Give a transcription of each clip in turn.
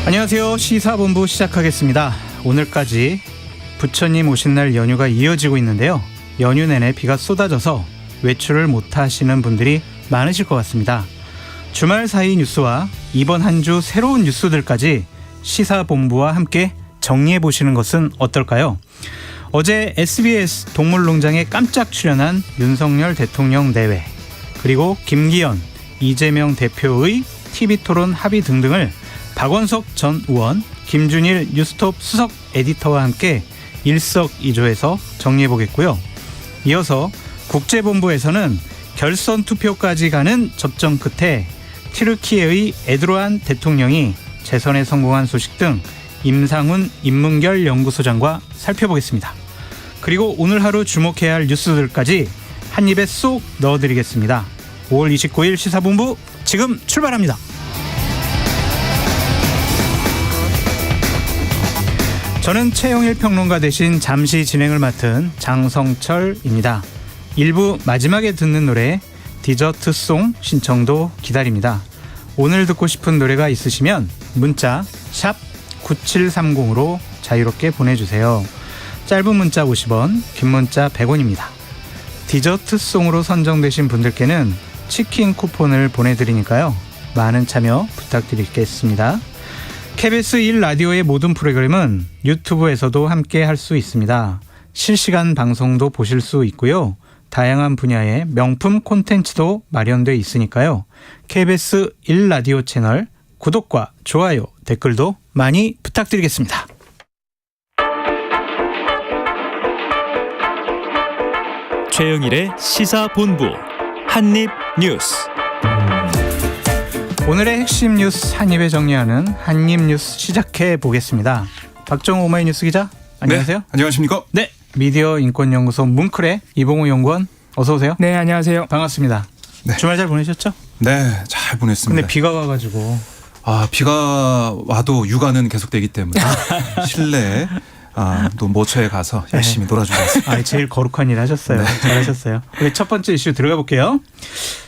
안녕하세요. 시사본부 시작하겠습니다. 오늘까지 부처님 오신 날 연휴가 이어지고 있는데요. 연휴 내내 비가 쏟아져서 외출을 못하시는 분들이 많으실 것 같습니다. 주말 사이 뉴스와 이번 한 주 새로운 뉴스들까지 시사본부와 함께 정리해보시는 것은 어떨까요? 어제 SBS 동물농장에 깜짝 출연한 윤석열 대통령 내외, 그리고 김기현, 이재명 대표의 TV토론 합의 등등을 박원석 전 의원, 김준일 뉴스톱 수석 에디터와 함께 일석이조해서 정리해보겠고요. 이어서 국제본부에서는 결선 투표까지 가는 접전 끝에 튀르키예의 에르도안 대통령이 재선에 성공한 소식 등 임상훈 인문결 연구소장과 살펴보겠습니다. 그리고 오늘 하루 주목해야 할 뉴스들까지 한 입에 쏙 넣어드리겠습니다. 5월 29일 시사본부 지금 출발합니다. 저는 최영일 평론가 대신 잠시 진행을 맡은 장성철입니다. 1부 마지막에 듣는 노래 디저트송 신청도 기다립니다. 오늘 듣고 싶은 노래가 있으시면 문자 샵 9730으로 자유롭게 보내주세요. 짧은 문자 50원, 긴 문자 100원입니다. 디저트송으로 선정되신 분들께는 치킨 쿠폰을 보내드리니까요. 많은 참여 부탁드리겠습니다. KBS 1라디오의 모든 프로그램은 유튜브에서도 함께 할 수 있습니다. 실시간 방송도 보실 수 있고요. 다양한 분야의 명품 콘텐츠도 마련되어 있으니까요. KBS 1라디오 채널 구독과 좋아요, 댓글도 많이 부탁드리겠습니다. 최영일의 시사본부 한입뉴스. 오늘의 핵심 뉴스 한입에 정리하는 한입뉴스 시작해 보겠습니다. 박정호 오마이뉴스 기자, 안녕하세요. 네, 안녕하십니까? 네, 미디어 인권연구소 뭉클의 이봉우 연구원, 어서 오세요. 네, 안녕하세요. 반갑습니다. 네. 주말 잘 보내셨죠? 네, 잘 보냈습니다. 근데 비가 와가지고 비가 와도 육아는 계속되기 때문에 실내에 또 모처에 가서 열심히 놀아주겠습니다. 제일 거룩한 일 하셨어요. 네. 잘하셨어요. 우리 첫 번째 이슈 들어가 볼게요.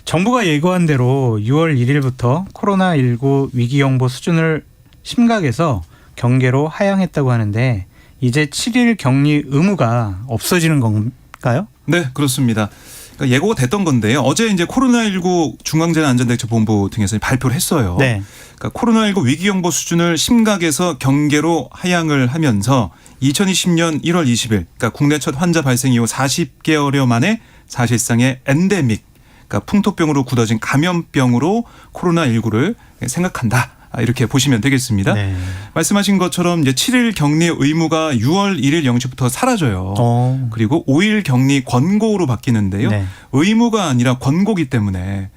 정부가 예고한 대로 6월 1일부터 코로나19 위기영보 수준을 심각에서 경계로 하향했다고 하는데 이제 7일 격리 의무가 없어지는 건가요? 네, 그렇습니다. 그러니까 예고가 됐던 건데요. 어제 이제 코로나19 중앙재난안전대책본부 등에서 발표를 했어요. 네. 그러니까 코로나19 위기경보 수준을 심각에서 경계로 하향을 하면서 2020년 1월 20일, 그러니까 국내 첫 환자 발생 이후 40개월여 만에 사실상의 엔데믹, 그러니까 풍토병으로 굳어진 감염병으로 코로나19를 생각한다. 이렇게 보시면 되겠습니다. 네. 말씀하신 것처럼 이제 7일 격리 의무가 6월 1일 0시부터 사라져요. 그리고 5일 격리 권고로 바뀌는데요. 네. 의무가 아니라 권고기 때문에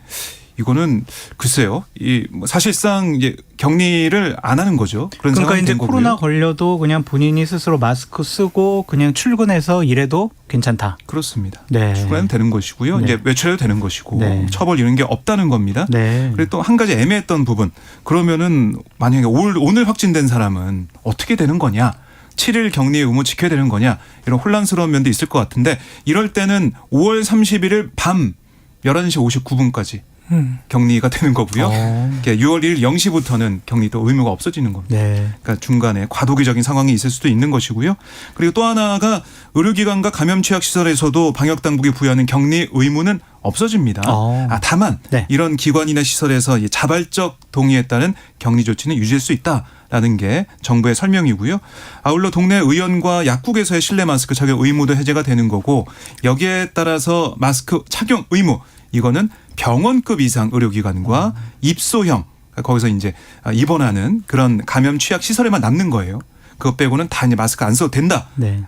이거는 글쎄요. 사실상 이제 격리를 안 하는 거죠. 그런 그러니까 상황이 이제 된 거고요. 코로나 걸려도 그냥 본인이 스스로 마스크 쓰고 그냥 출근해서 일해도 괜찮다. 그렇습니다. 네. 출근하면 되는 것이고요. 네. 이제 외출해도 되는 것이고 네. 처벌 이런 게 없다는 겁니다. 네. 그리고 또 한 가지 애매했던 부분. 그러면은 만약에 오늘 확진된 사람은 어떻게 되는 거냐? 7일 격리 의무 지켜야 되는 거냐? 이런 혼란스러운 면도 있을 것 같은데 이럴 때는 5월 31일 밤 11시 59분까지 격리가 되는 거고요. 6월 1일 0시부터는 격리도 의무가 없어지는 겁니다. 네. 그러니까 중간에 과도기적인 상황이 있을 수도 있는 것이고요. 그리고 또 하나가 의료기관과 감염취약시설에서도 방역당국이 부여하는 격리 의무는 없어집니다. 다만 네. 이런 기관이나 시설에서 자발적 동의에 따른 격리 조치는 유지할 수 있다라는 게 정부의 설명이고요. 아울러 동네 의원과 약국에서의 실내 마스크 착용 의무도 해제가 되는 거고 여기에 따라서 마스크 착용 의무 이거는 병원급 이상 의료기관과 입소형 거기서 이제 입원하는 그런 감염 취약 시설에만 남는 거예요. 그것 빼고는 다 이제 마스크 안 써도 된다. 네.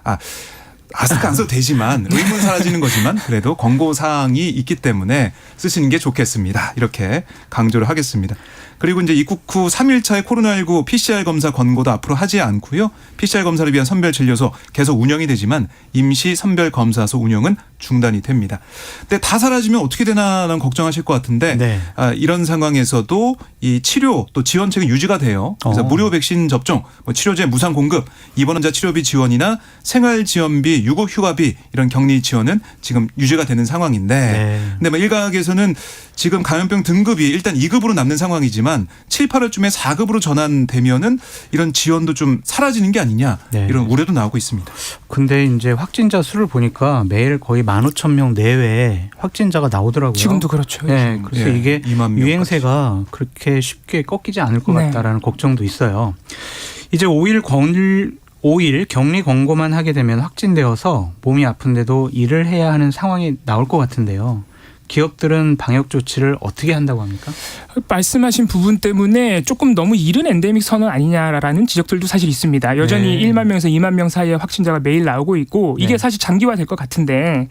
마스크 안 써도 되지만 의무는 사라지는 거지만 그래도 권고 사항이 있기 때문에 쓰시는 게 좋겠습니다. 이렇게 강조를 하겠습니다. 그리고 이제 입국 후 3일차의 코로나19 PCR 검사 권고도 앞으로 하지 않고요. PCR 검사를 위한 선별 진료소 계속 운영이 되지만 임시 선별 검사소 운영은 중단이 됩니다. 근데 다 사라지면 어떻게 되나라는 걱정하실 것 같은데 네. 이런 상황에서도 이 치료 또 지원책이 유지가 돼요. 그래서 무료 백신 접종, 치료제 무상 공급, 입원 환자 치료비 지원이나 생활 지원비 휴직비, 유급 휴가비 이런 격리 지원은 지금 유지가 되는 상황인데 네. 근데 뭐 일각에서는 지금 감염병 등급이 일단 2급으로 남는 상황이지만 7, 8월쯤에 4급으로 전환되면은 이런 지원도 좀 사라지는 게 아니냐 네. 이런 우려도 나오고 있습니다. 근데 이제 확진자 수를 보니까 매일 거의 15,000명 내외 확진자가 나오더라고요. 지금도 그렇죠. 네, 그래서 예, 이게 2만 명까지. 유행세가 그렇게 쉽게 꺾이지 않을 것 네. 같다라는 걱정도 있어요. 이제 5일 격리 권고만 하게 되면 확진되어서 몸이 아픈데도 일을 해야 하는 상황이 나올 것 같은데요. 기업들은 방역 조치를 어떻게 한다고 합니까? 말씀하신 부분 때문에 조금 너무 이른 엔데믹 선언 아니냐라는 지적들도 사실 있습니다. 여전히 네. 1만 명에서 2만 명 사이의 확진자가 매일 나오고 있고 이게 네. 사실 장기화될 것 같은데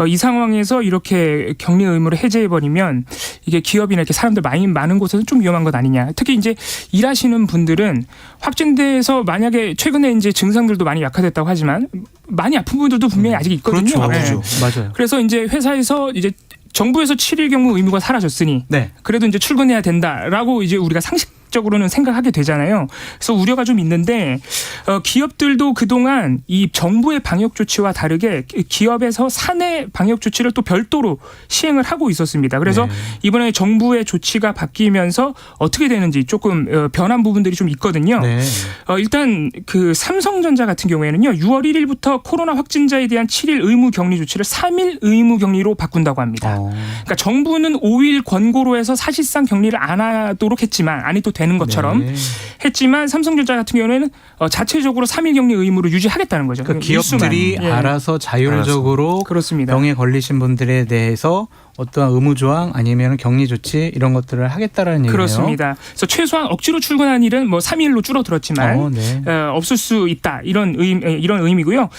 이 상황에서 이렇게 격리 의무를 해제해버리면 이게 기업이나 이렇게 사람들 많은 곳에서는 좀 위험한 것 아니냐. 특히 이제 일하시는 분들은 확진돼서 만약에 최근에 이제 증상들도 많이 약화됐다고 하지만 많이 아픈 분들도 분명히 아직 있거든요. 그렇죠. 네. 아프죠. 맞아요. 그래서 이제 회사에서 이제 정부에서 7일 경무 의무가 사라졌으니 네. 그래도 이제 출근해야 된다라고 이제 우리가 상식적으로는 생각하게 되잖아요. 그래서 우려가 좀 있는데 기업들도 그동안 이 정부의 방역 조치와 다르게 기업에서 사내 방역 조치를 또 별도로 시행을 하고 있었습니다. 그래서 네. 이번에 정부의 조치가 바뀌면서 어떻게 되는지 조금 변한 부분들이 좀 있거든요. 네. 일단 그 삼성전자 같은 경우에는요. 6월 1일부터 코로나 확진자에 대한 7일 의무 격리 조치를 3일 의무 격리로 바꾼다고 합니다. 그러니까 정부는 5일 권고로 해서 사실상 격리를 안 하도록 했지만 안 해도 되는 것처럼 네. 했지만 삼성전자 같은 경우에는 자체적으로 3일 격리 의무를 유지하겠다는 거죠. 그러니까 일수만. 기업들이 예. 알아서 자율적으로 그렇습니다. 병에 걸리신 분들에 대해서 어떠한 의무조항 아니면 격리 조치 이런 것들을 하겠다라는 얘기네요. 그렇습니다. 그래서 최소한 억지로 출근한 일은 뭐 3일로 줄어들었지만 네. 없을 수 있다 이런 의미고요.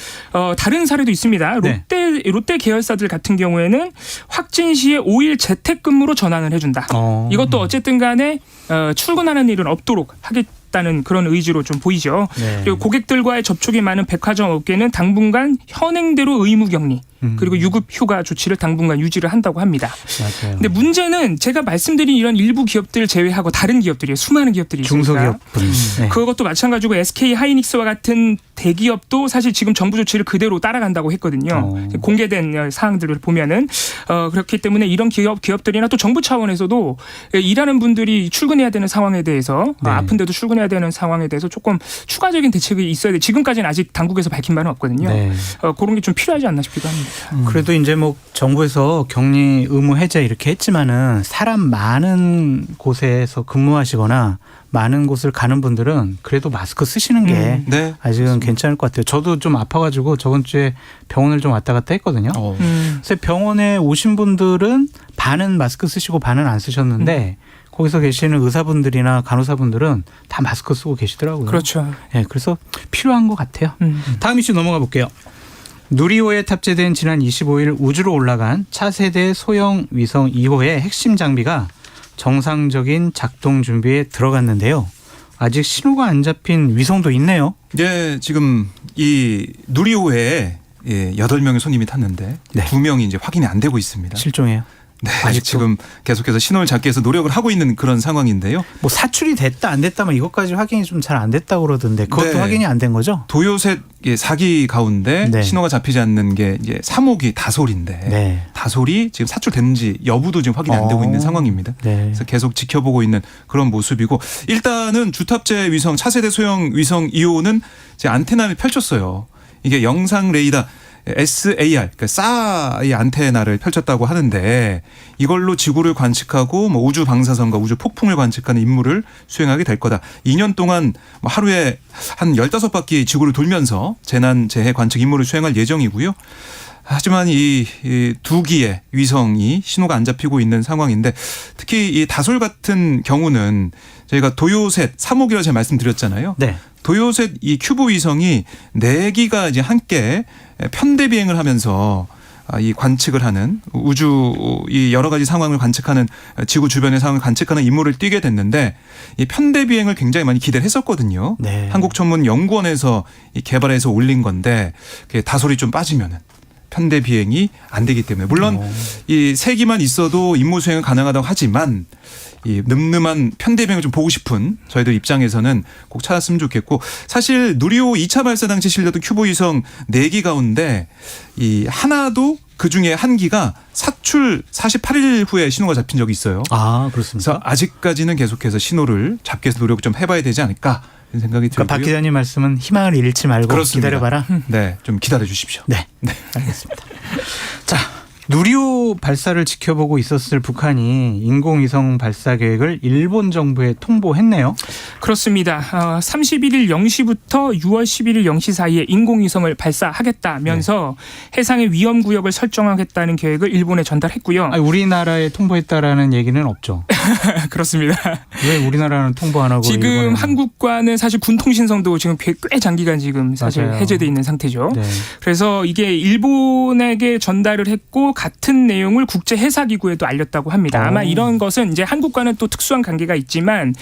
다른 사례도 있습니다. 네. 롯데 계열사들 같은 경우에는 확진 시에 5일 재택근무로 전환을 해준다. 이것도 어쨌든 간에 출근하는 일은 없도록 하겠다는 그런 의지로 좀 보이죠. 네. 그리고 고객들과의 접촉이 많은 백화점 업계는 당분간 현행대로 의무격리 그리고 유급 휴가 조치를 당분간 유지를 한다고 합니다. 맞아요. 근데 문제는 제가 말씀드린 이런 일부 기업들 제외하고 다른 기업들이 수많은 기업들이 있습니다. 중소기업분. 네. 그것도 마찬가지고 SK 하이닉스와 같은 대기업도 사실 지금 정부 조치를 그대로 따라간다고 했거든요. 공개된 사항들을 보면은 그렇기 때문에 이런 기업들이나 또 정부 차원에서도 일하는 분들이 출근해야 되는 상황에 대해서 네. 아픈데도 출근해야 되는 상황에 대해서 조금 추가적인 대책이 있어야 돼. 지금까지는 아직 당국에서 밝힌 바는 없거든요. 네. 그런 게 좀 필요하지 않나 싶기도 합니다. 그래도 이제 뭐 정부에서 격리 의무 해제 이렇게 했지만은 사람 많은 곳에서 근무하시거나 많은 곳을 가는 분들은 그래도 마스크 쓰시는 게 네. 아직은 괜찮을 것 같아요. 저도 좀 아파가지고 저번 주에 병원을 좀 왔다 갔다 했거든요. 그래서 병원에 오신 분들은 반은 마스크 쓰시고 반은 안 쓰셨는데 거기서 계시는 의사분들이나 간호사분들은 다 마스크 쓰고 계시더라고요. 그렇죠. 네, 그래서 필요한 것 같아요. 다음 이슈 넘어가 볼게요. 누리호에 탑재된 지난 25일 우주로 올라간 차세대 소형 위성 2호의 핵심 장비가 정상적인 작동 준비에 들어갔는데요. 아직 신호가 안 잡힌 위성도 있네요. 네, 지금 이 누리호에 8명의 손님이 탔는데 네. 2명이 이제 확인이 안 되고 있습니다. 실종해요. 네, 아직도? 지금 계속해서 신호를 잡기 위해서 노력을 하고 있는 그런 상황인데요. 뭐 사출이 됐다 안 됐다면 이것까지 확인이 좀 잘 안 됐다고 그러던데 그것도 네. 확인이 안 된 거죠? 도요셋 4기 가운데 네. 신호가 잡히지 않는 게 이제 3호기 다솔인데 네. 다솔이 지금 사출됐는지 여부도 지금 확인이 안 되고 있는 상황입니다. 네. 그래서 계속 지켜보고 있는 그런 모습이고 일단은 주탑재 위성 차세대 소형 위성 2호는 이제 안테나를 펼쳤어요. 이게 영상 레이더 SAR, 그러니까 싸의 안테나를 펼쳤다고 하는데 이걸로 지구를 관측하고 뭐 우주 방사선과 우주 폭풍을 관측하는 임무를 수행하게 될 거다. 2년 동안 뭐 하루에 한 15바퀴 지구를 돌면서 재난 재해 관측 임무를 수행할 예정이고요. 하지만 이 2기의 위성이 신호가 안 잡히고 있는 상황인데 특히 이 다솔 같은 경우는 저희가 도요셋 3호기라고 제가 말씀드렸잖아요. 네. 도요셋 이 큐브 위성이 4기가 이제 함께 편대 비행을 하면서 이 관측을 하는 우주 이 여러 가지 상황을 관측하는 지구 주변의 상황을 관측하는 임무를 띄게 됐는데 이 편대 비행을 굉장히 많이 기대를 했었거든요. 네. 한국천문연구원에서 이 개발해서 올린 건데 다솔이 좀 빠지면은 편대 비행이 안 되기 때문에 물론 이 3기만 있어도 임무 수행은 가능하다고 하지만 이 늠름한 편대비행을 좀 보고 싶은 저희들 입장에서는 꼭 찾았으면 좋겠고 사실 누리호 2차 발사 당시 실렸던 큐브 위성 4기 가운데 이 하나도 그중에 한 기가 사출 48일 후에 신호가 잡힌 적이 있어요. 아, 그렇습니까? 그래서 아직까지는 계속해서 신호를 잡기 위해서 노력을 좀 해봐야 되지 않을까 이런 생각이 들고요. 그러니까 박 기자님 말씀은 희망을 잃지 말고 그렇습니다. 기다려봐라. 네, 좀 기다려 주십시오. 네, 알겠습니다. 자, 누리호 발사를 지켜보고 있었을 북한이 인공위성 발사 계획을 일본 정부에 통보했네요. 그렇습니다. 31일 0시부터 6월 11일 0시 사이에 인공위성을 발사하겠다면서 해상의 위험구역을 설정하겠다는 계획을 일본에 전달했고요. 아니, 우리나라에 통보했다라는 얘기는 없죠. 그렇습니다. 왜 우리나라는 통보 안 하고 지금 일본에는. 한국과는 사실 군통신성도 지금 꽤 장기간 지금 사실 맞아요. 해제돼 있는 상태죠. 네. 그래서 이게 일본에게 전달을 했고 같은 내용을 국제해사기구에도 알렸다고 합니다. 아마 이런 것은 이제 한국과는 또 특수한 관계가 있지만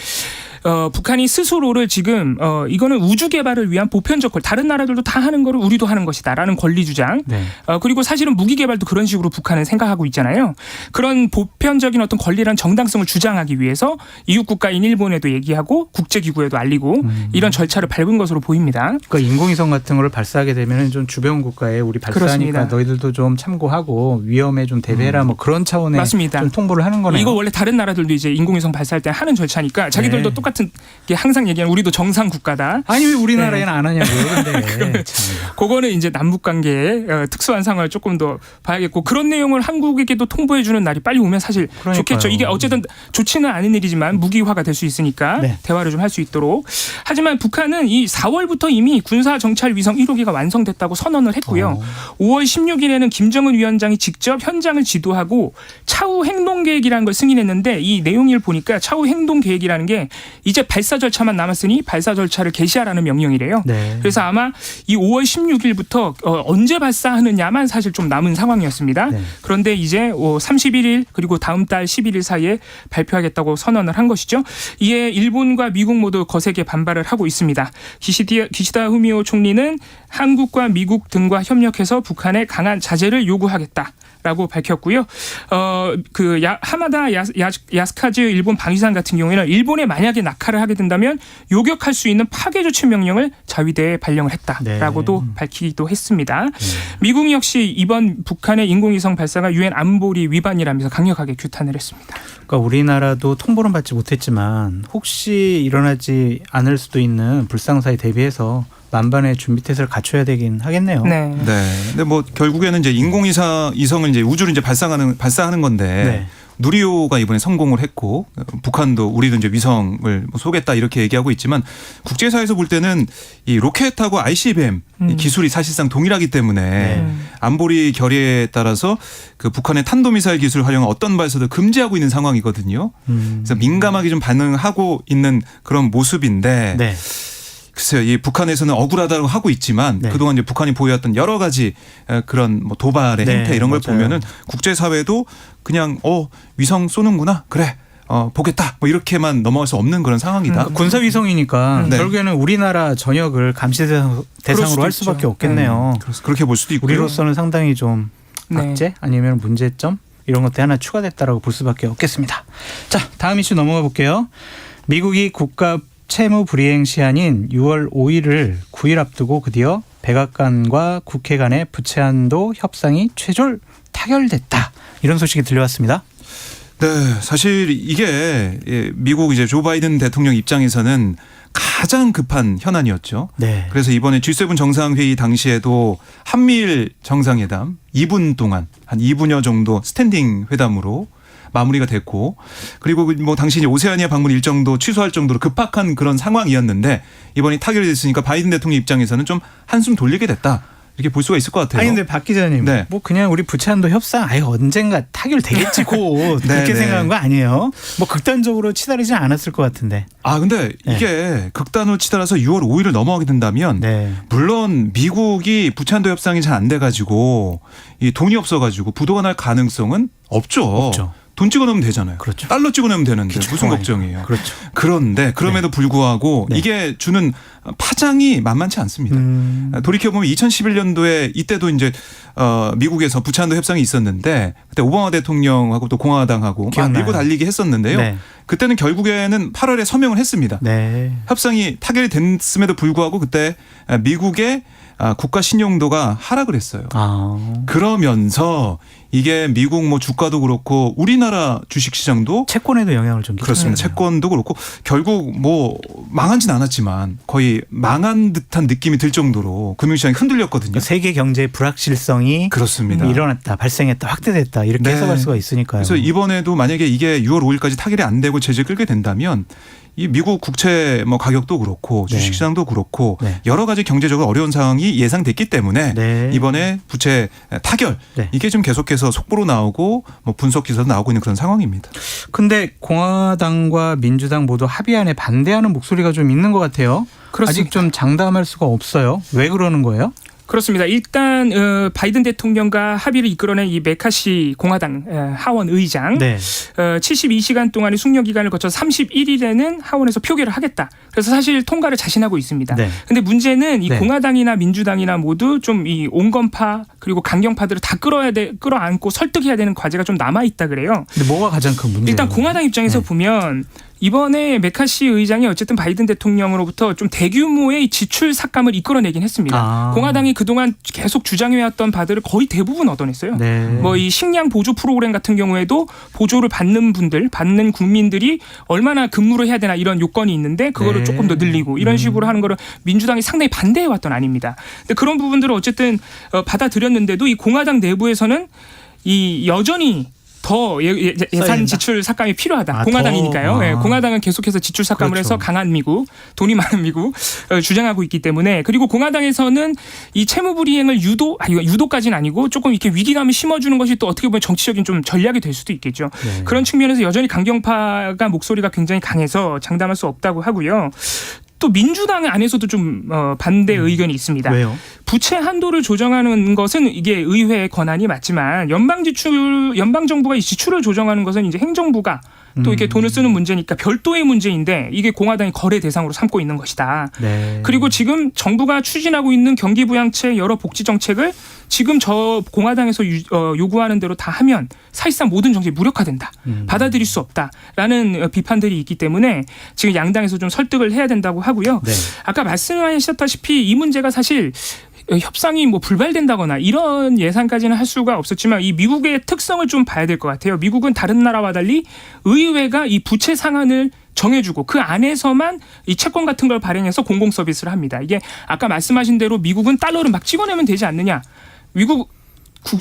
북한이 스스로를 지금 이거는 우주 개발을 위한 보편적 권리, 다른 나라들도 다 하는 거를 우리도 하는 것이다라는 권리 주장. 네. 그리고 사실은 무기 개발도 그런 식으로 북한은 생각하고 있잖아요. 그런 보편적인 어떤 권리란 정당성을 주장하기 위해서 이웃 국가인 일본에도 얘기하고 국제기구에도 알리고 이런 절차를 밟은 것으로 보입니다. 그러니까 인공위성 같은 거를 발사하게 되면 좀 주변 국가에 우리 발사하니까 그렇습니다. 너희들도 좀 참고하고 위험에 좀 대비해라 뭐 그런 차원의 맞습니다. 좀 통보를 하는 거네요. 이거 원래 다른 나라들도 이제 인공위성 발사할 때 하는 절차니까 자기들도 네. 똑같은 게 항상 얘기하는 우리도 정상 국가다. 아니 왜 우리나라에는 안 하냐고요. 근데 참. 그거는 이제 남북 관계의 특수한 상황을 조금 더 봐야겠고 그런 내용을 한국에게도 통보해 주는 날이 빨리 오면 사실 그러니까요. 좋겠죠. 이게 어쨌든 좋지는 않은 일이지만 무기화가 될 수 있으니까 네. 대화를 좀 할 수 있도록. 하지만 북한은 이 4월부터 이미 군사 정찰 위성 1호기가 완성됐다고 선언을 했고요. 5월 16일에는 김정은 위원장이 직접 현장을 지도하고 차후 행동 계획이라는 걸 승인했는데 이 내용을 보니까 차후 행동 계획이라는 게 이제 발사 절차만 남았으니 발사 절차를 개시하라는 명령이래요. 네. 그래서 아마 이 5월 16일부터 언제 발사하느냐만 사실 좀 남은 상황이었습니다. 네. 그런데 이제 31일 그리고 다음 달 11일 사이에 발표하겠다고 선언을 한 것이죠. 이에 일본과 미국 모두 거세게 반발을 하고 있습니다. 기시다 후미오 총리는 한국과 미국 등과 협력해서 북한의 강한 자제를 요구하겠다라고 밝혔고요. 하마다 야스카즈 일본 방위상 같은 경우에는 일본에 만약에 낙하를 하게 된다면 요격할 수 있는 파괴 조치 명령을 자위대에 발령을 했다라고도 밝히기도 했습니다. 미국 역시 이번 북한의 인공위성 발사가 유엔 안보리 위반이라면서 강력하게 규탄을 했습니다. 그러니까 우리나라도 통보는 받지 못했지만 혹시 일어나지 않을 수도 있는 불상사에 대비해서 만반의 준비 태세를 갖춰야 되긴 하겠네요. 네. 네. 근데 뭐 결국에는 이제 인공위성을 이제 우주로 이제 발사하는 건데 네. 누리호가 이번에 성공을 했고 북한도 우리도 이제 위성을 뭐 쏘겠다 이렇게 얘기하고 있지만 국제사회에서 볼 때는 이 로켓하고 ICBM 이 기술이 사실상 동일하기 때문에 안보리 결의에 따라서 그 북한의 탄도미사일 기술을 활용한 어떤 발사도 금지하고 있는 상황이거든요. 그래서 민감하게 좀 반응하고 있는 그런 모습인데 네. 글쎄요, 이 북한에서는 억울하다고 하고 있지만 네. 그동안 이제 북한이 보여왔던 여러 가지 그런 뭐 도발의 네, 행태 이런 걸 맞아요. 보면은 국제사회도 그냥 위성 쏘는구나 그래 보겠다 뭐 이렇게만 넘어갈 수 없는 그런 상황이다. 군사위성이니까 네. 결국에는 우리나라 전역을 감시 대상으로 할 수도 수밖에 있죠. 없겠네요. 그렇게 볼 수도 있고요. 우리로서는 상당히 좀 네. 악재 아니면 문제점 이런 것들이 하나 추가됐다라고 볼 수밖에 없겠습니다. 자, 다음 이슈 넘어가 볼게요. 미국이 국가 채무 불이행 시한인 6월 5일을 9일 앞두고 드디어 백악관과 국회 간의 부채 한도 협상이 최종 타결됐다. 이런 소식이 들려왔습니다. 네, 사실 이게 미국 이제 조 바이든 대통령 입장에서는 가장 급한 현안이었죠. 네. 그래서 이번에 G7 정상회의 당시에도 한미일 정상회담 2분 동안 한 2분여 정도 스탠딩 회담으로 마무리가 됐고 그리고 뭐 당시 이제 오세아니아 방문 일정도 취소할 정도로 급박한 그런 상황이었는데 이번에 타결이 됐으니까 바이든 대통령 입장에서는 좀 한숨 돌리게 됐다. 이렇게 볼 수가 있을 것 같아요. 아니 근데 박 기자님, 네. 뭐 그냥 우리 부채한도 협상 아예 언젠가 타결되겠지 고 네, 그렇게 네. 생각한 거 아니에요? 뭐 극단적으로 치달이지 않았을 것 같은데. 근데 이게 극단으로 치달아서 6월 5일을 넘어가게 된다면 네. 물론 미국이 부채한도 협상이 잘 안 돼가지고 이 돈이 없어가지고 부도가 날 가능성은 없죠. 없죠. 돈 찍어넣으면 되잖아요. 그렇죠. 달러 찍어넣으면 되는데 무슨 기축통화니까. 걱정이에요. 그렇죠. 그런데 그럼에도 불구하고 네. 이게 주는 파장이 만만치 않습니다. 돌이켜보면 2011년도에 이때도 이제 미국에서 부채한도 협상이 있었는데 그때 오바마 대통령하고 또 공화당하고 막 기억나요. 밀고 달리기 했었는데요. 네. 그때는 결국에는 8월에 서명을 했습니다. 네. 협상이 타결이 됐음에도 불구하고 그때 미국의 국가 신용도가 하락을 했어요. 그러면서 이게 미국 뭐 주가도 그렇고 우리나라 주식시장도 채권에도 영향을 좀 그렇습니다. 끼쳤네요. 채권도 그렇고 결국 뭐 망하진 않았지만 거의 망한 듯한 느낌이 들 정도로 금융시장이 흔들렸거든요. 그러니까 세계 경제의 불확실성이 그렇습니다. 일어났다, 발생했다, 확대됐다 이렇게 네. 해석할 수가 있으니까요. 그래서 이번에도 만약에 이게 6월 5일까지 타결이 안 되고 제재 끌게 된다면 이 미국 국채 뭐 가격도 그렇고 네. 주식시장도 그렇고 네. 여러 가지 경제적으로 어려운 상황이 예상됐기 때문에 네. 이번에 부채 타결 네. 이게 좀 계속해서 속보로 나오고 뭐 분석 기사도 나오고 있는 그런 상황입니다. 근데 공화당과 민주당 모두 합의안에 반대하는 목소리가 좀 있는 것 같아요. 그렇습니다. 아직 좀 장담할 수가 없어요. 왜 그러는 거예요? 그렇습니다. 일단 바이든 대통령과 합의를 이끌어낸 이 메카시 공화당 하원 의장 네. 72시간 동안의 숙려 기간을 거쳐 31일에는 하원에서 표결을 하겠다. 그래서 사실 통과를 자신하고 있습니다. 네. 근데 문제는 이 네. 공화당이나 민주당이나 모두 좀 이 온건파 그리고 강경파들을 다 끌어안고 설득해야 되는 과제가 좀 남아 있다 그래요. 근데 뭐가 가장 큰 문제예요? 일단 공화당 입장에서 네. 보면 이번에 메카시 의장이 어쨌든 바이든 대통령으로부터 좀 대규모의 지출 삭감을 이끌어내긴 했습니다. 공화당이 그동안 계속 주장해왔던 바들을 거의 대부분 얻어냈어요. 네. 뭐 이 식량 보조 프로그램 같은 경우에도 보조를 받는 국민들이 얼마나 근무를 해야 되나 이런 요건이 있는데 그거를 네. 조금 더 늘리고 이런 식으로 하는 거를 민주당이 상당히 반대해 왔던 아닙니다. 근데 그런 부분들을 어쨌든 받아들였는데도 이 공화당 내부에서는 이 여전히 더 예산 써야 지출 삭감이 필요하다. 아, 공화당이니까요. 더? 예, 공화당은 계속해서 지출 삭감을 그렇죠. 해서 강한 미국, 돈이 많은 미국 주장하고 있기 때문에 그리고 공화당에서는 이 채무불이행을 유도까지는 아니고 조금 이렇게 위기감을 심어주는 것이 또 어떻게 보면 정치적인 좀 전략이 될 수도 있겠죠. 네. 그런 측면에서 여전히 강경파가 목소리가 굉장히 강해서 장담할 수 없다고 하고요. 또 민주당 안에서도 좀 반대 의견이 있습니다. 왜요? 부채 한도를 조정하는 것은 이게 의회의 권한이 맞지만 연방 정부가 이 지출을 조정하는 것은 이제 행정부가 또 이렇게 돈을 쓰는 문제니까 별도의 문제인데 이게 공화당이 거래 대상으로 삼고 있는 것이다. 네. 그리고 지금 정부가 추진하고 있는 경기 부양책 여러 복지 정책을 지금 저 공화당에서 요구하는 대로 다 하면 사실상 모든 정책이 무력화된다. 받아들일 수 없다라는 비판들이 있기 때문에 지금 양당에서 좀 설득을 해야 된다고 하고요. 네. 아까 말씀하셨다시피 이 문제가 사실 협상이 뭐 불발된다거나 이런 예상까지는 할 수가 없었지만 이 미국의 특성을 좀 봐야 될 것 같아요. 미국은 다른 나라와 달리 의회가 이 부채 상한을 정해주고 그 안에서만 이 채권 같은 걸 발행해서 공공 서비스를 합니다. 이게 아까 말씀하신 대로 미국은 달러를 막 찍어내면 되지 않느냐. 미국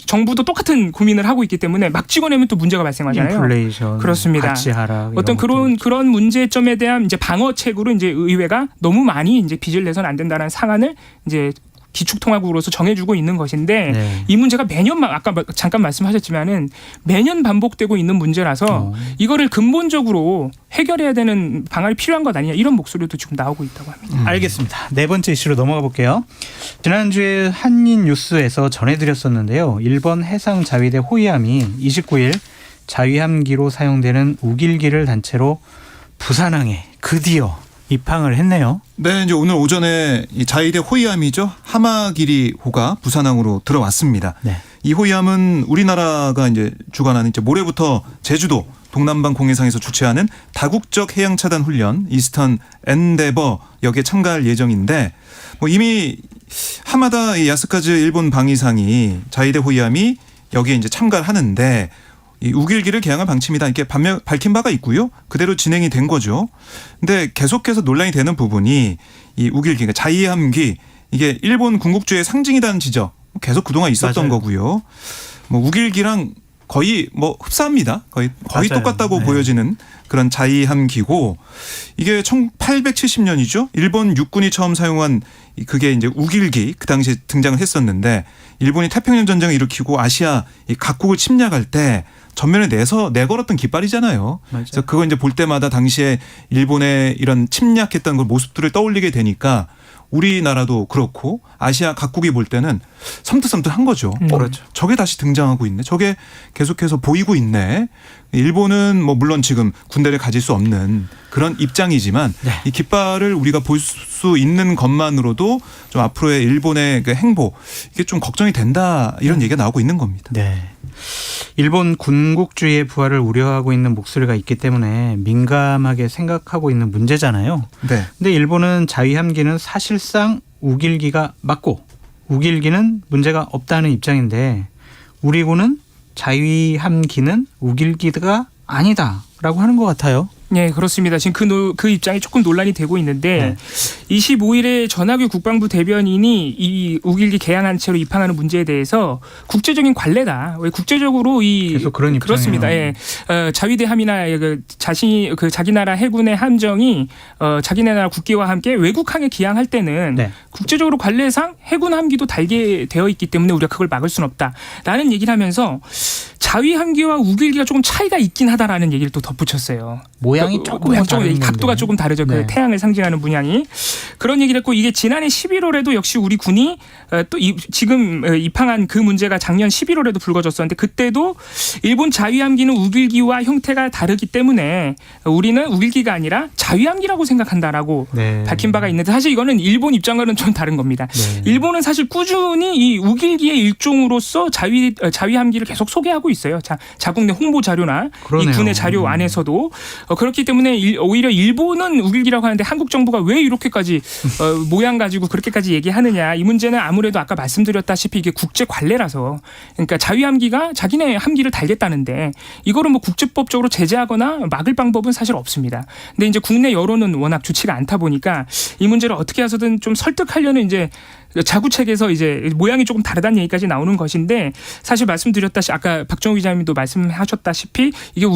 정부도 똑같은 고민을 하고 있기 때문에 막 찍어내면 또 문제가 발생하잖아요. 인플레이션, 그렇습니다. 가치 하락, 어떤 그런 문제점에 대한 이제 방어책으로 이제 의회가 너무 많이 이제 빚을 내서는 안 된다는 상한을 이제 기축통화국으로서 정해주고 있는 것인데 네. 이 문제가 매년 아까 잠깐 말씀하셨지만은 매년 반복되고 있는 문제라서 이거를 근본적으로 해결해야 되는 방안이 필요한 것 아니냐 이런 목소리도 지금 나오고 있다고 합니다. 알겠습니다. 네 번째 이슈로 넘어가 볼게요. 지난주에 한인뉴스에서 전해드렸었는데요. 일본 해상자위대 호위함이 29일 자위함기로 사용되는 우길기를 단체로 부산항에 드디어 입항을 했네요. 네, 이제 오늘 오전에 이 자위대 호위함이죠. 하마기리호가 부산항으로 들어왔습니다. 네. 이 호위함은 우리나라가 이제 주관하는 이제 모레부터 제주도 동남방 공해상에서 주최하는 다국적 해양 차단 훈련 이스턴 엔데버 여기에 참가할 예정인데 뭐 이미 하마다 이 야스카즈 일본 방위상이 자위대 호위함이 여기에 이제 참가를 하는데 이 우길기를 개항할 방침이다 이렇게 밝힌 바가 있고요. 그대로 진행이 된 거죠. 근데 계속해서 논란이 되는 부분이 이 우길기, 그러니까 자위함기 이게 일본 군국주의의 상징이라는 지적 계속 그동안 있었던 맞아요. 거고요. 뭐 우길기랑 거의 뭐 흡사합니다. 거의 맞아요. 똑같다고 네. 보여지는 그런 자위함기고 이게 1870년이죠. 일본 육군이 처음 사용한 그게 이제 우길기 그 당시에 등장을 했었는데 일본이 태평양 전쟁을 일으키고 아시아 이 각국을 침략할 때 전면에 내걸었던 깃발이잖아요. 맞아요. 그래서 그거 이제 볼 때마다 당시에 일본의 이런 침략했던 그 모습들을 떠올리게 되니까 우리나라도 그렇고 아시아 각국이 볼 때는 섬뜩섬뜩한 거죠. 그렇죠. 저게 다시 등장하고 있네. 저게 계속해서 보이고 있네. 일본은 뭐 물론 지금 군대를 가질 수 없는 그런 입장이지만 네. 이 깃발을 우리가 볼 수 있는 것만으로도 좀 앞으로의 일본의 그 행보 이게 좀 걱정이 된다 이런 얘기가 나오고 있는 겁니다. 네. 일본 군국주의의 부활을 우려하고 있는 목소리가 있기 때문에 민감하게 생각하고 있는 문제잖아요. 네. 근데 일본은 자위함기는 사실상 우길기가 맞고 우길기는 문제가 없다는 입장인데 우리군은 자위함기는 우길기가 아니다라고 하는 것 같아요. 네, 그렇습니다. 지금 그 입장이 조금 논란이 되고 있는데 25일에 전하규 국방부 대변인이 이 우길기 개항한 채로 입항하는 문제에 대해서 국제적인 관례다. 왜 국제적으로 계속 그런 입장이에요. 그렇습니다. 예. 자위대함이나 자기 나라 해군의 함정이 자기네 나라 국기와 함께 외국항에 기항할 때는 네. 국제적으로 관례상 해군 함기도 달게 되어 있기 때문에 우리가 그걸 막을 수는 없다라는 얘기를 하면서 자위함기와 우길기가 조금 차이가 있긴 하다라는 얘기를 또 덧붙였어요. 모양이 조금 다른 각도가 건데. 조금 다르죠. 네. 그 태양을 상징하는 문양이 그런 얘기를 했고 이게 지난해 11월에도 역시 우리 군이 지금 입항한 그 문제가 작년 11월에도 불거졌었는데 그때도 일본 자위함기는 우길기와 형태가 다르기 때문에 우리는 우길기가 아니라 자위함기라고 생각한다라고 네. 밝힌 바가 있는데 사실 이거는 일본 입장과는 좀 다른 겁니다. 네. 일본은 사실 꾸준히 이 우길기의 일종으로서 자위함기를 계속 소개하고 있어요. 자국 내 홍보 자료나 그러네요. 이 군의 자료 안에서도 그렇기 때문에 오히려 일본은 우길기라고 하는데 한국 정부가 왜 이렇게까지 모양 가지고 그렇게까지 얘기하느냐. 이 문제는 아무래도 아까 말씀드렸다시피 이게 국제 관례라서 그러니까 자위함기가 자기네 함기를 달겠다는데 이거를 뭐 국제법적으로 제재하거나 막을 방법은 사실 없습니다. 근데 이제 국내 여론은 워낙 좋지가 않다 보니까 이 문제를 어떻게 해서든 좀 설득하려는 이제 자구책에서 이제 모양이 조금 다르다는 얘기까지 나오는 것인데 사실 말씀드렸다시피 아까 박정우 기자님도 말씀하셨다시피 이게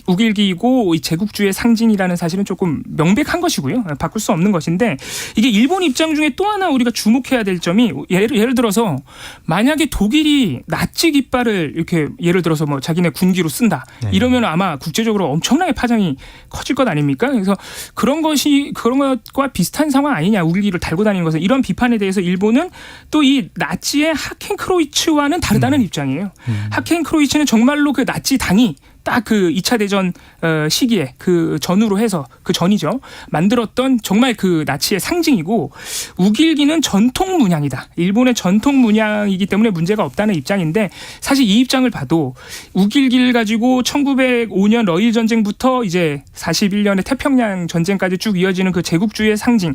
우길기이고 이 제국주의의 상징이라는 사실은 조금 명백한 것이고요. 바꿀 수 없는 것인데 이게 일본 입장 중에 또 하나 우리가 주목해야 될 점이 예를 들어서 만약에 독일이 나치 깃발을 이렇게 예를 들어서 뭐 자기네 군기로 쓴다. 네. 이러면 아마 국제적으로 엄청나게 파장이 커질 것 아닙니까? 그래서 그런 것과 비슷한 상황 아니냐. 우길기를 달고 다니는 것은 이런 비판에 대해서 일본은 또 이 나치의 하켄크로이츠와는 다르다는 입장이에요. 하켄크로이츠는 정말로 그 나치 당이 딱 그 2차 대전 시기에 그 전후로 해서 그 전이죠. 만들었던 정말 그 나치의 상징이고 우길기는 전통 문양이다. 일본의 전통 문양이기 때문에 문제가 없다는 입장인데 사실 이 입장을 봐도 우길기를 가지고 1905년 러일 전쟁부터 이제 41년의 태평양 전쟁까지 쭉 이어지는 그 제국주의의 상징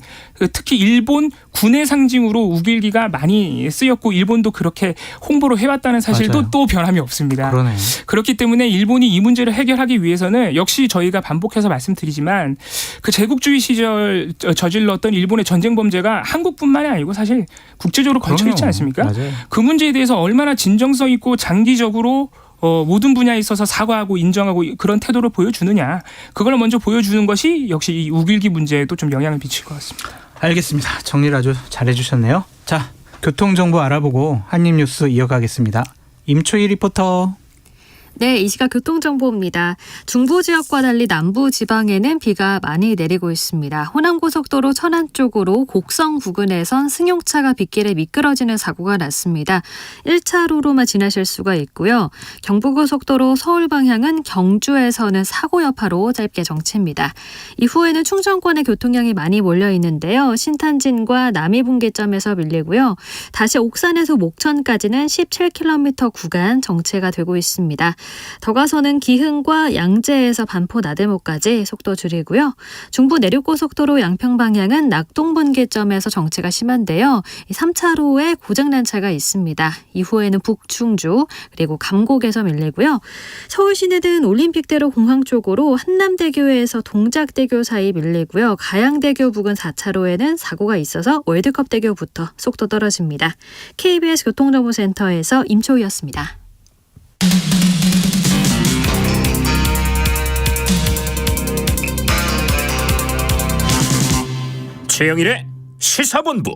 특히 일본 군의 상징으로 우길기가 많이 쓰였고 일본도 그렇게 홍보를 해왔다는 사실도 맞아요. 또 변함이 없습니다. 그러네요. 그렇기 때문에 일본이 이 문제를 해결하기 위해서는 역시 저희가 반복해서 말씀드리지만 그 제국주의 시절 저질렀던 일본의 전쟁 범죄가 한국뿐만이 아니고 사실 국제적으로 걸쳐 있지 그럼요. 않습니까? 맞아요. 그 문제에 대해서 얼마나 진정성 있고 장기적으로 모든 분야에 있어서 사과하고 인정하고 그런 태도를 보여주느냐. 그걸 먼저 보여주는 것이 역시 이 우길기 문제에도 좀 영향을 미칠 것 같습니다. 알겠습니다. 정리를 아주 잘해주셨네요. 자, 교통정보 알아보고 한입뉴스 이어가겠습니다. 임초희 리포터. 네, 이 시각 교통정보입니다. 중부 지역과 달리 남부 지방에는 비가 많이 내리고 있습니다. 호남고속도로 천안 쪽으로 곡성 부근에선 승용차가 빗길에 미끄러지는 사고가 났습니다. 1차로로만 지나실 수가 있고요. 경부고속도로 서울 방향은 경주에서는 사고 여파로 짧게 정체입니다. 이후에는 충청권의 교통량이 많이 몰려 있는데요. 신탄진과 남이분기점에서 밀리고요. 다시 옥산에서 목천까지는 17km 구간 정체가 되고 있습니다. 더 가서는 기흥과 양재에서 반포 나들목까지 속도 줄이고요. 중부 내륙고속도로 양평 방향은 낙동분기점에서 정체가 심한데요. 3차로에 고장난 차가 있습니다. 이후에는 북충주 그리고 감곡에서 밀리고요. 서울 시내는 올림픽대로 공항 쪽으로 한남대교에서 동작대교 사이 밀리고요. 가양대교 부근 4차로에는 사고가 있어서 월드컵대교부터 속도 떨어집니다. KBS 교통정보센터에서 임초희였습니다. 최영일의 시사본부.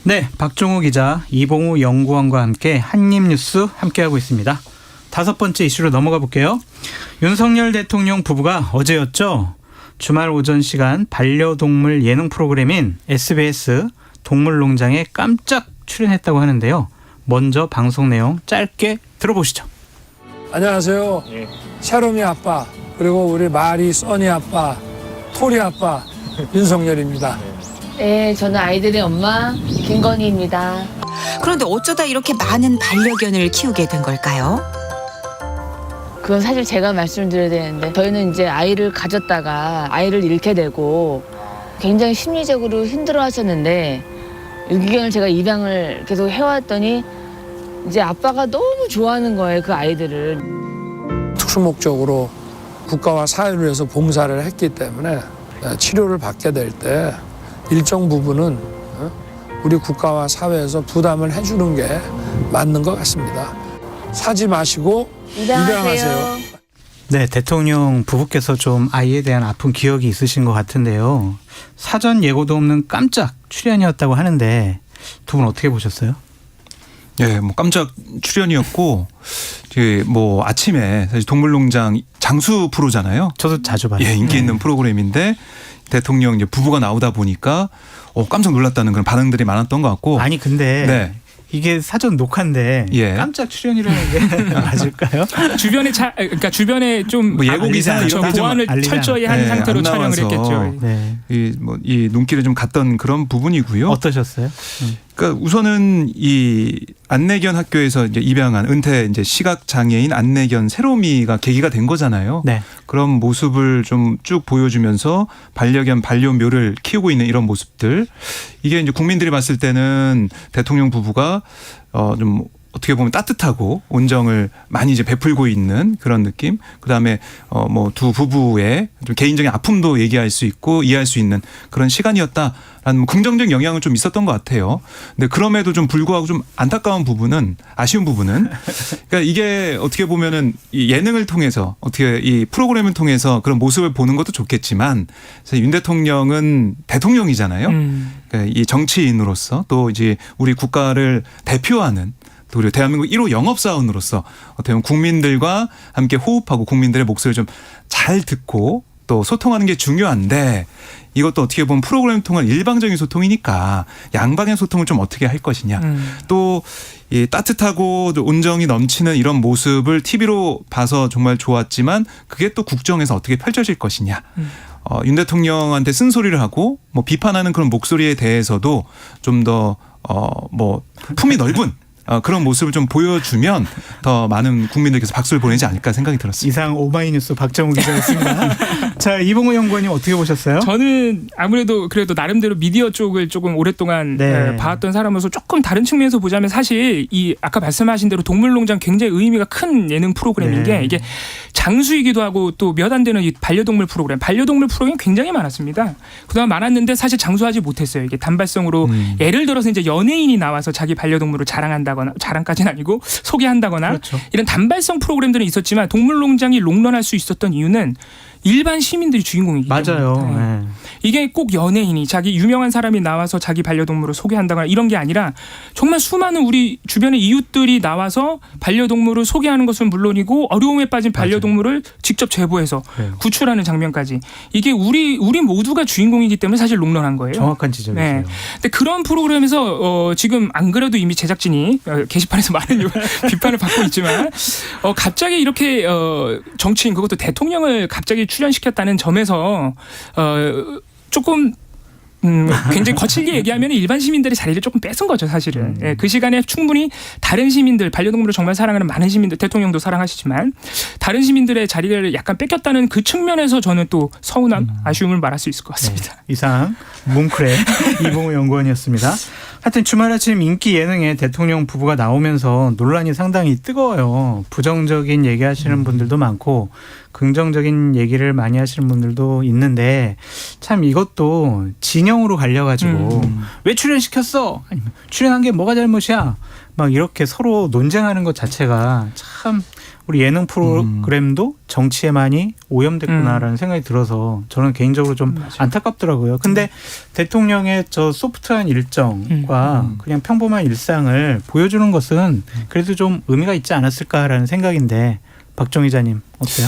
네, 박종우 기자, 이봉우 연구원과 함께 한입뉴스 함께하고 있습니다. 다섯 번째 이슈로 넘어가 볼게요. 윤석열 대통령 부부가 어제였죠. 주말 오전 시간 반려동물 예능 프로그램인 SBS 동물농장에 깜짝 출연했다고 하는데요. 먼저 방송 내용 짧게 들어보시죠. 안녕하세요. 샤롬이 아빠 그리고 우리 마리 써니 아빠 토리 아빠 윤석열입니다. 네, 저는 아이들의 엄마 김건희입니다. 그런데 어쩌다 이렇게 많은 반려견을 키우게 된 걸까요? 그건 사실 제가 말씀드려야 되는데 저희는 이제 아이를 가졌다가 아이를 잃게 되고 굉장히 심리적으로 힘들어하셨는데 유기견을 제가 입양을 계속 해왔더니 이제 아빠가 너무 좋아하는 거예요, 그 아이들을. 특수 목적으로 국가와 사회를 위해서 봉사를 했기 때문에 치료를 받게 될 때 일정 부분은 우리 국가와 사회에서 부담을 해주는 게 맞는 것 같습니다. 사지 마시고 입양하세요. 네, 대통령 부부께서 좀 아이에 대한 아픈 기억이 있으신 것 같은데요. 사전 예고도 없는 깜짝 출연이었다고 하는데 두 분 어떻게 보셨어요? 예, 뭐 깜짝 출연이었고, 뭐 아침에 사실 동물농장 장수 프로잖아요. 저도 자주 봐요. 예, 인기 있는 프로그램인데 대통령 이제 부부가 나오다 보니까 깜짝 놀랐다는 그런 반응들이 많았던 것 같고. 아니 근데 네. 이게 사전 녹화인데 예. 깜짝 출연이라는 게 맞을까요? 그러니까 주변에 좀 뭐 예고 기사는 그렇죠. 좀 보완을 알리지 철저히 않- 한 네, 상태로 안 촬영을 나와서. 했겠죠. 네. 이 눈길을 좀 갔던 그런 부분이고요. 어떠셨어요? 그러니까 우선은 이 안내견 학교에서 이제 입양한 은퇴 이제 시각 장애인 안내견 세로미가 계기가 된 거잖아요. 네. 그런 모습을 좀 쭉 보여주면서 반려견 반려묘를 키우고 있는 이런 모습들, 이게 이제 국민들이 봤을 때는 대통령 부부가 좀 어떻게 보면 따뜻하고 온정을 많이 이제 베풀고 있는 그런 느낌. 그다음에 뭐 두 부부의 좀 개인적인 아픔도 얘기할 수 있고 이해할 수 있는 그런 시간이었다라는 뭐 긍정적 영향은 좀 있었던 것 같아요. 근데 그럼에도 좀 불구하고 좀 안타까운 부분은, 아쉬운 부분은, 그러니까 이게 어떻게 보면은 이 예능을 통해서 어떻게 이 프로그램을 통해서 그런 모습을 보는 것도 좋겠지만 사실 윤 대통령은 대통령이잖아요. 그러니까 이 정치인으로서 또 이제 우리 국가를 대표하는 또 그리고 대한민국 1호 영업사원으로서 어떻게 보면 국민들과 함께 호흡하고 국민들의 목소리를 좀 잘 듣고 또 소통하는 게 중요한데, 이것도 어떻게 보면 프로그램을 통한 일방적인 소통이니까 양방의 소통을 좀 어떻게 할 것이냐. 또 이 따뜻하고 온정이 넘치는 이런 모습을 TV로 봐서 정말 좋았지만 그게 또 국정에서 어떻게 펼쳐질 것이냐. 윤 대통령한테 쓴소리를 하고 뭐 비판하는 그런 목소리에 대해서도 좀 더 뭐 품이 넓은 그런 모습을 좀 보여주면 더 많은 국민들께서 박수를 보내지 않을까 생각이 들었습니다. 이상 오마이뉴스 박정우 기자였습니다. 자, 이봉호 연구원님 어떻게 보셨어요? 저는 아무래도 그래도 나름대로 미디어 쪽을 조금 오랫동안 네. 봐왔던 사람으로서 조금 다른 측면에서 보자면 사실 이 아까 말씀하신 대로 동물농장 굉장히 의미가 큰 예능 프로그램인 네. 게 이게 장수이기도 하고 또 몇 안 되는 이 반려동물 프로그램 굉장히 많았습니다. 그동안 많았는데 사실 장수하지 못했어요. 이게 단발성으로 예를 들어서 이제 연예인이 나와서 자기 반려동물을 자랑한다거나, 자랑까지는 아니고 소개한다거나 그렇죠. 이런 단발성 프로그램들은 있었지만 동물농장이 롱런할 수 있었던 이유는 일반 시민들이 주인공이기 때문에. 맞아요. 네. 이게 꼭 연예인이 자기 유명한 사람이 나와서 자기 반려동물을 소개한다거나 이런 게 아니라 정말 수많은 우리 주변의 이웃들이 나와서 반려동물을 소개하는 것은 물론이고 어려움에 빠진 반려동물을 직접 제보해서 그래요. 구출하는 장면까지, 이게 우리 모두가 주인공이기 때문에 사실 롱런한 거예요. 정확한 지적이세요. 네. 근데 그런 프로그램에서 지금 안 그래도 이미 제작진이 게시판에서 많은 비판을 받고 있지만 갑자기 이렇게 정치인, 그것도 대통령을 갑자기 출연시켰다는 점에서 조금 굉장히 거칠게 얘기하면 일반 시민들의 자리를 조금 뺏은 거죠, 사실은. 예, 그 시간에 충분히 다른 시민들, 반려동물을 정말 사랑하는 많은 시민들, 대통령도 사랑하시지만 다른 시민들의 자리를 약간 뺏겼다는 그 측면에서 저는 또 서운함, 아쉬움을 말할 수 있을 것 같습니다. 네. 이상 뭉클의 이봉호 연구원이었습니다. 하여튼 주말 아침 인기 예능에 대통령 부부가 나오면서 논란이 상당히 뜨거워요. 부정적인 얘기하시는 분들도 많고 긍정적인 얘기를 많이 하시는 분들도 있는데, 참 이것도 진영으로 갈려가지고 왜 출연시켰어? 아니면 출연한 게 뭐가 잘못이야? 막 이렇게 서로 논쟁하는 것 자체가 참 우리 예능 프로그램도 정치에 많이 오염됐구나라는 생각이 들어서 저는 개인적으로 좀 안타깝더라고요. 근데 대통령의 저 소프트한 일정과 그냥 평범한 일상을 보여주는 것은 그래도 좀 의미가 있지 않았을까라는 생각인데, 박정 기자님 어때요?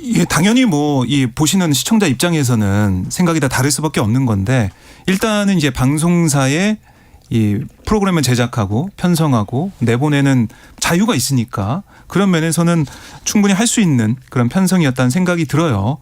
예, 당연히 뭐 이 보시는 시청자 입장에서는 생각이 다 다를 수밖에 없는 건데 일단은 이제 방송사의 이 프로그램을 제작하고 편성하고 내보내는 자유가 있으니까 그런 면에서는 충분히 할 수 있는 그런 편성이었다는 생각이 들어요.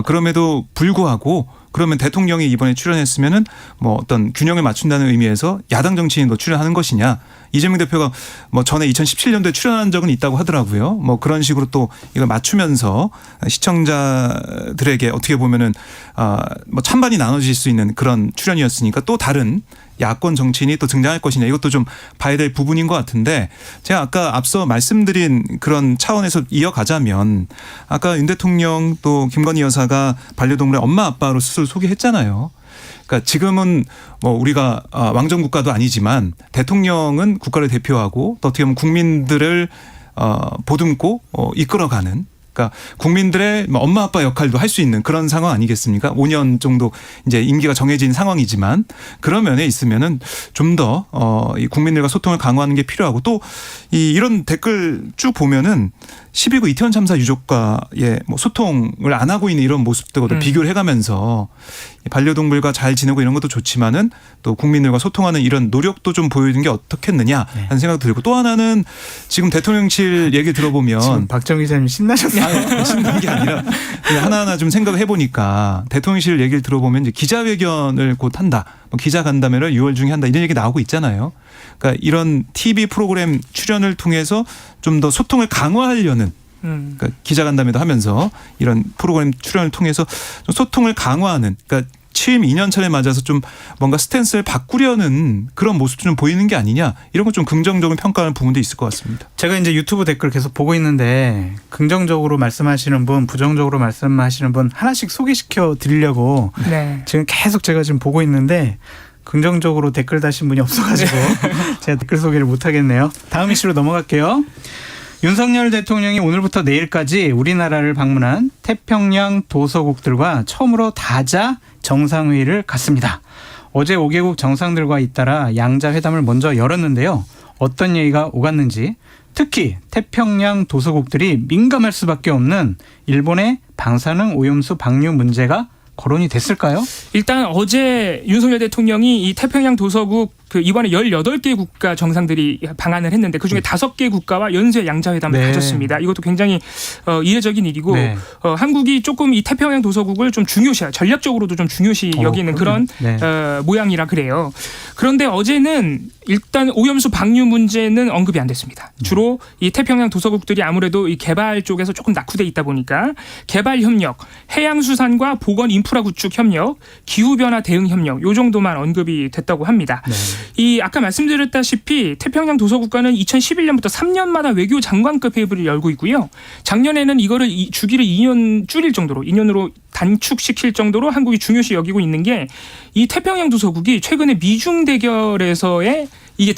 그럼에도 불구하고 그러면 대통령이 이번에 출연했으면은 뭐 어떤 균형을 맞춘다는 의미에서 야당 정치인도 출연하는 것이냐. 이재명 대표가 뭐 전에 2017년도에 출연한 적은 있다고 하더라고요. 뭐 그런 식으로 또 이걸 맞추면서 시청자들에게 어떻게 보면은 뭐 찬반이 나눠질 수 있는 그런 출연이었으니까 또 다른 야권 정치인이 또 등장할 것이냐 이것도 좀 봐야 될 부분인 것 같은데 제가 아까 앞서 말씀드린 그런 차원에서 이어가자면 아까 윤 대통령 또 김건희 여사가 반려동물의 엄마 아빠로 스스로 소개했잖아요. 그러니까 지금은 뭐 우리가 왕정 국가도 아니지만 대통령은 국가를 대표하고 또 어떻게 보면 국민들을 보듬고 이끌어가는 그러니까 국민들의 엄마 아빠 역할도 할 수 있는 그런 상황 아니겠습니까? 5년 정도 이제 임기가 정해진 상황이지만 그런 면에 있으면은 좀 더 이 국민들과 소통을 강화하는 게 필요하고 또 이런 댓글 쭉 보면은 12구 이태원 참사 유족과의 뭐 소통을 안 하고 있는 이런 모습들과도 비교를 해가면서 반려동물과 잘 지내고 이런 것도 좋지만은 또 국민들과 소통하는 이런 노력도 좀 보여주는 게 어떻겠느냐 하는 생각도 들고 또 하나는 지금 대통령실 얘기 들어보면 지금 박정희 기자님 신나셨어요. 아니, 신난 게 아니라 그냥 하나하나 좀 생각을 해보니까 대통령실 얘기를 들어보면 이제 기자회견을 곧 한다. 뭐 기자간담회를 6월 중에 한다. 이런 얘기 나오고 있잖아요. 그러니까 이런 TV 프로그램 출연을 통해서 좀 더 소통을 강화하려는 그러니까 기자간담회도 하면서 이런 프로그램 출연을 통해서 좀 소통을 강화하는 그러니까 취임 2년 차를 맞아서 좀 뭔가 스탠스를 바꾸려는 그런 모습도 좀 보이는 게 아니냐 이런 건 좀 긍정적인 평가하는 부분도 있을 것 같습니다. 제가 이제 유튜브 댓글 계속 보고 있는데 긍정적으로 말씀하시는 분, 부정적으로 말씀하시는 분 하나씩 소개시켜 드리려고 네. 지금 계속 제가 지금 보고 있는데 긍정적으로 댓글 다신 분이 없어가지고 제가 댓글 소개를 못 하겠네요. 다음 이슈로 넘어갈게요. 윤석열 대통령이 오늘부터 내일까지 우리나라를 방문한 태평양 도서국들과 처음으로 다자 정상회의를 갖습니다. 어제 5개국 정상들과 잇따라 양자 회담을 먼저 열었는데요. 어떤 얘기가 오갔는지 특히 태평양 도서국들이 민감할 수밖에 없는 일본의 방사능 오염수 방류 문제가 거론이 됐을까요? 일단 어제 윤석열 대통령이 이 태평양 도서국 이번에 18개 국가 정상들이 방한을 했는데 그중에 5개 국가와 연쇄 양자회담을 네. 가졌습니다. 이것도 굉장히 이례적인 일이고 네. 한국이 조금 이 태평양 도서국을 좀 중요시 전략적으로도 좀 중요시 여기는 그런 네. 모양이라 그래요. 그런데 어제는 일단 오염수 방류 문제는 언급이 안 됐습니다. 주로 이 태평양 도서국들이 아무래도 이 개발 쪽에서 조금 낙후돼 있다 보니까 개발 협력, 해양수산과 보건 인프라 구축 협력, 기후변화 대응 협력 요 정도만 언급이 됐다고 합니다. 네. 이 아까 말씀드렸다시피 태평양 도서국가는 2011년부터 3년마다 외교 장관급 회의를 열고 있고요. 작년에는 이거를 주기를 2년 줄일 정도로 2년으로 단축시킬 정도로 한국이 중요시 여기고 있는 게 이 태평양 도서국이 최근에 미중 대결에서의 이게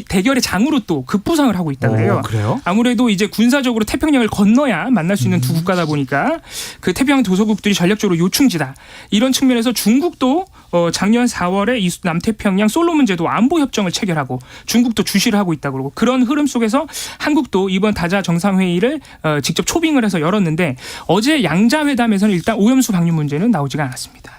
대결의 장으로 또 급부상을 하고 있다고 해요. 그래요? 아무래도 이제 군사적으로 태평양을 건너야 만날 수 있는 두 국가다 보니까 그 태평양 도서국들이 전략적으로 요충지다. 이런 측면에서 중국도 작년 4월에 이 남태평양 솔로몬 제도 안보 협정을 체결하고 중국도 주시를 하고 있다고 그러고 그런 흐름 속에서 한국도 이번 다자 정상회의를 직접 초빙을 해서 열었는데 어제 양자회담에서는 일단 오염수 방류 문제는 나오지가 않았습니다.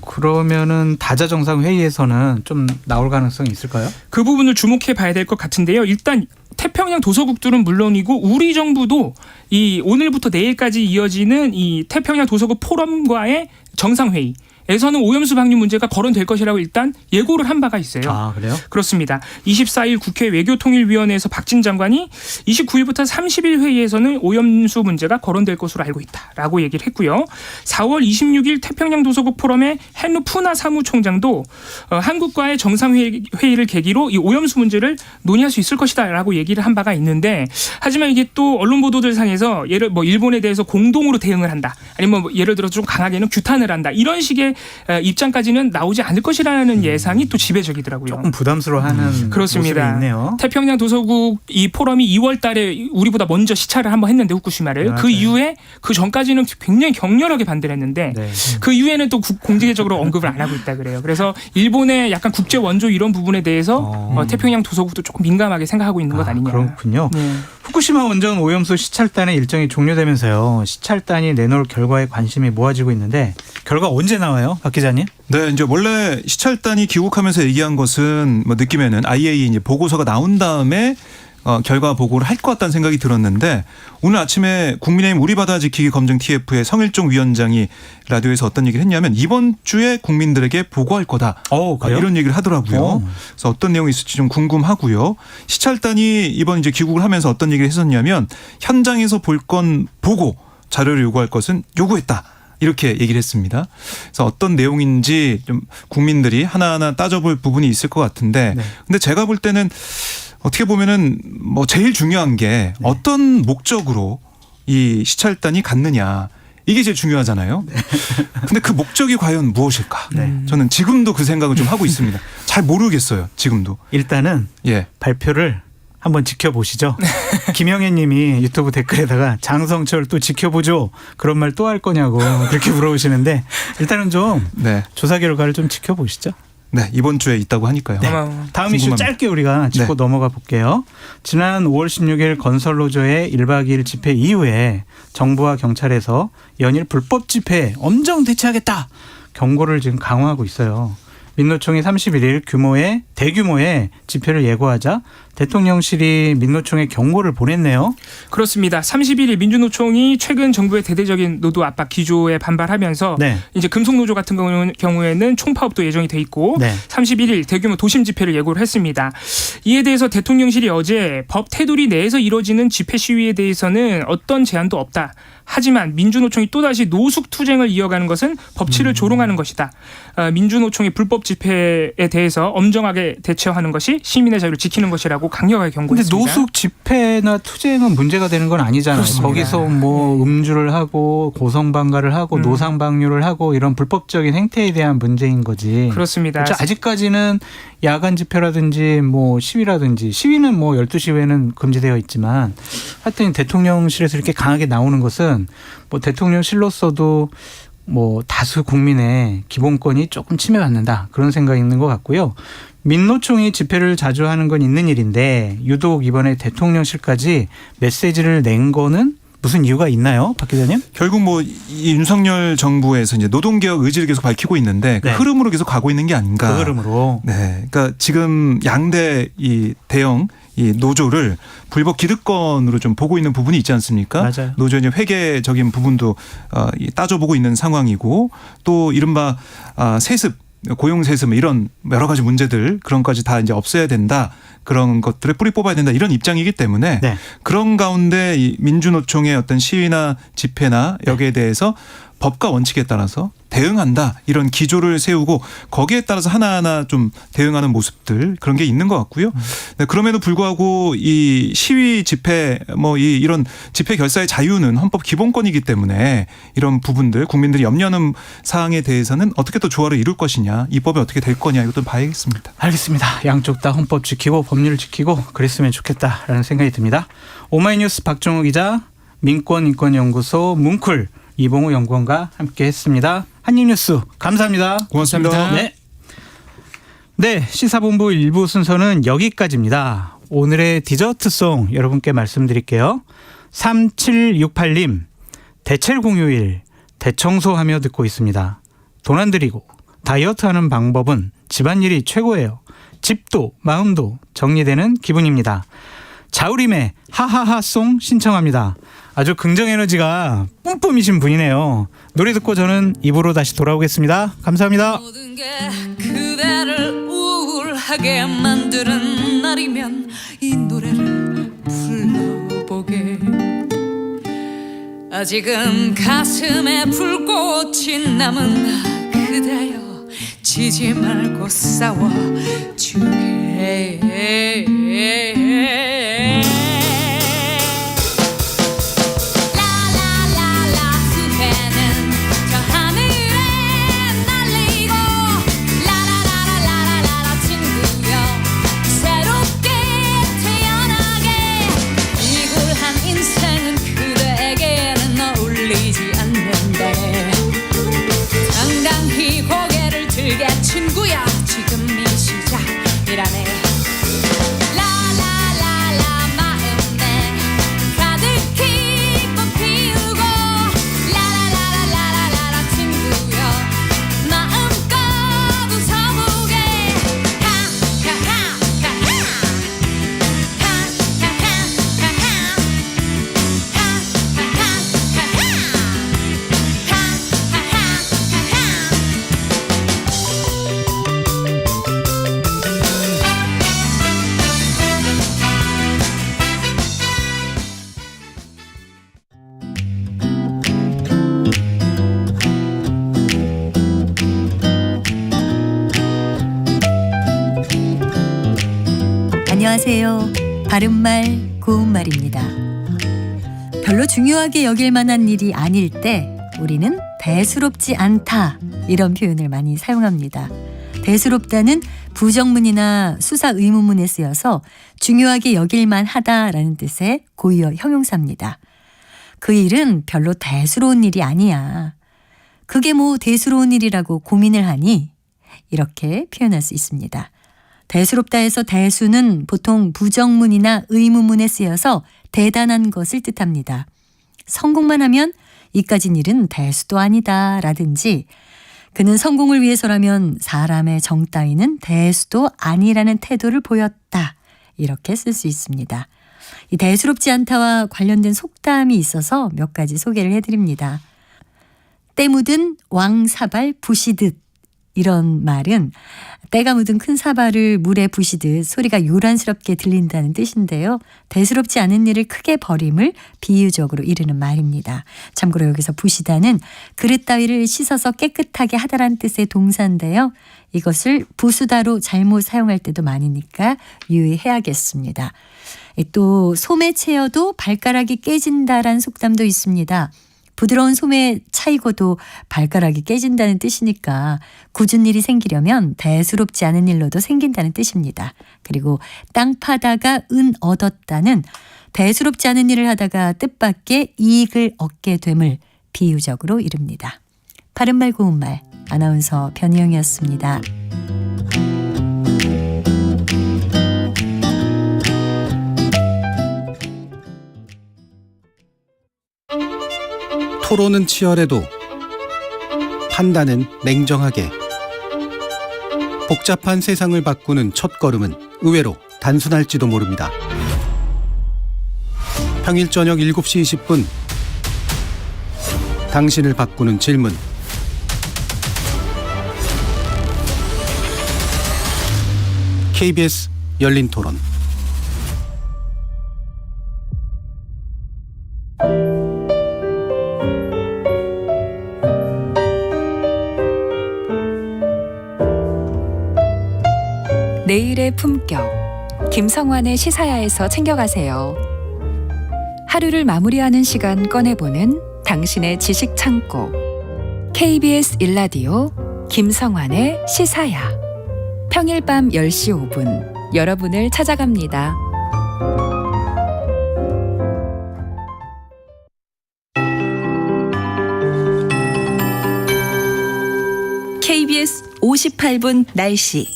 그러면은 다자 정상회의에서는 좀 나올 가능성이 있을까요? 그 부분을 주목해 봐야 될 것 같은데요. 일단 태평양 도서국들은 물론이고 우리 정부도 이 오늘부터 내일까지 이어지는 이 태평양 도서국 포럼과의 정상회의 에서는 오염수 방류 문제가 거론될 것이라고 일단 예고를 한 바가 있어요. 아, 그래요? 그렇습니다. 24일 국회 외교통일위원회에서 박진 장관이 29일부터 30일 회의에서는 오염수 문제가 거론될 것으로 알고 있다라고 얘기를 했고요. 4월 26일 태평양 도서국 포럼의 헨루 푸나 사무총장도 한국과의 정상회의를 계기로 이 오염수 문제를 논의할 수 있을 것이다라고 얘기를 한 바가 있는데 하지만 이게 또 언론 보도들 상에서 일본에 대해서 공동으로 대응을 한다. 아니면 예를 들어서 좀 강하게는 규탄을 한다. 이런 식의 입장까지는 나오지 않을 것이라는 예상이 또 지배적이더라고요. 조금 부담스러워하는 그렇습니다. 모습이 있네요. 태평양 도서국 이 포럼이 2월달에 우리보다 먼저 시찰을 한번 했는데 후쿠시마를 맞아요. 그 이후에 그 전까지는 굉장히 격렬하게 반대를 했는데 네. 그 이후에는 또 공개적으로 언급을 안 하고 있다 그래요. 그래서 일본의 약간 국제 원조 이런 부분에 대해서 태평양 도서국도 조금 민감하게 생각하고 있는 것 아니냐. 그렇군요. 네. 후쿠시마 원전 오염수 시찰단의 일정이 종료되면서요. 시찰단이 내놓을 결과에 관심이 모아지고 있는데 결과 언제 나와요, 박 기자님? 네, 이제 원래 시찰단이 귀국하면서 얘기한 것은 뭐 느낌에는 IAEA 이제 보고서가 나온 다음에 결과 보고를 할 것 같다는 생각이 들었는데 오늘 아침에 국민의힘 우리 바다 지키기 검증 TF의 성일종 위원장이 라디오에서 어떤 얘기를 했냐면 이번 주에 국민들에게 보고할 거다. 그래요? 이런 얘기를 하더라고요. 그래서 어떤 내용이 있을지 좀 궁금하고요. 시찰단이 이번 이제 귀국을 하면서 어떤 얘기를 했었냐면 현장에서 볼 건 보고 자료를 요구할 것은 요구했다. 이렇게 얘기를 했습니다. 그래서 어떤 내용인지 좀 국민들이 하나하나 따져볼 부분이 있을 것 같은데 근데 제가 볼 때는 어떻게 보면은 뭐 제일 중요한 게 어떤 목적으로 이 시찰단이 갔느냐 이게 제일 중요하잖아요. 근데 그 목적이 과연 무엇일까? 저는 지금도 그 생각을 좀 하고 있습니다. 잘 모르겠어요. 지금도. 일단은 예. 발표를 한번 지켜보시죠. 김영애 님이 유튜브 댓글에다가 장성철 또 지켜보죠. 그런 말 또 할 거냐고 그렇게 물어보시는데 일단은 좀 네. 조사 결과를 좀 지켜보시죠. 네. 이번 주에 있다고 하니까요. 다음 이슈 궁금합니다. 짧게 우리가 짚고 넘어가 볼게요. 지난 5월 16일 건설노조의 1박 2일 집회 이후에 정부와 경찰에서 연일 불법 집회에 엄정 대처하겠다 경고를 지금 강화하고 있어요. 민노총이 31일 대규모의 집회를 예고하자 대통령실이 민노총에 경고를 보냈네요. 그렇습니다. 31일 민주노총이 최근 정부의 대대적인 노조 압박 기조에 반발하면서 네. 이제 금속노조 같은 경우에는 총파업도 예정이 돼 있고 네. 31일 대규모 도심 집회를 예고를 했습니다. 이에 대해서 대통령실이 어제 법 테두리 내에서 이뤄지는 집회 시위에 대해서는 어떤 제한도 없다. 하지만 민주노총이 또다시 노숙투쟁을 이어가는 것은 법치를 조롱하는 것이다. 민주노총의 불법 집회에 대해서 엄정하게 대처하는 것이 시민의 자유를 지키는 것이라고 강력하게 근데 경고했습니다. 노숙 집회나 투쟁은 문제가 되는 건 아니잖아요. 그렇습니다. 거기서 뭐 음주를 하고 고성방가를 하고 노상방뇨를 하고 이런 불법적인 행태에 대한 문제인 거지. 그렇습니다. 그렇죠? 아직까지는 야간 집회라든지 뭐 시위라든지 시위는 뭐 12시 이후에는 금지되어 있지만 하여튼 대통령실에서 이렇게 강하게 나오는 것은 뭐 대통령실로서도 뭐 다수 국민의 기본권이 조금 침해받는다 그런 생각이 있는 것 같고요. 민노총이 집회를 자주 하는 건 있는 일인데 유독 이번에 대통령실까지 메시지를 낸 거는 무슨 이유가 있나요, 박 기자님? 결국 뭐 이 윤석열 정부에서 이제 노동개혁 의지를 계속 밝히고 있는데 그 네. 흐름으로 계속 가고 있는 게 아닌가. 그 흐름으로. 네, 그러니까 지금 양대 이 대형 이 노조를 불법 기득권으로 좀 보고 있는 부분이 있지 않습니까? 맞아요. 노조의 이제 회계적인 부분도 따져보고 있는 상황이고 또 이른바 세습, 고용 세습 이런 여러 가지 문제들 그런 것까지 다 이제 없애야 된다. 그런 것들을 뿌리 뽑아야 된다 이런 입장이기 때문에 네. 그런 가운데 이 민주노총의 어떤 시위나 집회나 여기에 대해서 법과 원칙에 따라서 대응한다 이런 기조를 세우고 거기에 따라서 하나하나 좀 대응하는 모습들 그런 게 있는 것 같고요. 네, 그럼에도 불구하고 이 시위 집회 뭐 이런 집회 결사의 자유는 헌법 기본권이기 때문에 이런 부분들 국민들이 염려하는 사항에 대해서는 어떻게 또 조화를 이룰 것이냐 입법이 어떻게 될 거냐 이것도 봐야겠습니다. 알겠습니다. 양쪽 다 헌법 지키고 법률 지키고 그랬으면 좋겠다라는 생각이 듭니다. 오마이뉴스 박정우 기자, 민권인권연구소 뭉클 이봉우 연구원과 함께했습니다. 한입뉴스 감사합니다. 고맙습니다. 감사합니다. 네, 시사본부 일부 순서는 여기까지입니다. 오늘의 디저트송 여러분께 말씀드릴게요. 3768님 대첼공휴일 대청소하며 듣고 있습니다. 돈 안 들이고 다이어트하는 방법은 집안일이 최고예요. 집도 마음도 정리되는 기분입니다. 자우림의 하하하송 신청합니다. 아주 긍정에너지가 뿜뿜이신 분이네요. 노래 듣고 저는 입으로 다시 돌아오겠습니다. 감사합니다. 모든 게 그대를 우울하게 만드는 날이면 이 노래를 불러보게. 아직은 가슴에 불꽃이 남은 그대여 지지 말고 싸워주게. 친구야 지금이 시작이라네. 라라라라 마음에 안녕하세요. 바른말 고운말입니다. 별로 중요하게 여길 만한 일이 아닐 때 우리는 대수롭지 않다 이런 표현을 많이 사용합니다. 대수롭다는 부정문이나 수사 의문문에 쓰여서 중요하게 여길 만하다라는 뜻의 고유어 형용사입니다. 그 일은 별로 대수로운 일이 아니야. 그게 뭐 대수로운 일이라고 고민을 하니? 이렇게 표현할 수 있습니다. 대수롭다 해서 대수는 보통 부정문이나 의문문에 쓰여서 대단한 것을 뜻합니다. 성공만 하면 이까진 일은 대수도 아니다 라든지 그는 성공을 위해서라면 사람의 정 따위는 대수도 아니라는 태도를 보였다. 이렇게 쓸 수 있습니다. 이 대수롭지 않다와 관련된 속담이 있어서 몇 가지 소개를 해드립니다. 때 묻은 왕사발 부시듯 이런 말은 때가 묻은 큰 사발을 물에 부시듯 소리가 요란스럽게 들린다는 뜻인데요. 대수롭지 않은 일을 크게 벌임을 비유적으로 이르는 말입니다. 참고로 여기서 부시다는 그릇 따위를 씻어서 깨끗하게 하다라는 뜻의 동사인데요. 이것을 부수다로 잘못 사용할 때도 많으니까 유의해야겠습니다. 또 소매 채여도 발가락이 깨진다라는 속담도 있습니다. 부드러운 소매 차이고도 발가락이 깨진다는 뜻이니까 굳은 일이 생기려면 대수롭지 않은 일로도 생긴다는 뜻입니다. 그리고 땅 파다가 은 얻었다는 대수롭지 않은 일을 하다가 뜻밖의 이익을 얻게 됨을 비유적으로 이릅니다. 바른말 고운말 아나운서 변희영이었습니다. 토론은 치열해도 판단은 냉정하게. 복잡한 세상을 바꾸는 첫걸음은 의외로 단순할지도 모릅니다. 평일 저녁 7시 20분 당신을 바꾸는 질문. KBS 열린 토론. 내일의 품격, 김성환의 시사야에서 챙겨가세요. 하루를 마무리하는 시간 꺼내보는 당신의 지식 창고. KBS 일라디오 김성환의 시사야. 평일 밤 10시 5분 여러분을 찾아갑니다. KBS 58분 날씨.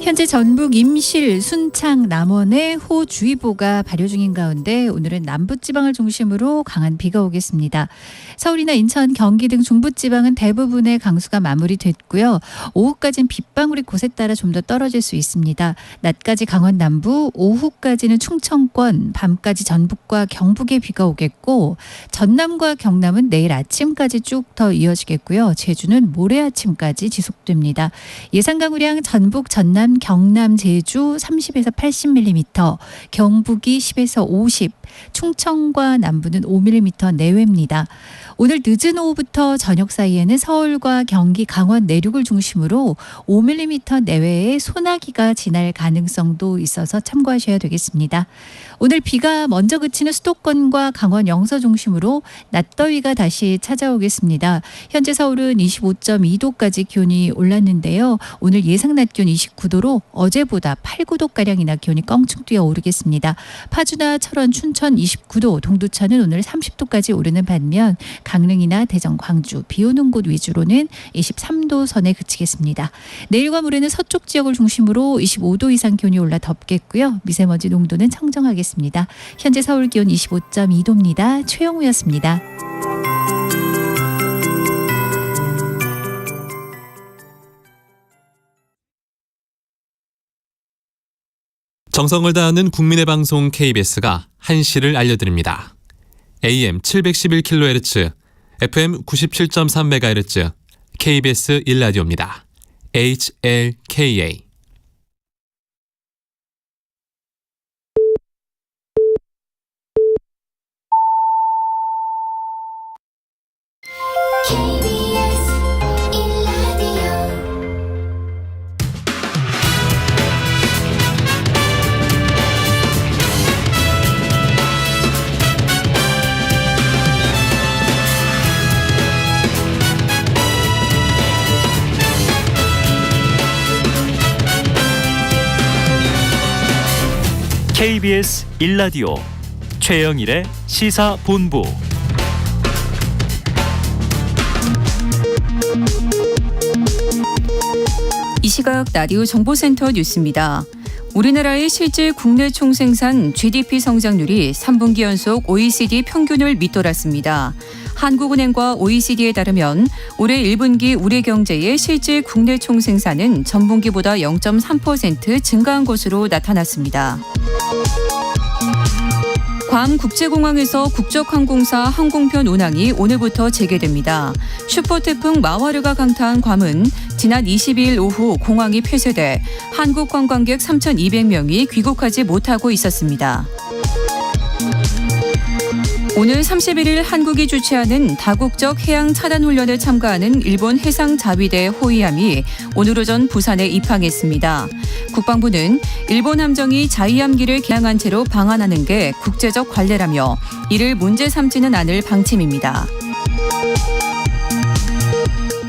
현재 전북 임실, 순창, 남원에 호우주의보가 발효 중인 가운데 오늘은 남부지방을 중심으로 강한 비가 오겠습니다. 서울이나 인천, 경기 등 중부지방은 대부분의 강수가 마무리됐고요. 오후까지는 빗방울이 곳에 따라 좀 더 떨어질 수 있습니다. 낮까지 강원 남부, 오후까지는 충청권, 밤까지 전북과 경북에 비가 오겠고 전남과 경남은 내일 아침까지 쭉 더 이어지겠고요. 제주는 모레 아침까지 지속됩니다. 예상 강우량 전북, 전남, 경남, 제주 30에서 80mm, 경북이 10에서 50, 충청과 남부는 5mm 내외입니다. 오늘 늦은 오후부터 저녁 사이에는 서울과 경기, 강원 내륙을 중심으로 5mm 내외의 소나기가 지날 가능성도 있어서 참고하셔야 되겠습니다. 오늘 비가 먼저 그치는 수도권과 강원 영서 중심으로 낮더위가 다시 찾아오겠습니다. 현재 서울은 25.2도까지 기온이 올랐는데요. 오늘 예상 낮 기온 29도로 어제보다 8, 9도가량이나 기온이 껑충 뛰어 오르겠습니다. 파주나 철원, 춘천 29도, 동두천은 오늘 30도까지 오르는 반면 강릉이나 대전, 광주 비 오는 곳 위주로는 23도 선에 그치겠습니다. 내일과 모레는 서쪽 지역을 중심으로 25도 이상 기온이 올라 덥겠고요. 미세먼지 농도는 청정하겠습니다. 현재 서울 기온 25.2도입니다. 최영우였습니다. 정성을 다하는 국민의 방송 KBS가 한시를 알려드립니다. AM 711kHz, FM 97.3MHz, KBS 1라디오입니다. HLKA. KBS 1라디오 최영일의 시사본부. 이 시각 라디오 정보센터 뉴스입니다. 우리나라의 실제 국내 총생산 GDP 성장률이 3분기 연속 OECD 평균을 밑돌았습니다. 한국은행과 OECD에 따르면 올해 1분기 우리 경제의 실제 국내 총생산은 전분기보다 0.3% 증가한 것으로 나타났습니다. 괌 국제공항에서 국적항공사 항공편 운항이 오늘부터 재개됩니다. 슈퍼태풍 마와르가 강타한 괌은 지난 22일 오후 공항이 폐쇄돼 한국 관광객 3,200명이 귀국하지 못하고 있었습니다. 오늘 31일 한국이 주최하는 다국적 해양 차단 훈련에 참가하는 일본 해상자위대 호위함이 오늘 오전 부산에 입항했습니다. 국방부는 일본 함정이 자위함기를 개항한 채로 방한하는 게 국제적 관례라며 이를 문제 삼지는 않을 방침입니다.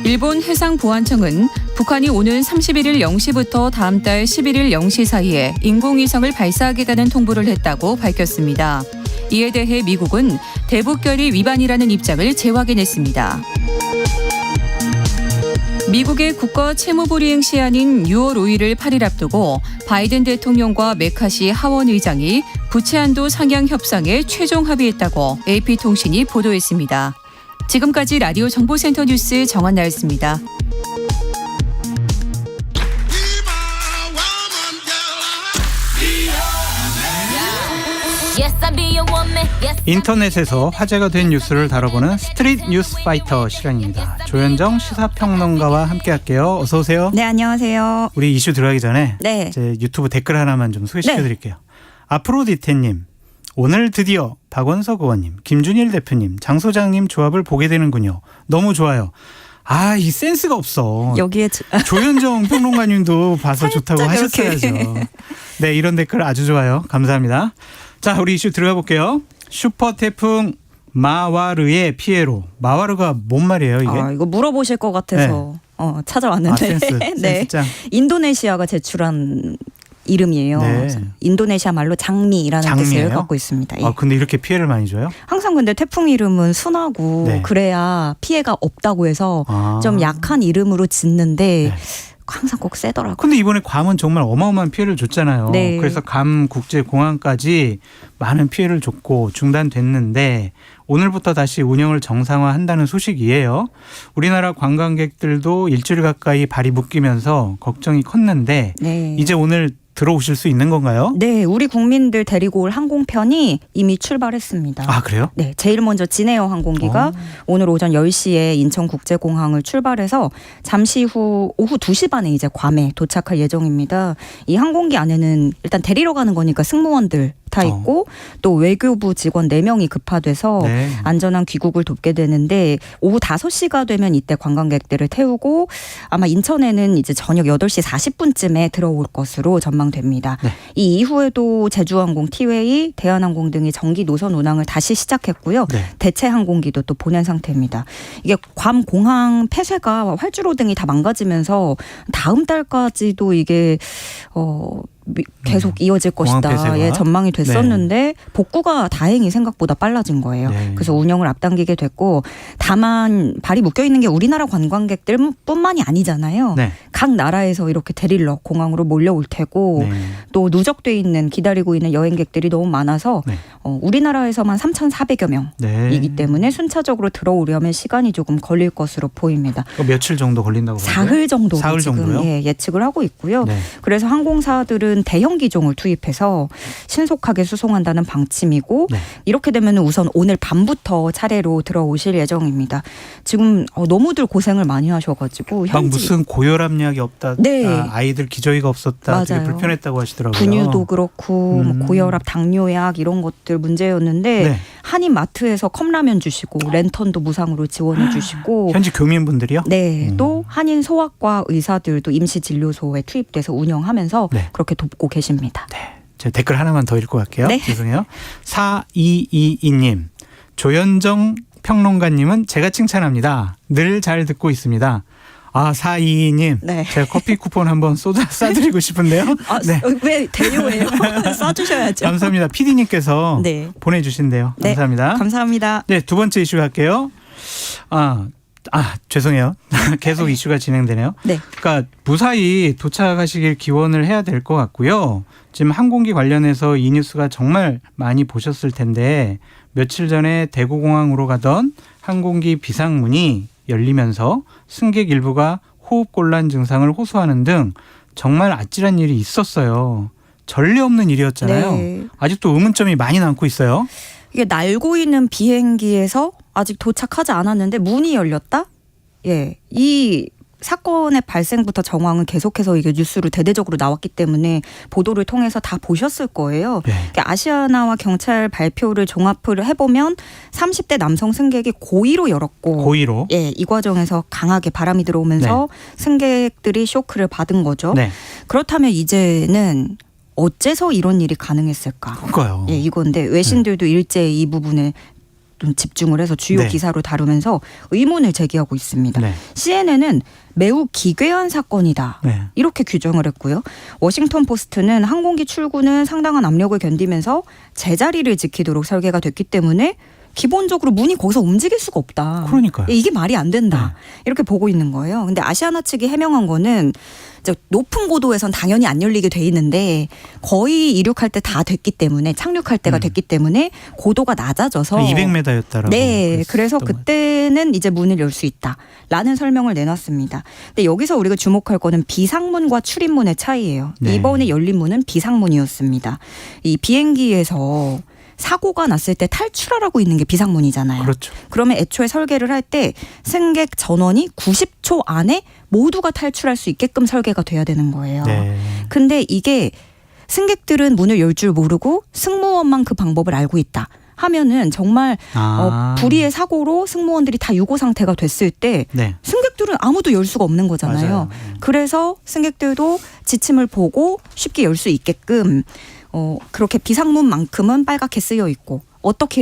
일본 해상보안청은 북한이 오는 31일 0시부터 다음 달 11일 0시 사이에 인공위성을 발사하겠다는 통보를 했다고 밝혔습니다. 이에 대해 미국은 대북결의 위반이라는 입장을 재확인했습니다. 미국의 국가 채무불이행 시한인 6월 5일을 8일 앞두고 바이든 대통령과 메카시 하원 의장이 부채 한도 상향 협상에 최종 합의했다고 AP통신이 보도했습니다. 지금까지 라디오 정보센터 뉴스 정한나였습니다. 인터넷에서 화제가 된 뉴스를 다뤄보는 스트릿 뉴스 파이터 시간입니다. 조현정 시사평론가와 함께할게요. 어서 오세요. 네, 안녕하세요. 우리 이슈 들어가기 전에 네. 제 유튜브 댓글 하나만 좀 소개시켜드릴게요. 아프로디테님, 오늘 드디어 박원석 의원님, 김준일 대표님, 장 소장님 조합을 보게 되는군요. 너무 좋아요. 아, 이 센스가 없어. 여기에 조현정 평론가님도 봐서 좋다고 하셨어야죠. 네, 이런 댓글 아주 좋아요. 감사합니다. 자, 우리 이슈 들어가 볼게요. 슈퍼 태풍 마와르의 피해로. 마와르가 뭔 말이에요, 이게? 이거 물어보실 것 같아서 찾아왔는데. 센스. 네. 인도네시아가 제출한 이름이에요. 네. 인도네시아 말로 장미라는 장미예요? 뜻을 갖고 있습니다. 예. 근데 이렇게 피해를 많이 줘요? 항상 근데 태풍 이름은 순하고 네. 그래야 피해가 없다고 해서 좀 약한 이름으로 짓는데 네. 항상 꼭 세더라고요. 근데 이번에 괌은 정말 어마어마한 피해를 줬잖아요. 네. 그래서 괌 국제공항까지 많은 피해를 줬고 중단됐는데 오늘부터 다시 운영을 정상화한다는 소식이에요. 우리나라 관광객들도 일주일 가까이 발이 묶이면서 걱정이 컸는데 네. 이제 오늘 들어오실 수 있는 건가요? 네, 우리 국민들 데리고 올 항공편이 이미 출발했습니다. 아, 그래요? 네, 제일 먼저 진에어 항공기가 오늘 오전 10시에 인천국제공항을 출발해서 잠시 후 오후 2시 반에 이제 괌에 도착할 예정입니다. 이 항공기 안에는 일단 데리러 가는 거니까 승무원들 다 있고 또 외교부 직원 4명이 급파돼서 네. 안전한 귀국을 돕게 되는데 오후 5시가 되면 이때 관광객들을 태우고 아마 인천에는 이제 저녁 8시 40분쯤에 들어올 것으로 전망됩니다. 네. 이 이후에도 제주항공, 티웨이, 대한항공 등이 정기 노선 운항을 다시 시작했고요. 네. 대체 항공기도 또 보낸 상태입니다. 이게 괌 공항 폐쇄가 활주로 등이 다 망가지면서 다음 달까지도 이게 계속 이어질 것이다. 예, 전망이 됐었는데 복구가 다행히 생각보다 빨라진 거예요. 네. 그래서 운영을 앞당기게 됐고 다만 발이 묶여 있는 게 우리나라 관광객들뿐만이 아니잖아요. 네. 각 나라에서 이렇게 데리러 공항으로 몰려올 테고 또 누적돼 있는 기다리고 있는 여행객들이 너무 많아서 우리나라에서만 3,400여 명이기 때문에 순차적으로 들어오려면 시간이 조금 걸릴 것으로 보입니다. 며칠 정도 걸린다고 봐요? 사흘 정도로 사흘 지금 정도요? 예측을 하고 있고요. 네. 그래서 항공사들은 대형 기종을 투입해서 신속하게 수송한다는 방침이고 이렇게 되면 우선 오늘 밤부터 차례로 들어오실 예정입니다. 지금 너무들 고생을 많이 하셔가지고 막 무슨 고혈압약이 없다, 네. 아이들 기저귀가 없었다, 되게 맞아요. 불편했다고 하시더라고요. 분유도 그렇고 뭐 고혈압, 당뇨약 이런 것들 문제였는데 네. 한인마트에서 컵라면 주시고 랜턴도 무상으로 지원해 주시고 현지 교민분들이요? 네, 또 한인 소아과 의사들도 임시 진료소에 투입돼서 운영하면서 그렇게 돕고 계십니다. 제 댓글 하나만 더 읽고 갈게요. 네. 죄송해요. 4222님. 조현정 평론가님은 제가 칭찬합니다. 늘 잘 듣고 있습니다. 아, 422님. 네. 제가 커피 쿠폰 한번 싸드리고 싶은데요. 네. 왜 대요예요? 쏴주셔야죠. 감사합니다. PD님께서 네. 보내주신대요. 네. 감사합니다. 감사합니다. 네, 두 번째 이슈 갈게요. 죄송해요. 계속 이슈가 진행되네요. 네. 그러니까 무사히 도착하시길 기원을 해야 될 것 같고요. 지금 항공기 관련해서 이 뉴스가 정말 많이 보셨을 텐데 며칠 전에 대구공항으로 가던 항공기 비상문이 열리면서 승객 일부가 호흡곤란 증상을 호소하는 등 정말 아찔한 일이 있었어요. 전례 없는 일이었잖아요. 네. 아직도 의문점이 많이 남고 있어요. 이게 날고 있는 비행기에서 아직 도착하지 않았는데 문이 열렸다? 예. 이 사건의 발생부터 정황은 계속해서 이게 뉴스로 대대적으로 나왔기 때문에 보도를 통해서 다 보셨을 거예요. 네. 아시아나와 경찰 발표를 종합을 해보면 30대 남성 승객이 고의로 열었고 고의로? 예, 이 과정에서 강하게 바람이 들어오면서 승객들이 쇼크를 받은 거죠. 네. 그렇다면 이제는 어째서 이런 일이 가능했을까? 그러니까요. 예, 이건데 외신들도 일제 이 부분에 좀 집중을 해서 주요 네. 기사로 다루면서 의문을 제기하고 있습니다. 네. CNN은 매우 기괴한 사건이다. 네. 이렇게 규정을 했고요. 워싱턴 포스트는 항공기 출구는 상당한 압력을 견디면서 제자리를 지키도록 설계가 됐기 때문에 기본적으로 문이 거기서 움직일 수가 없다. 그러니까요. 이게 말이 안 된다. 이렇게 보고 있는 거예요. 근데 아시아나 측이 해명한 거는 이제 높은 고도에선 당연히 안 열리게 돼 있는데 거의 이륙할 때 다 됐기 때문에 착륙할 때가 됐기 때문에 고도가 낮아져서 200m였다라고. 네, 그래서 그때는 이제 문을 열 수 있다라는 설명을 내놨습니다. 근데 여기서 우리가 주목할 거는 비상문과 출입문의 차이예요. 네. 이번에 열린 문은 비상문이었습니다. 이 비행기에서 사고가 났을 때 탈출하라고 있는 게 비상문이잖아요. 그렇죠. 그러면 애초에 설계를 할 때 승객 전원이 90초 안에 모두가 탈출할 수 있게끔 설계가 돼야 되는 거예요. 네. 근데 이게 승객들은 문을 열 줄 모르고 승무원만 그 방법을 알고 있다 하면은 정말 불의의 사고로 승무원들이 다 유고 상태가 됐을 때 네. 승객들은 아무도 열 수가 없는 거잖아요. 맞아요. 그래서 승객들도 지침을 보고 쉽게 열 수 있게끔 그렇게 비상문만큼은 빨갛게 쓰여 있고 어떻게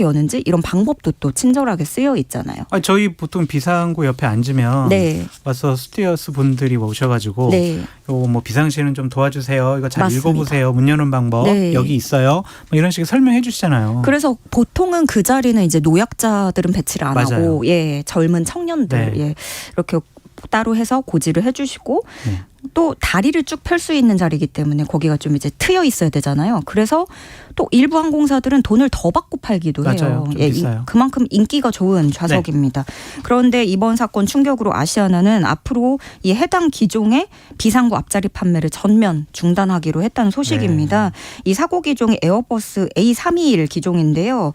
여는지 이런 방법도 또 친절하게 쓰여 있잖아요. 저희 보통 비상구 옆에 앉으면 네. 와서 스튜어스 분들이 오셔가지고 네. 요거 뭐 비상시에는 좀 도와주세요. 이거 잘 맞습니다. 읽어보세요. 문 여는 방법 네. 여기 있어요. 뭐 이런 식의 설명해 주시잖아요. 그래서 보통은 그 자리는 이제 노약자들은 배치를 안 맞아요. 하고 예, 젊은 청년들 네. 예, 이렇게 따로 해서 고지를 해주시고 네. 또 다리를 쭉 펼 수 있는 자리이기 때문에 거기가 좀 이제 트여 있어야 되잖아요. 그래서 또 일부 항공사들은 돈을 더 받고 팔기도 맞아요. 해요. 좀 비싸요. 그만큼 인기가 좋은 좌석입니다. 그런데 이번 사건 충격으로 아시아나는 앞으로 이 해당 기종의 비상구 앞자리 판매를 전면 중단하기로 했다는 소식입니다. 이 사고 기종이 에어버스 A321 기종인데요.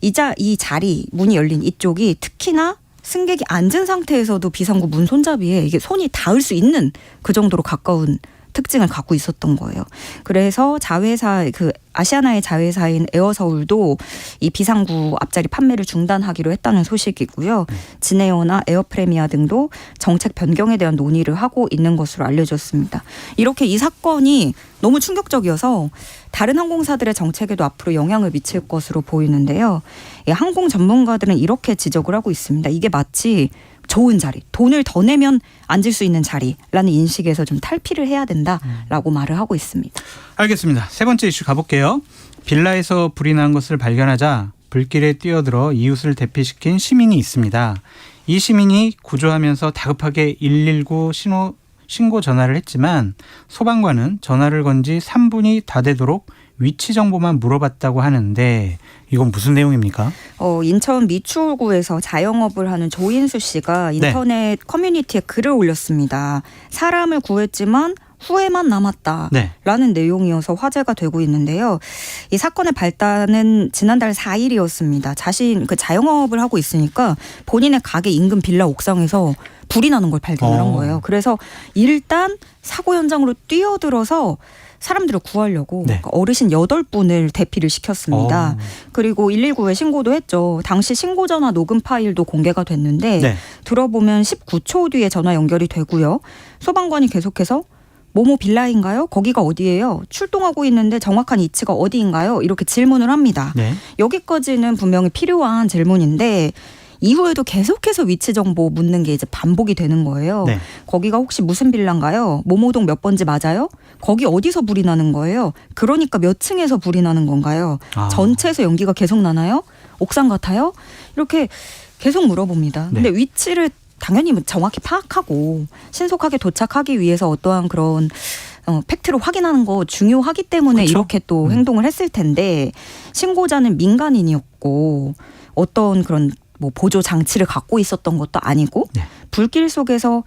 이 자리 문이 열린 이쪽이 특히나 승객이 앉은 상태에서도 비상구 문 손잡이에 이게 손이 닿을 수 있는 그 정도로 가까운 특징을 갖고 있었던 거예요. 그래서 자회사 아시아나의 자회사인 에어서울도 이 비상구 앞자리 판매를 중단하기로 했다는 소식이고요. 진에어나 에어프레미아 등도 정책 변경에 대한 논의를 하고 있는 것으로 알려졌습니다. 이렇게 이 사건이 너무 충격적이어서 다른 항공사들의 정책에도 앞으로 영향을 미칠 것으로 보이는데요. 항공 전문가들은 이렇게 지적을 하고 있습니다. 이게 마치 좋은 자리, 돈을 더 내면 앉을 수 있는 자리라는 인식에서 좀 탈피를 해야 된다라고 말을 하고 있습니다. 알겠습니다. 세 번째 이슈 가볼게요. 빌라에서 불이 난 것을 발견하자 불길에 뛰어들어 이웃을 대피시킨 시민이 있습니다. 이 시민이 구조하면서 다급하게 119 신고 전화를 했지만 소방관은 전화를 건 지 3분이 다 되도록 위치 정보만 물어봤다고 하는데 이건 무슨 내용입니까? 인천 미추홀구에서 자영업을 하는 조인수 씨가 인터넷 커뮤니티에 글을 올렸습니다. 사람을 구했지만 후회만 남았다라는 내용이어서 화제가 되고 있는데요. 이 사건의 발단은 지난달 4일이었습니다. 자신 자영업을 하고 있으니까 본인의 가게 인근 빌라 옥상에서 불이 나는 걸 발견을 한 거예요. 그래서 일단 사고 현장으로 뛰어들어서 사람들을 구하려고 어르신 8분을 대피를 시켰습니다. 그리고 119에 신고도 했죠. 당시 신고 전화 녹음 파일도 공개가 됐는데 들어보면 19초 뒤에 전화 연결이 되고요. 소방관이 계속해서 뭐뭐 빌라인가요? 거기가 어디예요? 출동하고 있는데 정확한 위치가 어디인가요? 이렇게 질문을 합니다. 여기까지는 분명히 필요한 질문인데 이후에도 계속해서 위치 정보 묻는 게 이제 반복이 되는 거예요. 네. 거기가 혹시 무슨 빌라인가요? 모모동 몇 번지 맞아요? 거기 어디서 불이 나는 거예요? 그러니까 몇 층에서 불이 나는 건가요? 전체에서 연기가 계속 나나요? 옥상 같아요? 이렇게 계속 물어봅니다. 근데 위치를 당연히 정확히 파악하고 신속하게 도착하기 위해서 어떠한 그런 팩트를 확인하는 거 중요하기 때문에 그쵸? 이렇게 또 행동을 했을 텐데 신고자는 민간인이었고 어떤 그런 뭐 보조 장치를 갖고 있었던 것도 아니고 불길 속에서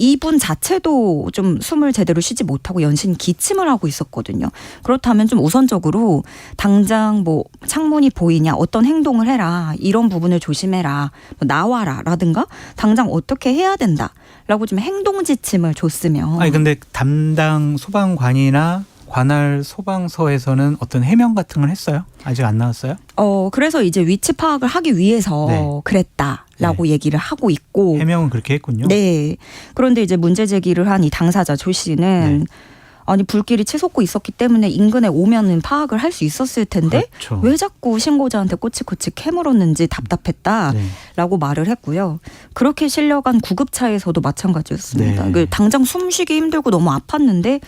이분 자체도 좀 숨을 제대로 쉬지 못하고 연신 기침을 하고 있었거든요. 그렇다면 좀 우선적으로 당장 뭐 창문이 보이냐, 어떤 행동을 해라, 이런 부분을 조심해라, 뭐 나와라 라든가 당장 어떻게 해야 된다라고 좀 행동 지침을 줬으면. 아니 근데 담당 소방관이나 관할 소방서에서는 어떤 해명 같은 걸 했어요? 아직 안 나왔어요? 그래서 이제 위치 파악을 하기 위해서 그랬다라고 얘기를 하고 있고. 해명은 그렇게 했군요. 네. 그런데 이제 문제 제기를 한 이 당사자 조 씨는 아니 불길이 치솟고 있었기 때문에 인근에 오면은 파악을 할 수 있었을 텐데 그렇죠. 왜 자꾸 신고자한테 꼬치꼬치 캐물었는지 답답했다라고 말을 했고요. 그렇게 실려간 구급차에서도 마찬가지였습니다. 당장 숨쉬기 힘들고 너무 아팠는데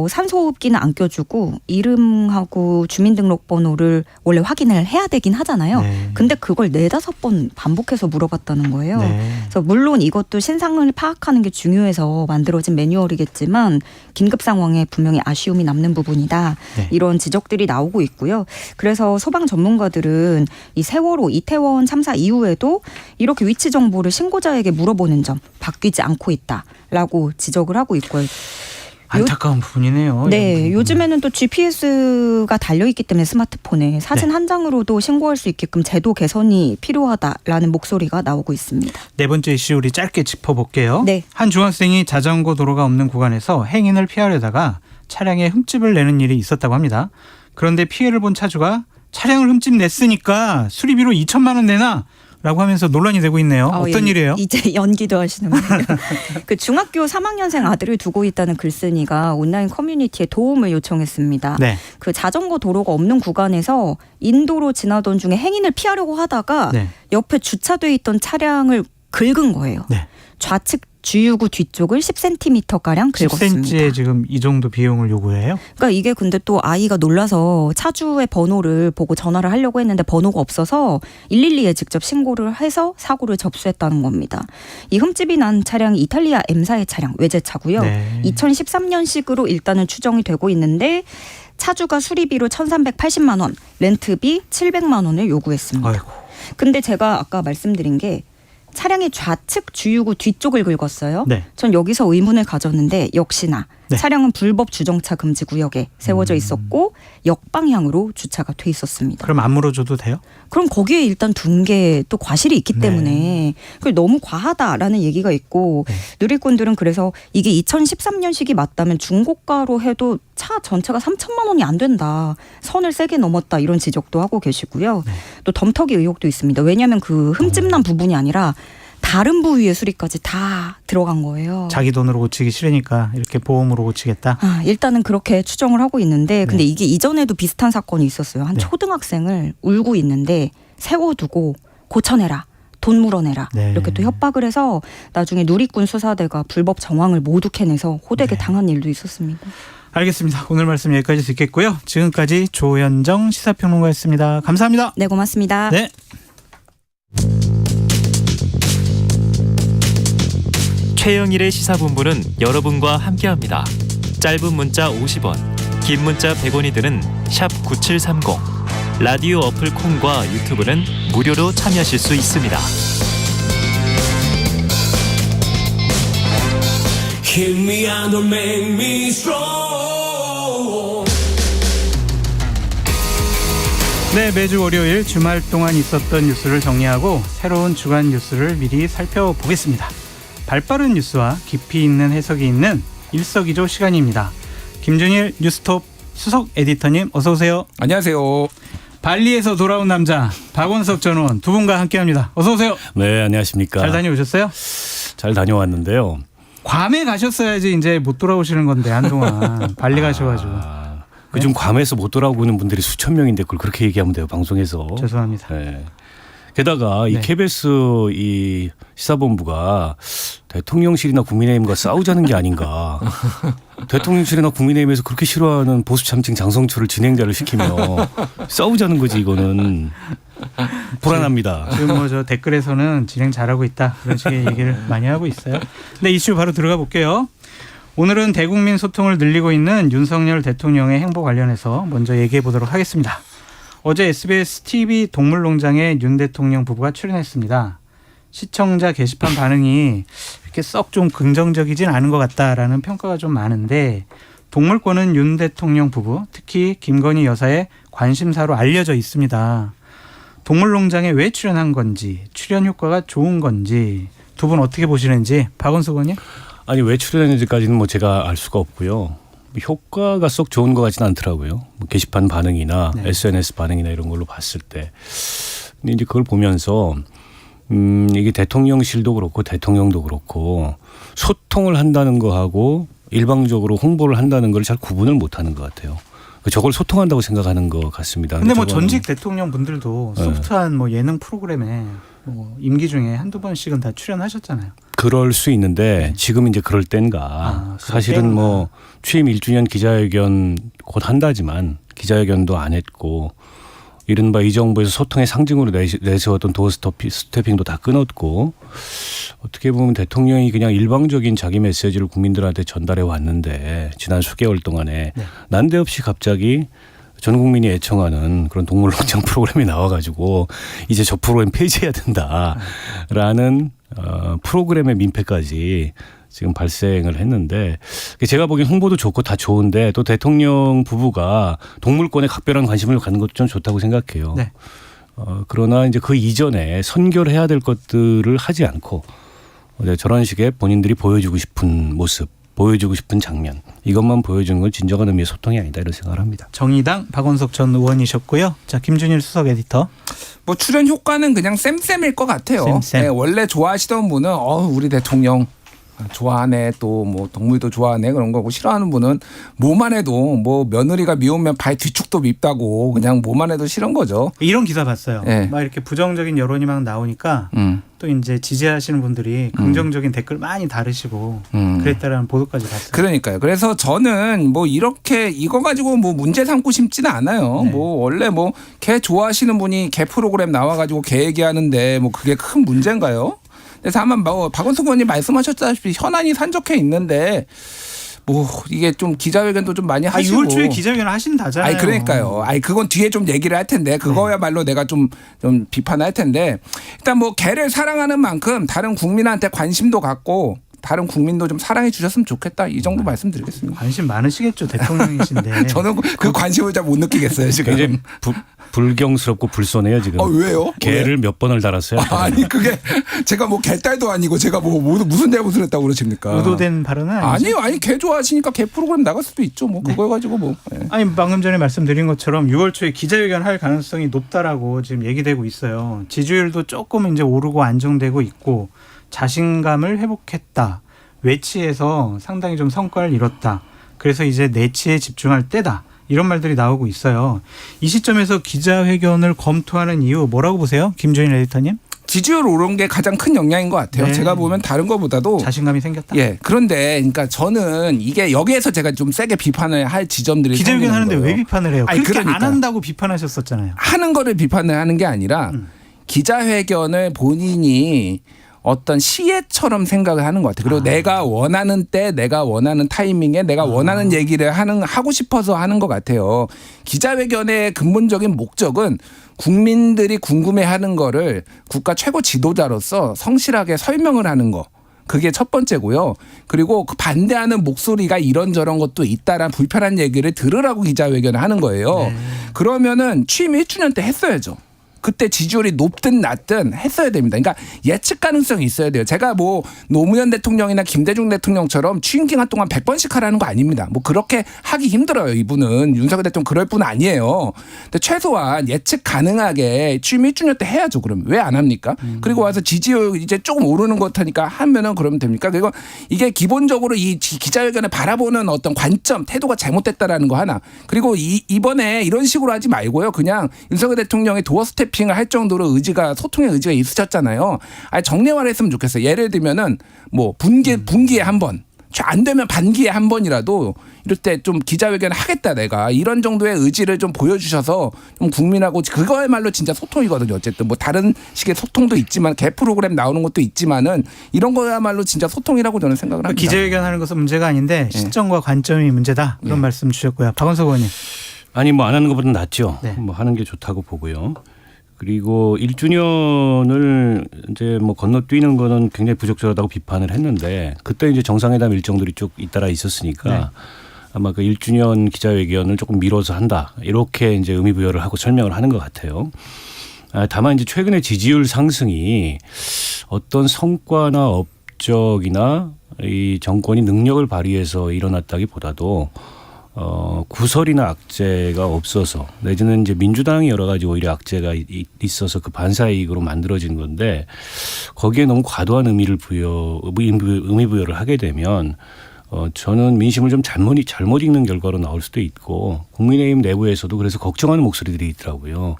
산소호흡기는 안 껴주고 이름하고 주민등록번호를 원래 확인을 해야 되긴 하잖아요. 근데 그걸 4-5번 반복해서 물어봤다는 거예요. 그래서 물론 이것도 신상을 파악하는 게 중요해서 만들어진 매뉴얼이겠지만 긴급 상황에 분명히 아쉬움이 남는 부분이다. 이런 지적들이 나오고 있고요. 그래서 소방 전문가들은 이 세월호 이태원 참사 이후에도 이렇게 위치 정보를 신고자에게 물어보는 점 바뀌지 않고 있다라고 지적을 하고 있고요. 안타까운 부분이네요. 네, 요즘에는 또 GPS가 달려있기 때문에 스마트폰에 사진 한 장으로도 신고할 수 있게끔 제도 개선이 필요하다라는 목소리가 나오고 있습니다. 네 번째 이슈 우리 짧게 짚어볼게요. 네. 한 중학생이 자전거 도로가 없는 구간에서 행인을 피하려다가 차량에 흠집을 내는 일이 있었다고 합니다. 그런데 피해를 본 차주가 차량을 흠집 냈으니까 수리비로 2천만 원 내놔! 라고 하면서 논란이 되고 있네요. 어떤 일이에요? 이제 연기도 하시는군요. 그 중학교 3학년생 아들을 두고 있다는 글쓴이가 온라인 커뮤니티에 도움을 요청했습니다. 그 자전거 도로가 없는 구간에서 인도로 지나던 중에 행인을 피하려고 하다가 옆에 주차돼 있던 차량을 긁은 거예요. 좌측 주유구 뒤쪽을 10cm가량 긁었습니다. 10cm에 지금 이 정도 비용을 요구해요? 그러니까 이게 근데 또 아이가 놀라서 차주의 번호를 보고 전화를 하려고 했는데 번호가 없어서 112에 직접 신고를 해서 사고를 접수했다는 겁니다. 이 흠집이 난 차량이 이탈리아 M사의 차량, 외제차고요. 2013년식으로 일단은 추정이 되고 있는데 차주가 수리비로 1,380만 원, 렌트비 700만 원을 요구했습니다. 근데 제가 아까 말씀드린 게 차량의 좌측 주유구 뒤쪽을 긁었어요. 전 여기서 의문을 가졌는데 역시나 차량은 불법 주정차 금지 구역에 세워져 있었고 역방향으로 주차가 돼 있었습니다. 그럼 안 물어줘도 돼요? 그럼 거기에 일단 둔 게 또 과실이 있기 때문에 너무 과하다라는 얘기가 있고 누리꾼들은 그래서 이게 2013년식이 맞다면 중고가로 해도 차 전체가 3천만 원이 안 된다. 선을 세게 넘었다. 이런 지적도 하고 계시고요. 또 덤터기 의혹도 있습니다. 왜냐하면 그 흠집난 부분이 아니라 다른 부위의 수리까지 다 들어간 거예요. 자기 돈으로 고치기 싫으니까 이렇게 보험으로 고치겠다? 일단은 그렇게 추정을 하고 있는데 근데 이게 이전에도 비슷한 사건이 있었어요. 한 초등학생을 울고 있는데 세워두고 고쳐내라. 돈 물어내라. 이렇게 또 협박을 해서 나중에 누리꾼 수사대가 불법 정황을 모두 캐내서 호되게 당한 일도 있었습니다. 알겠습니다. 오늘 말씀 여기까지 듣겠고요. 지금까지 조현정 시사평론가였습니다. 감사합니다. 네, 고맙습니다. 네. 최영일의 시사본부는 여러분과 함께합니다. 짧은 문자 50원, 긴 문자 100원이 드는 샵 9730. 라디오 어플 콩과 유튜브는 무료로 참여하실 수 있습니다. 네, 매주 월요일 주말 동안 있었던 뉴스를 정리하고 새로운 주간 뉴스를 미리 살펴보겠습니다. 발빠른 뉴스와 깊이 있는 해석이 있는 일석이조 시간입니다. 김준일 뉴스톱 수석 에디터님 어서 오세요. 안녕하세요. 발리에서 돌아온 남자 박원석 전 의원 두 분과 함께합니다. 어서 오세요. 네, 안녕하십니까. 잘 다녀오셨어요? 잘 다녀왔는데요. 괌에 가셨어야지 이제 못 돌아오시는 건데 한동안 발리 가셔가지고. 그중 괌에서 못 돌아오는 분들이 수천 명인데 그걸 그렇게 얘기하면 돼요 방송에서. 죄송합니다. 네. 게다가 이 KBS 이 시사본부가 대통령실이나 국민의힘과 싸우자는 게 아닌가. 대통령실이나 국민의힘에서 그렇게 싫어하는 보수 참칭 장성철을 진행자를 시키며 싸우자는 거지 이거는. 불안합니다. 지금 뭐 저 댓글에서는 진행 잘하고 있다 그런 식의 얘기를 많이 하고 있어요. 근데 이슈 바로 들어가 볼게요. 오늘은 대국민 소통을 늘리고 있는 윤석열 대통령의 행보 관련해서 먼저 얘기해 보도록 하겠습니다. 어제 SBS TV 동물농장에 윤 대통령 부부가 출연했습니다. 시청자 게시판 반응이 이렇게 썩 좀 긍정적이진 않은 것 같다라는 평가가 좀 많은데 동물권은 윤 대통령 부부, 특히 김건희 여사의 관심사로 알려져 있습니다. 동물농장에 왜 출연한 건지, 출연 효과가 좋은 건지 두 분 어떻게 보시는지 박원석 의원님? 아니 왜 출연했는지까지는 뭐 제가 알 수가 없고요. 효과가 썩 좋은 것 같지는 않더라고요. 뭐 게시판 반응이나 SNS 반응이나 이런 걸로 봤을 때. 근데 이제 그걸 보면서 이게 대통령실도 그렇고 대통령도 그렇고 소통을 한다는 거하고 일방적으로 홍보를 한다는 걸 잘 구분을 못하는 것 같아요. 저걸 소통한다고 생각하는 것 같습니다. 근데 뭐 전직 대통령 분들도 소프트한 뭐 예능 프로그램에 뭐 임기 중에 한두 번씩은 다 출연하셨잖아요. 그럴 수 있는데 지금 이제 그럴 땐가. 사실은 뭐 취임 1주년 기자회견 곧 한다지만 기자회견도 안 했고 이른바 이 정부에서 소통의 상징으로 내세웠던 도어 스태핑도 다 끊었고 어떻게 보면 대통령이 그냥 일방적인 자기 메시지를 국민들한테 전달해 왔는데 지난 수개월 동안에 난데없이 갑자기 전 국민이 애청하는 그런 동물농장 프로그램이 나와가지고 이제 저 프로그램 폐지해야 된다라는 프로그램의 민폐까지 지금 발생을 했는데 제가 보기엔 홍보도 좋고 다 좋은데 또 대통령 부부가 동물권에 각별한 관심을 갖는 것도 좀 좋다고 생각해요. 네. 그러나 이제 그 이전에 선결해야 될 것들을 하지 않고 저런 식의 본인들이 보여주고 싶은 모습, 보여주고 싶은 장면 이것만 보여주는 건 진정한 의미의 소통이 아니다 이런 생각을 합니다. 정의당 박원석 전 의원이셨고요. 자 김준일 수석 에디터. 뭐 출연 효과는 그냥 쌤쌤일 것 같아요. 쌤쌤. 네, 원래 좋아하시던 분은 우리 대통령 좋아하네 또 뭐 동물도 좋아하네 그런 거고 싫어하는 분은 뭐만 해도 뭐 며느리가 미우면 발 뒤축도 밉다고 그냥 뭐만 해도 싫은 거죠. 이런 기사 봤어요. 네. 막 이렇게 부정적인 여론이 막 나오니까 또 이제 지지하시는 분들이 긍정적인 댓글 많이 다르시고 그랬다라는 보도까지 봤어요. 그러니까요. 그래서 저는 뭐 이렇게 이거 가지고 뭐 문제 삼고 싶지는 않아요. 뭐 원래 뭐 개 좋아하시는 분이 개 프로그램 나와가지고 개 얘기하는데 뭐 그게 큰 문제인가요? 그래서 다만 뭐 박원석 의원님 말씀하셨다시피 현안이 산적해 있는데 뭐 이게 좀 기자회견도 좀 많이 하시고 6월 초에 기자회견을 하신다잖아요. 그러니까요. 그건 뒤에 좀 얘기를 할 텐데 그거야말로 내가 좀 비판할 텐데 일단 뭐 개를 사랑하는 만큼 다른 국민한테 관심도 갖고 다른 국민도 좀 사랑해 주셨으면 좋겠다. 이 정도 말씀드리겠습니다. 관심 많으시겠죠. 대통령이신데. 저는 그 관심을 잘 못 느끼겠어요. 지금. 굉장히 불경스럽고 불손해요 지금. 왜요? 개를 몇 번을 달았어요? 아니 그게 제가 뭐 개딸도 아니고 제가 뭐 무슨 잘못을 했다고 그러십니까? 의도된 발언은 아니죠? 아니요. 개 좋아하시니까 개 프로그램 나갈 수도 있죠. 뭐 그거 가지고 뭐. 네. 아니 방금 전에 말씀드린 것처럼 6월 초에 기자회견 할 가능성이 높다라고 지금 얘기되고 있어요. 지지율도 조금 이제 오르고 안정되고 있고 자신감을 회복했다. 외치에서 상당히 좀 성과를 이뤘다. 그래서 이제 내치에 집중할 때다. 이런 말들이 나오고 있어요. 이 시점에서 기자회견을 검토하는 이유 뭐라고 보세요? 김준일 에디터님? 지지율 오른 게 가장 큰 영향인 것 같아요. 네. 제가 보면 다른 것보다도 자신감이 생겼다. 예. 그런데 그러니까 저는 이게 여기에서 제가 좀 세게 비판을 할 지점들이 기자회견 하는데 거예요. 왜 비판을 해요? 그렇게 그러니까. 안 한다고 비판하셨었잖아요. 하는 거를 비판을 하는 게 아니라 기자회견을 본인이 어떤 시혜처럼 생각을 하는 것 같아요. 그리고 내가 원하는 때, 내가 원하는 타이밍에 내가 원하는 얘기를 하고 싶어서 하는 것 같아요. 기자회견의 근본적인 목적은 국민들이 궁금해하는 거를 국가 최고 지도자로서 성실하게 설명을 하는 거. 그게 첫 번째고요. 그리고 그 반대하는 목소리가 이런저런 것도 있다란 불편한 얘기를 들으라고 기자회견을 하는 거예요. 그러면은 취임 1주년 때 했어야죠. 그때 지지율이 높든 낮든 했어야 됩니다. 그러니까 예측 가능성이 있어야 돼요. 제가 뭐 노무현 대통령이나 김대중 대통령처럼 취임 기간 동안 100번씩 하라는 거 아닙니다. 뭐 그렇게 하기 힘들어요. 이분은 윤석열 대통령 그럴 분 아니에요. 근데 최소한 예측 가능하게 취임 1주년 때 해야죠. 그럼 왜 안 합니까? 그리고 와서 지지율 이제 조금 오르는 것 하니까 하면은 그러면 됩니까? 그리고 이게 기본적으로 이 기자회견을 바라보는 어떤 관점, 태도가 잘못됐다라는 거 하나. 그리고 이번에 이런 식으로 하지 말고요. 그냥 윤석열 대통령의 도어 스텝 브리핑을 할 정도로 소통의 의지가 있으셨잖아요. 아니 정례화를 했으면 좋겠어요. 예를 들면은 뭐 분기에 한 번, 안 되면 반기에 한 번이라도 이럴 때 좀 기자회견 하겠다 내가 이런 정도의 의지를 좀 보여주셔서 좀 국민하고 그거야말로 진짜 소통이거든요. 어쨌든 뭐 다른 식의 소통도 있지만 개 프로그램 나오는 것도 있지만은 이런 거야말로 진짜 소통이라고 저는 생각을 합니다. 기자회견 하는 것은 문제가 아닌데 시점과 관점이 문제다 그런 말씀 주셨고요. 박원석 의원님. 아니 뭐 안 하는 것보다 낫죠. 네. 뭐 하는 게 좋다고 보고요. 그리고 1주년을 이제 뭐 건너뛰는 거는 굉장히 부적절하다고 비판을 했는데 그때 이제 정상회담 일정들이 쭉 잇따라 있었으니까 네. 아마 그 1주년 기자회견을 조금 미뤄서 한다 이렇게 이제 의미부여를 하고 설명을 하는 것 같아요. 다만 이제 최근에 지지율 상승이 어떤 성과나 업적이나 이 정권이 능력을 발휘해서 일어났다기보다도 구설이나 악재가 없어서 내지는 이제 민주당이 여러 가지 오히려 악재가 있어서 그 반사이익으로 만들어진 건데 거기에 너무 과도한 의미 부여를 하게 되면 저는 민심을 좀 잘못 읽는 결과로 나올 수도 있고 국민의힘 내부에서도 그래서 걱정하는 목소리들이 있더라고요.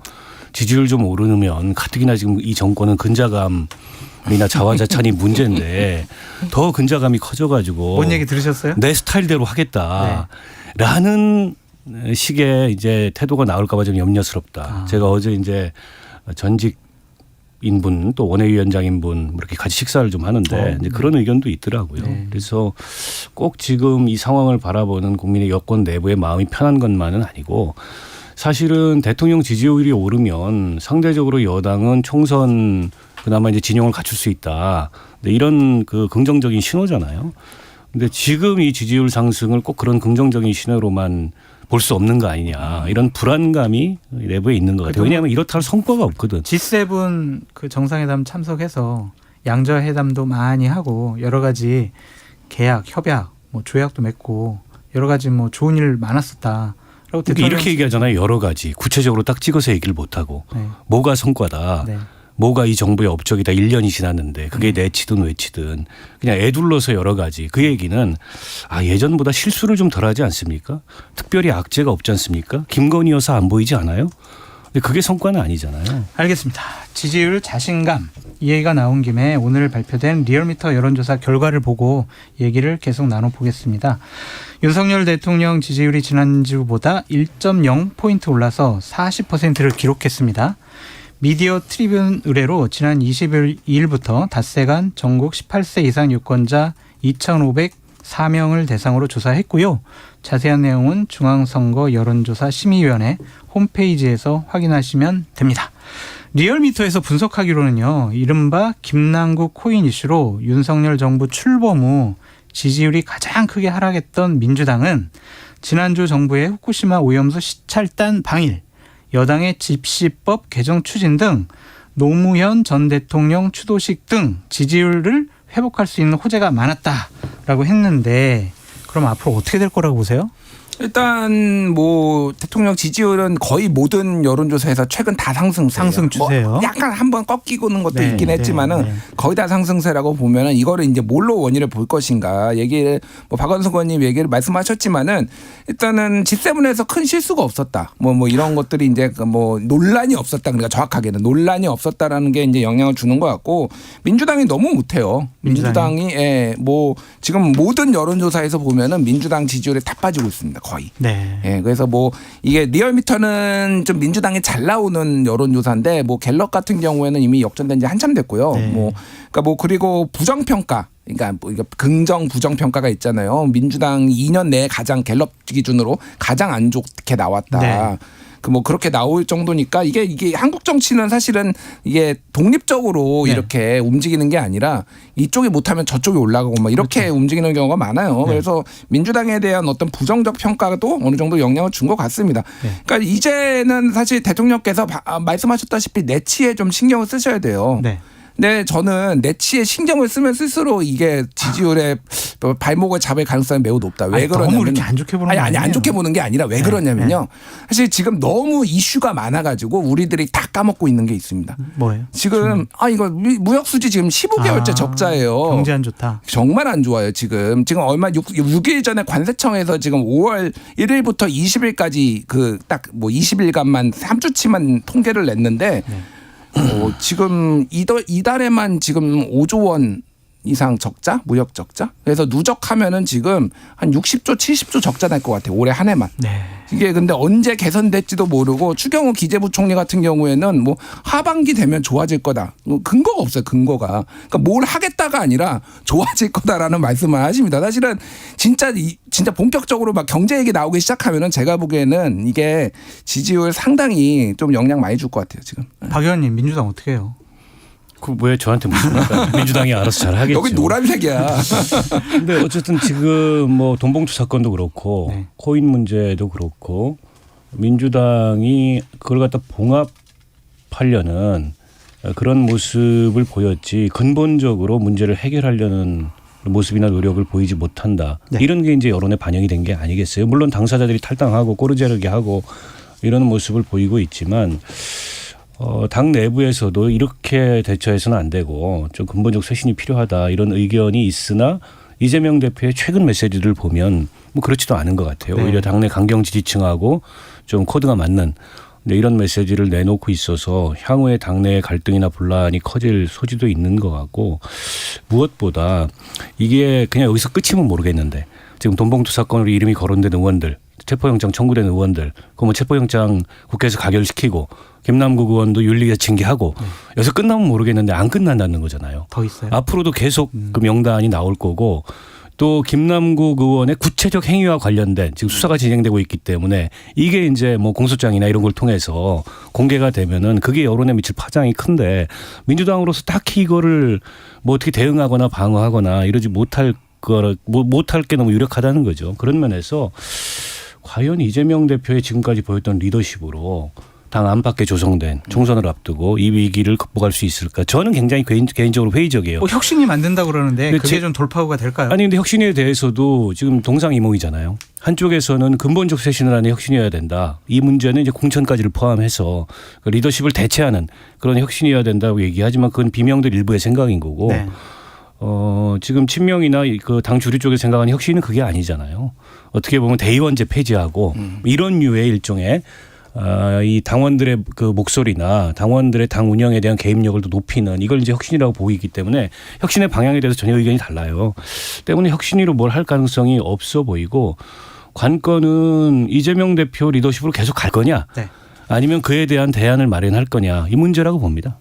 지지율 좀 오르면 가뜩이나 지금 이 정권은 근자감이나 자화자찬이 문제인데 더 근자감이 커져가지고 뭔 얘기 들으셨어요? 내 스타일대로 하겠다. 네. 라는 식의 이제 태도가 나올까봐 좀 염려스럽다. 제가 어제 이제 전직 인분 또 원외위원장인분 이렇게 같이 식사를 좀 하는데 이제 그런 의견도 있더라고요. 네. 그래서 꼭 지금 이 상황을 바라보는 국민의 여권 내부의 마음이 편한 것만은 아니고 사실은 대통령 지지율이 오르면 상대적으로 여당은 총선 그나마 이제 진영을 갖출 수 있다. 이런 그 긍정적인 신호잖아요. 근데 지금 이 지지율 상승을 꼭 그런 긍정적인 신호로만 볼 수 없는 거 아니냐. 이런 불안감이 내부에 있는 것 같아요. 왜냐하면 이렇다 할 성과가 없거든. G7 그 정상회담 참석해서 양자회담도 많이 하고 여러 가지 계약, 협약, 뭐 조약도 맺고 여러 가지 뭐 좋은 일 많았었다. 그러니까 이렇게 얘기하잖아요. 여러 가지. 구체적으로 딱 찍어서 얘기를 못하고. 네. 뭐가 성과다. 네. 뭐가 이 정부의 업적이다. 1년이 지났는데 그게 내치든 외치든 그냥 애둘러서 여러 가지. 그 얘기는 예전보다 실수를 좀 덜하지 않습니까? 특별히 악재가 없지 않습니까? 김건희 여사 안 보이지 않아요? 근데 그게 성과는 아니잖아요. 알겠습니다. 지지율 자신감 이 얘기가 나온 김에 오늘 발표된 리얼미터 여론조사 결과를 보고 얘기를 계속 나눠보겠습니다. 윤석열 대통령 지지율이 지난주보다 1.0포인트 올라서 40%를 기록했습니다. 미디어 트리뷴 의뢰로 지난 22일부터 닷새간 전국 18세 이상 유권자 2,504명을 대상으로 조사했고요. 자세한 내용은 중앙선거 여론조사 심의위원회 홈페이지에서 확인하시면 됩니다. 리얼미터에서 분석하기로는요. 이른바 김남국 코인 이슈로 윤석열 정부 출범 후 지지율이 가장 크게 하락했던 민주당은 지난주 정부의 후쿠시마 오염수 시찰단 방일, 여당의 집시법 개정 추진 등 노무현 전 대통령 추도식 등 지지율을 회복할 수 있는 호재가 많았다라고 했는데 그럼 앞으로 어떻게 될 거라고 보세요? 일단 뭐 대통령 지지율은 거의 모든 여론조사에서 최근 다 상승세예요. 상승 추세요. 뭐 약간 한번 꺾이고는 것도 네, 있긴 했지만은 네. 거의 다 상승세라고 보면은 이거를 이제 뭘로 원인을 볼 것인가 얘기를 뭐 박원석 의원님 얘기를 말씀하셨지만은 일단은 G7에서 큰 실수가 없었다. 뭐 이런 것들이 이제 뭐 논란이 없었다. 그러니까 정확하게는 논란이 없었다라는 게 이제 영향을 주는 것 같고 민주당이 너무 못해요. 민주당이 뭐 지금 모든 여론조사에서 보면은 민주당 지지율이 다 빠지고 있습니다. 거의. 네. 예, 그래서 뭐 이게 리얼미터는 좀 민주당이 잘 나오는 여론조사인데 뭐 갤럽 같은 경우에는 이미 역전된 지 한참 됐고요. 네. 뭐 그러니까 뭐 그리고 부정평가. 그러니까 뭐 긍정 부정 평가가 있잖아요. 민주당 2년 내에 가장 갤럽 기준으로 가장 안 좋게 나왔다. 네. 그 뭐 그렇게 나올 정도니까 이게 한국 정치는 사실은 이게 독립적으로 네. 이렇게 움직이는 게 아니라 이쪽이 못하면 저쪽이 올라가고 막 이렇게 그렇죠. 움직이는 경우가 많아요. 네. 그래서 민주당에 대한 어떤 부정적 평가도 어느 정도 영향을 준 것 같습니다. 네. 그러니까 이제는 사실 대통령께서 말씀하셨다시피 내치에 좀 신경을 쓰셔야 돼요. 네. 네, 저는 내치에 신경을 쓰면 쓸수록 이게 지지율에 발목을 잡을 가능성이 매우 높다. 왜 아니, 그러냐면 너무 이렇게 안 좋게 보는 거 아니 안 아니에요? 좋게 보는 게 아니라 왜 그러냐면요. 사실 지금 너무 이슈가 많아가지고 우리들이 다 까먹고 있는 게 있습니다. 뭐예요? 지금 이거 무역 수지 지금 15개월째 적자예요. 경제 안 좋다. 정말 안 좋아요. 지금 얼마 6일 전에 관세청에서 지금 5월 1일부터 20일까지 그 딱 뭐 20일간만 3주치만 통계를 냈는데 지금 이달에만 지금 5조 원 이상 적자, 무역 적자. 그래서 누적하면은 지금 한 60조, 70조 적자 날 것 같아요. 올해 한 해만. 네. 이게 근데 언제 개선될지도 모르고 추경호 기재부총리 같은 경우에는 뭐 하반기 되면 좋아질 거다. 근거가 없어요. 근거가. 그러니까 뭘 하겠다가 아니라 좋아질 거다라는 말씀을 하십니다. 사실은 진짜 본격적으로 막 경제 얘기 나오기 시작하면은 제가 보기에는 이게 지지율 상당히 좀 영향 많이 줄 것 같아요. 지금. 박 의원님 민주당 어떻게 해요? 그 왜 저한테 묻습니까? 민주당이 알아서 잘 하겠죠. 여기 노란색이야. 근데 어쨌든 지금 뭐 돈봉투 사건도 그렇고 코인 문제도 그렇고 민주당이 그걸 갖다 봉합하려는 그런 모습을 보였지 근본적으로 문제를 해결하려는 모습이나 노력을 보이지 못한다. 이런 게 이제 여론에 반영이 된 게 아니겠어요? 물론 당사자들이 탈당하고 꼬르자르게 하고 이런 모습을 보이고 있지만 당 내부에서도 이렇게 대처해서는 안 되고 좀 근본적 쇄신이 필요하다 이런 의견이 있으나 이재명 대표의 최근 메시지를 보면 뭐 그렇지도 않은 것 같아요. 오히려 당내 강경 지지층하고 좀 코드가 맞는 이런 메시지를 내놓고 있어서 향후에 당내의 갈등이나 분란이 커질 소지도 있는 것 같고 무엇보다 이게 그냥 여기서 끝이면 모르겠는데 지금 돈봉투 사건으로 이름이 거론된 의원들 체포영장 청구된 의원들 그러면 체포영장 국회에서 가결시키고 김남국 의원도 윤리에 징계하고 여기서 끝나면 모르겠는데 안 끝난다는 거잖아요. 더 있어요? 앞으로도 계속 그 명단이 나올 거고 또 김남국 의원의 구체적 행위와 관련된 지금 수사가 진행되고 있기 때문에 이게 이제 뭐 공소장이나 이런 걸 통해서 공개가 되면은 그게 여론에 미칠 파장이 큰데 민주당으로서 딱히 이거를 뭐 어떻게 대응하거나 방어하거나 이러지 못할 게 너무 유력하다는 거죠. 그런 면에서 과연 이재명 대표의 지금까지 보였던 리더십으로 당 안팎에 조성된 총선을 앞두고 이 위기를 극복할 수 있을까? 저는 굉장히 개인적으로 회의적이에요. 혁신이 만든다고 그러는데 그게 좀 돌파구가 될까요? 아니 근데 혁신에 대해서도 지금 동상이몽이잖아요. 한쪽에서는 근본적 쇄신을 하는 혁신이어야 된다. 이 문제는 이제 공천까지를 포함해서 리더십을 대체하는 그런 혁신이어야 된다고 얘기하지만 그건 비명들 일부의 생각인 거고 지금 친명이나 그 당 주류 쪽에서 생각하는 혁신은 그게 아니잖아요. 어떻게 보면 대의원제 폐지하고 이런 류의 일종의 이 당원들의 그 목소리나 당원들의 당 운영에 대한 개입력을 더 높이는 이걸 이제 혁신이라고 보이기 때문에 혁신의 방향에 대해서 전혀 의견이 달라요. 때문에 혁신으로 뭘 할 가능성이 없어 보이고 관건은 이재명 대표 리더십으로 계속 갈 거냐 아니면 그에 대한 대안을 마련할 거냐 이 문제라고 봅니다.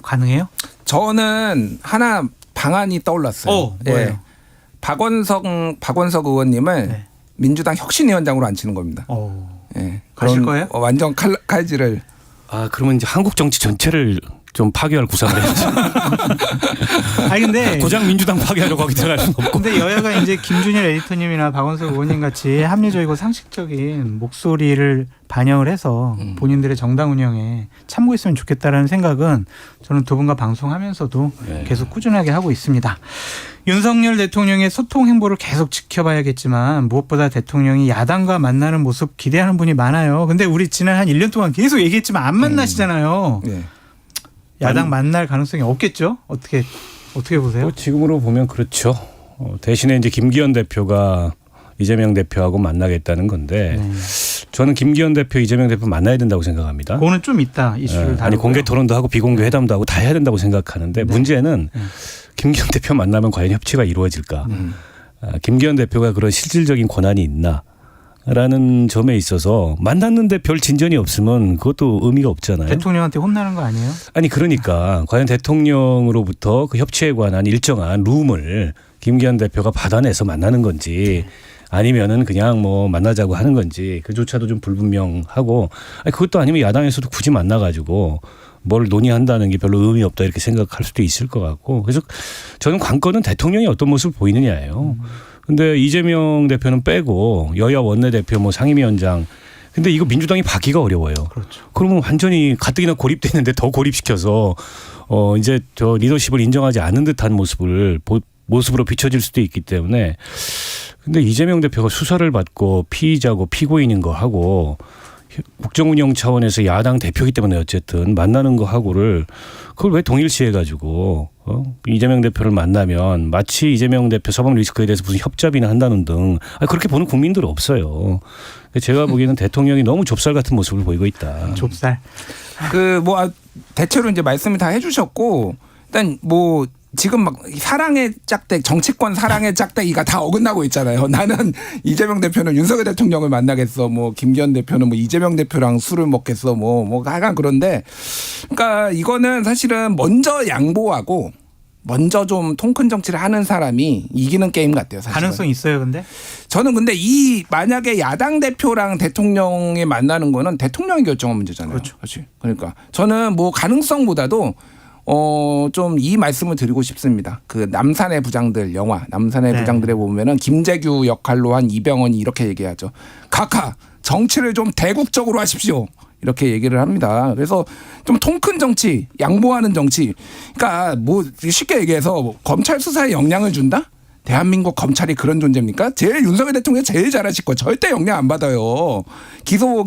가능해요? 저는 하나 방안이 떠올랐어요. 뭐예요? 박원석 의원님을 민주당 혁신위원장으로 앉히는 겁니다. 가실 거예요? 완전 칼질을. 그러면 이제 한국 정치 전체를 좀 파괴할 구상을 해야죠. 아니 근데 고장 민주당 파괴하려고 하기 들어갈 수는 없고. 근데 여야가 이제 김준일 에디터님이나 박원석 의원님 같이 합리적이고 상식적인 목소리를 반영을 해서 본인들의 정당 운영에 참고했으면 좋겠다라는 생각은 저는 두 분과 방송하면서도 계속 꾸준하게 하고 있습니다. 윤석열 대통령의 소통 행보를 계속 지켜봐야겠지만 무엇보다 대통령이 야당과 만나는 모습 기대하는 분이 많아요. 근데 우리 지난 한 1년 동안 계속 얘기했지만 안 만나시잖아요. 야당 만날 가능성이 없겠죠? 어떻게 보세요? 지금으로 보면 그렇죠. 대신에 이제 김기현 대표가 이재명 대표하고 만나겠다는 건데 저는 김기현 대표, 이재명 대표 만나야 된다고 생각합니다. 그거는 좀 있다 이슈를 다루고요. 아니 공개 토론도 하고 비공개 회담도 하고 다 해야 된다고 생각하는데 문제는 김기현 대표 만나면 과연 협치가 이루어질까? 김기현 대표가 그런 실질적인 권한이 있나? 라는 점에 있어서 만났는데 별 진전이 없으면 그것도 의미가 없잖아요. 대통령한테 혼나는 거 아니에요? 아니 그러니까 과연 대통령으로부터 그 협치에 관한 일정한 룸을 김기현 대표가 받아내서 만나는 건지 아니면은 그냥 뭐 만나자고 하는 건지 그조차도 좀 불분명하고 아니 그것도 아니면 야당에서도 굳이 만나가지고 뭘 논의한다는 게 별로 의미 없다 이렇게 생각할 수도 있을 것 같고 그래서 저는 관건은 대통령이 어떤 모습을 보이느냐예요. 근데 이재명 대표는 빼고 여야 원내대표 뭐 상임위원장 근데 이거 민주당이 받기가 어려워요. 그렇죠. 그러면 완전히 가뜩이나 고립됐는데 더 고립시켜서 이제 저 리더십을 인정하지 않은 듯한 모습을 모습으로 비춰질 수도 있기 때문에 근데 이재명 대표가 수사를 받고 피의자고 피고인인 거 하고 국정운영 차원에서 야당 대표이기 때문에 어쨌든 만나는 거 하고를 그걸 왜 동일시해가지고 이재명 대표를 만나면 마치 이재명 대표 서방 리스크에 대해서 무슨 협잡이나 한다는 등 그렇게 보는 국민들은 없어요. 제가 보기에는 대통령이 너무 좁쌀 같은 모습을 보이고 있다. 좁쌀. 대체로 이제 말씀을 다 해주셨고 일단 뭐 지금 막 사랑의 짝대기 정치권 사랑의 짝대기가 다 어긋나고 있잖아요. 나는 이재명 대표는 윤석열 대통령을 만나겠어. 뭐 김기현 대표는 뭐 이재명 대표랑 술을 먹겠어. 뭐 하여간 그런데 그러니까 이거는 사실은 먼저 양보하고 먼저 좀 통큰 정치를 하는 사람이 이기는 게임 같아요. 사실은. 가능성 있어요, 근데? 저는 근데 이 만약에 야당 대표랑 대통령이 만나는 거는 대통령이 결정한 문제잖아요. 그렇죠. 그러니까 저는 뭐 가능성보다도 좀 이 말씀을 드리고 싶습니다. 그 남산의 부장들 영화 남산의 부장들에 보면은 김재규 역할로 한 이병헌이 이렇게 얘기하죠. 각하 정치를 좀 대국적으로 하십시오. 이렇게 얘기를 합니다. 그래서 좀 통큰 정치, 양보하는 정치. 그러니까 뭐 쉽게 얘기해서 검찰 수사에 영향을 준다? 대한민국 검찰이 그런 존재입니까? 제일 윤석열 대통령이 제일 잘하실 거 절대 영향 안 받아요.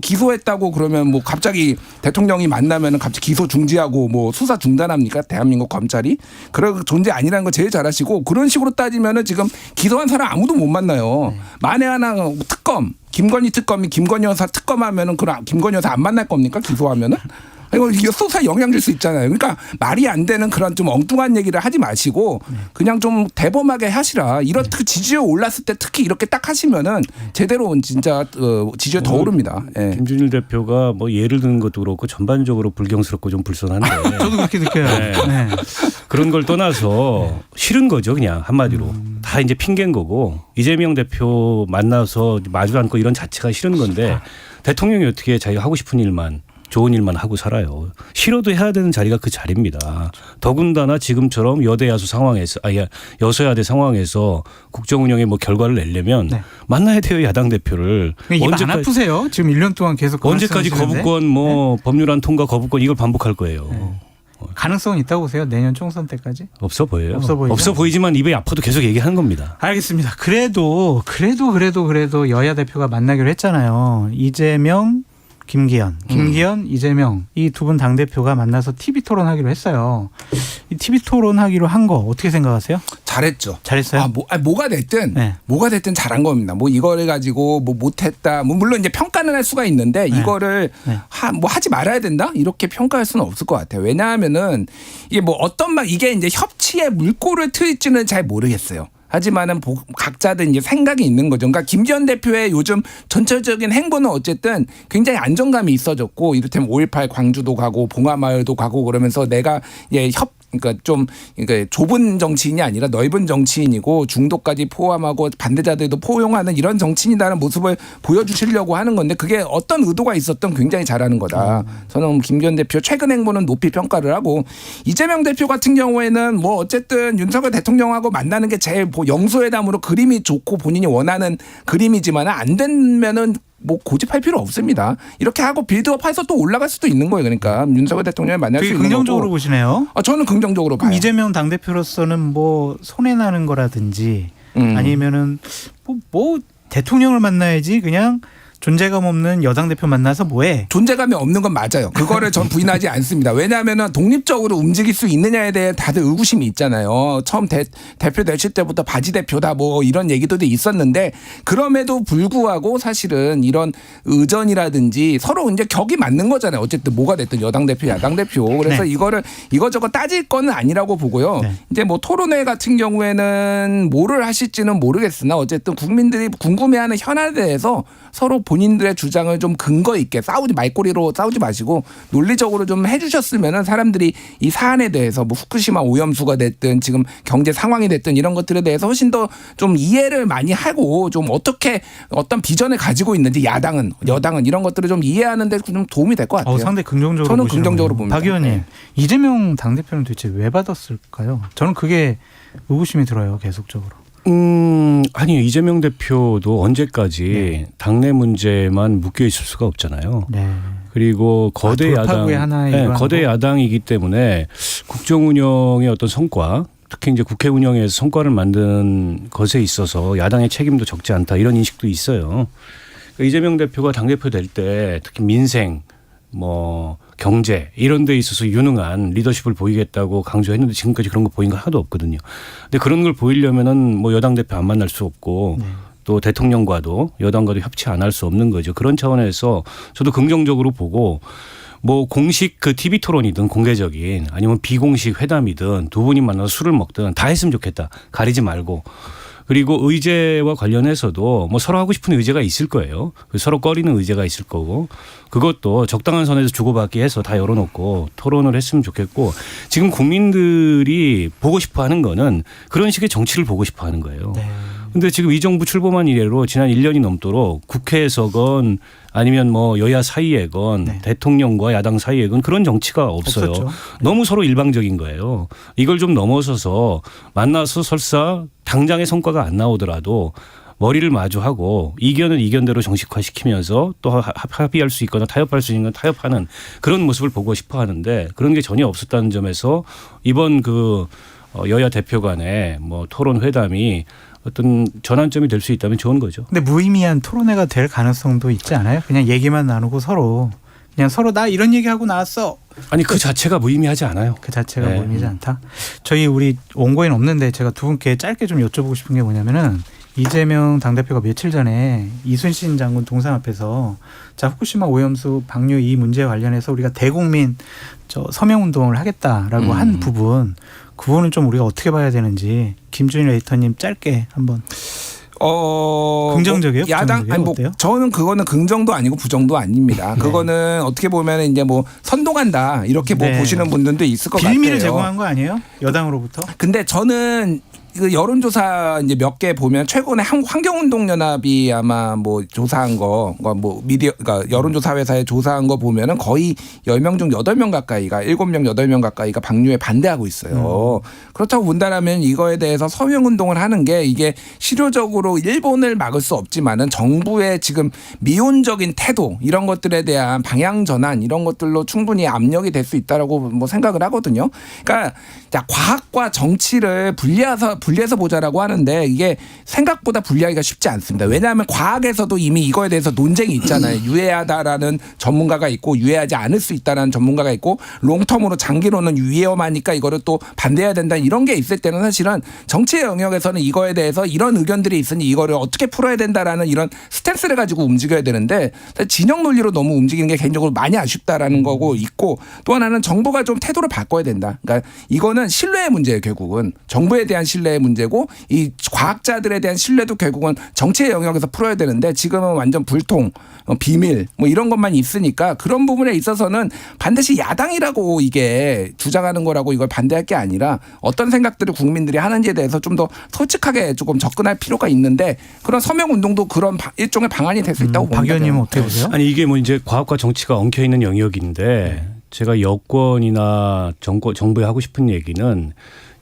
기소했다고 그러면 뭐 갑자기 대통령이 만나면 갑자기 기소 중지하고 뭐 수사 중단합니까? 대한민국 검찰이 그런 존재 아니라는 거 제일 잘하시고 그런 식으로 따지면은 지금 기소한 사람 아무도 못 만나요. 만에 하나 특검 김건희 특검이 김건희 여사 특검하면은 그럼 김건희 여사 안 만날 겁니까? 기소하면은? 이거 수사 영향 줄 수 있잖아요. 그러니까 말이 안 되는 그런 좀 엉뚱한 얘기를 하지 마시고 그냥 좀 대범하게 하시라. 이런 지지율 올랐을 때 특히 이렇게 딱 하시면은 제대로 진짜 지지율 더 오릅니다. 예. 김준일 대표가 뭐 예를 드는 것도 그렇고 전반적으로 불경스럽고 좀 불손한데. 저도 그렇게 느껴요. 네. 그런 걸 떠나서 싫은 거죠, 그냥 한마디로. 다 이제 핑계인 거고 이재명 대표 만나서 마주 앉고 이런 자체가 싫은 건데 대통령이 어떻게 자기가 하고 싶은 일만 좋은 일만 하고 살아요. 싫어도 해야 되는 자리가 그 자리입니다. 더군다나 지금처럼 여대 야수 상황에서 여소야대 상황에서 국정 운영에 뭐 결과를 내려면 만나야 돼요, 야당 대표를. 입 안 아프세요? 지금 1년 동안 계속 언제까지 거부권 뭐 법률안 통과 거부권 이걸 반복할 거예요. 가능성은 있다고 보세요? 내년 총선 때까지? 없어 보여요. 없어 보이지만 입에 아파도 계속 얘기하는 겁니다. 알겠습니다. 그래도 여야 대표가 만나기로 했잖아요. 이재명 김기현, 이재명 이 두 분 당대표가 만나서 TV 토론하기로 했어요. 이 TV 토론하기로 한 거 어떻게 생각하세요? 잘했죠. 잘했어요? 뭐가 됐든 잘한 겁니다. 뭐 이거를 가지고 뭐 못했다. 뭐 물론 이제 평가는 할 수가 있는데 이거를 뭐 하지 말아야 된다 이렇게 평가할 수는 없을 것 같아요. 왜냐하면은 이게 뭐 이게 이제 협치의 물꼬를 트일지는 잘 모르겠어요. 하지만은 각자들 이제 생각이 있는 거죠. 그러니까 김기현 대표의 요즘 전체적인 행보는 어쨌든 굉장히 안정감이 있어졌고 이를테면 5.18 광주도 가고 봉화마을도 가고 그러면서 내가 그러니까 좀 그러니까 좁은 정치인이 아니라 넓은 정치인이고 중도까지 포함하고 반대자들도 포용하는 이런 정치인이라는 모습을 보여주시려고 하는 건데 그게 어떤 의도가 있었던 굉장히 잘하는 거다. 저는 김기현 대표 최근 행보는 높이 평가를 하고 이재명 대표 같은 경우에는 뭐 어쨌든 윤석열 대통령하고 만나는 게 제일 영수회담으로 그림이 좋고 본인이 원하는 그림이지만 안 되면은 뭐 고집할 필요 없습니다. 이렇게 하고 빌드업해서 또 올라갈 수도 있는 거예요. 그러니까 윤석열 대통령을 만날 수 있는 거고. 긍정적으로 보시네요. 저는 긍정적으로 봐요. 이재명 당대표로서는 뭐 손해나는 거라든지 아니면은 뭐 대통령을 만나야지 그냥 존재감 없는 여당 대표 만나서 뭐해? 존재감이 없는 건 맞아요. 그거를 전 부인하지 않습니다. 왜냐하면 독립적으로 움직일 수 있느냐에 대해 다들 의구심이 있잖아요. 처음 대표 되실 때부터 바지 대표다 뭐 이런 얘기도 있었는데 그럼에도 불구하고 사실은 이런 의전이라든지 서로 이제 격이 맞는 거잖아요. 어쨌든 뭐가 됐든 여당 대표, 야당 대표. 그래서 이거를 이거저거 따질 거는 아니라고 보고요. 이제 뭐 토론회 같은 경우에는 뭐를 하실지는 모르겠으나 어쨌든 국민들이 궁금해하는 현안에 대해서 서로 본인들의 주장을 좀 근거 있게 말꼬리로 싸우지 마시고 논리적으로 좀 해주셨으면은 사람들이 이 사안에 대해서 뭐 후쿠시마 오염수가 됐든 지금 경제 상황이 됐든 이런 것들에 대해서 훨씬 더 좀 이해를 많이 하고 좀 어떤 비전을 가지고 있는지 여당은 이런 것들을 좀 이해하는데 좀 도움이 될 것 같아요. 상당히 긍정적으로 저는 긍정적으로 봅니다. 박 의원님, 이재명 당대표는 도대체 왜 받았을까요? 저는 그게 의구심이 들어요, 계속적으로. 아니요. 이재명 대표도 언제까지 당내 문제만 묶여 있을 수가 없잖아요. 그리고 거대 야당이기 때문에 국정 운영의 어떤 성과 특히 이제 국회 운영에서 성과를 만든 것에 있어서 야당의 책임도 적지 않다 이런 인식도 있어요. 그러니까 이재명 대표가 당대표 될 때 특히 민생, 뭐 경제 이런 데 있어서 유능한 리더십을 보이겠다고 강조했는데 지금까지 그런 거 보인 거 하나도 없거든요. 근데 그런 걸 보이려면은 뭐 여당 대표 안 만날 수 없고 또 대통령과도 여당과도 협치 안 할 수 없는 거죠. 그런 차원에서 저도 긍정적으로 보고 뭐 공식 그 TV 토론이든 공개적인 아니면 비공식 회담이든 두 분이 만나서 술을 먹든 다 했으면 좋겠다. 가리지 말고. 그리고 의제와 관련해서도 뭐 서로 하고 싶은 의제가 있을 거예요. 서로 꺼리는 의제가 있을 거고 그것도 적당한 선에서 주고받기 해서 다 열어놓고 토론을 했으면 좋겠고 지금 국민들이 보고 싶어 하는 거는 그런 식의 정치를 보고 싶어 하는 거예요. 근데 지금 이 정부 출범한 이래로 지난 1년이 넘도록 국회에서건 아니면 뭐 여야 사이에건 대통령과 야당 사이에건 그런 정치가 없어요. 없었죠. 너무 서로 일방적인 거예요. 이걸 좀 넘어서서 만나서 설사 당장의 성과가 안 나오더라도 머리를 마주하고 이견은 이견대로 정식화시키면서 또 합의할 수 있거나 타협할 수 있는 건 타협하는 그런 모습을 보고 싶어 하는데 그런 게 전혀 없었다는 점에서 이번 그 여야 대표 간의 뭐 토론 회담이 어떤 전환점이 될 수 있다면 좋은 거죠. 근데 무의미한 토론회가 될 가능성도 있지 않아요? 그냥 얘기만 나누고 서로 나 이런 얘기하고 나왔어. 아니 그 자체가 무의미하지 않아요. 그 자체가 무의미하지 않다. 저희 우리 원고엔 없는데 제가 두 분께 짧게 좀 여쭤보고 싶은 게 뭐냐면은 이재명 당대표가 며칠 전에 이순신 장군 동상 앞에서 자 후쿠시마 오염수 방류 이 문제와 관련해서 우리가 대국민 서명운동을 하겠다라고 한 부분 그 부분은 좀 우리가 어떻게 봐야 되는지 김준일 에디터님 짧게 한번. 긍정적이에요? 야당 아니 뭐 어때요? 저는 그거는 긍정도 아니고 부정도 아닙니다. 그거는 어떻게 보면 이제 뭐 선동한다 이렇게 뭐 보시는 분들도 있을 것 같아요. 빌미를 제공한 거 아니에요? 여당으로부터? 근데 저는 그 여론조사 이제 몇 개 보면 최근에 환경운동연합이 아마 뭐 조사한 거, 뭐 미디어, 그러니까 여론조사 회사에 조사한 거 보면은 거의 10명 중 8명 가까이가 7명, 8명 가까이가 방류에 반대하고 있어요. 그렇다고 본다라면 이거에 대해서 서명운동을 하는 게 이게 실효적으로 일본을 막을 수 없지만은 정부의 지금 미온적인 태도 이런 것들에 대한 방향 전환 이런 것들로 충분히 압력이 될 수 있다라고 뭐 생각을 하거든요. 그러니까 자, 과학과 정치를 분리해서 보자라고 하는데 이게 생각보다 분리하기가 쉽지 않습니다. 왜냐하면 과학에서도 이미 이거에 대해서 논쟁이 있잖아요. 유해하다라는 전문가가 있고 유해하지 않을 수 있다라는 전문가가 있고 롱텀으로 장기로는 위험하니까 이거를 또 반대해야 된다 이런 게 있을 때는 사실은 정치의 영역에서는 이거에 대해서 이런 의견들이 있으니 이거를 어떻게 풀어야 된다라는 이런 스탠스를 가지고 움직여야 되는데 진영 논리로 너무 움직이는 게 개인적으로 많이 아쉽다라는 거고 있고 또 하나는 정부가 좀 태도를 바꿔야 된다. 그러니까 이거는 신뢰의 문제예요. 결국은 정부에 대한 신뢰의 문제고 이 과학자들에 대한 신뢰도 결국은 정치의 영역에서 풀어야 되는데 지금은 완전 불통, 비밀 뭐 이런 것만 있으니까 그런 부분에 있어서는 반드시 야당이라고 이게 주장하는 거라고 이걸 반대할 게 아니라 어떤 생각들을 국민들이 하는지에 대해서 좀 더 솔직하게 조금 접근할 필요가 있는데 그런 서명 운동도 그런 일종의 방안이 될 수 있다고 봅니다. 박 의원님은 어떻게 보세요? 아니 이게 뭐 이제 과학과 정치가 엉켜 있는 영역인데 제가 여권이나 정부에 하고 싶은 얘기는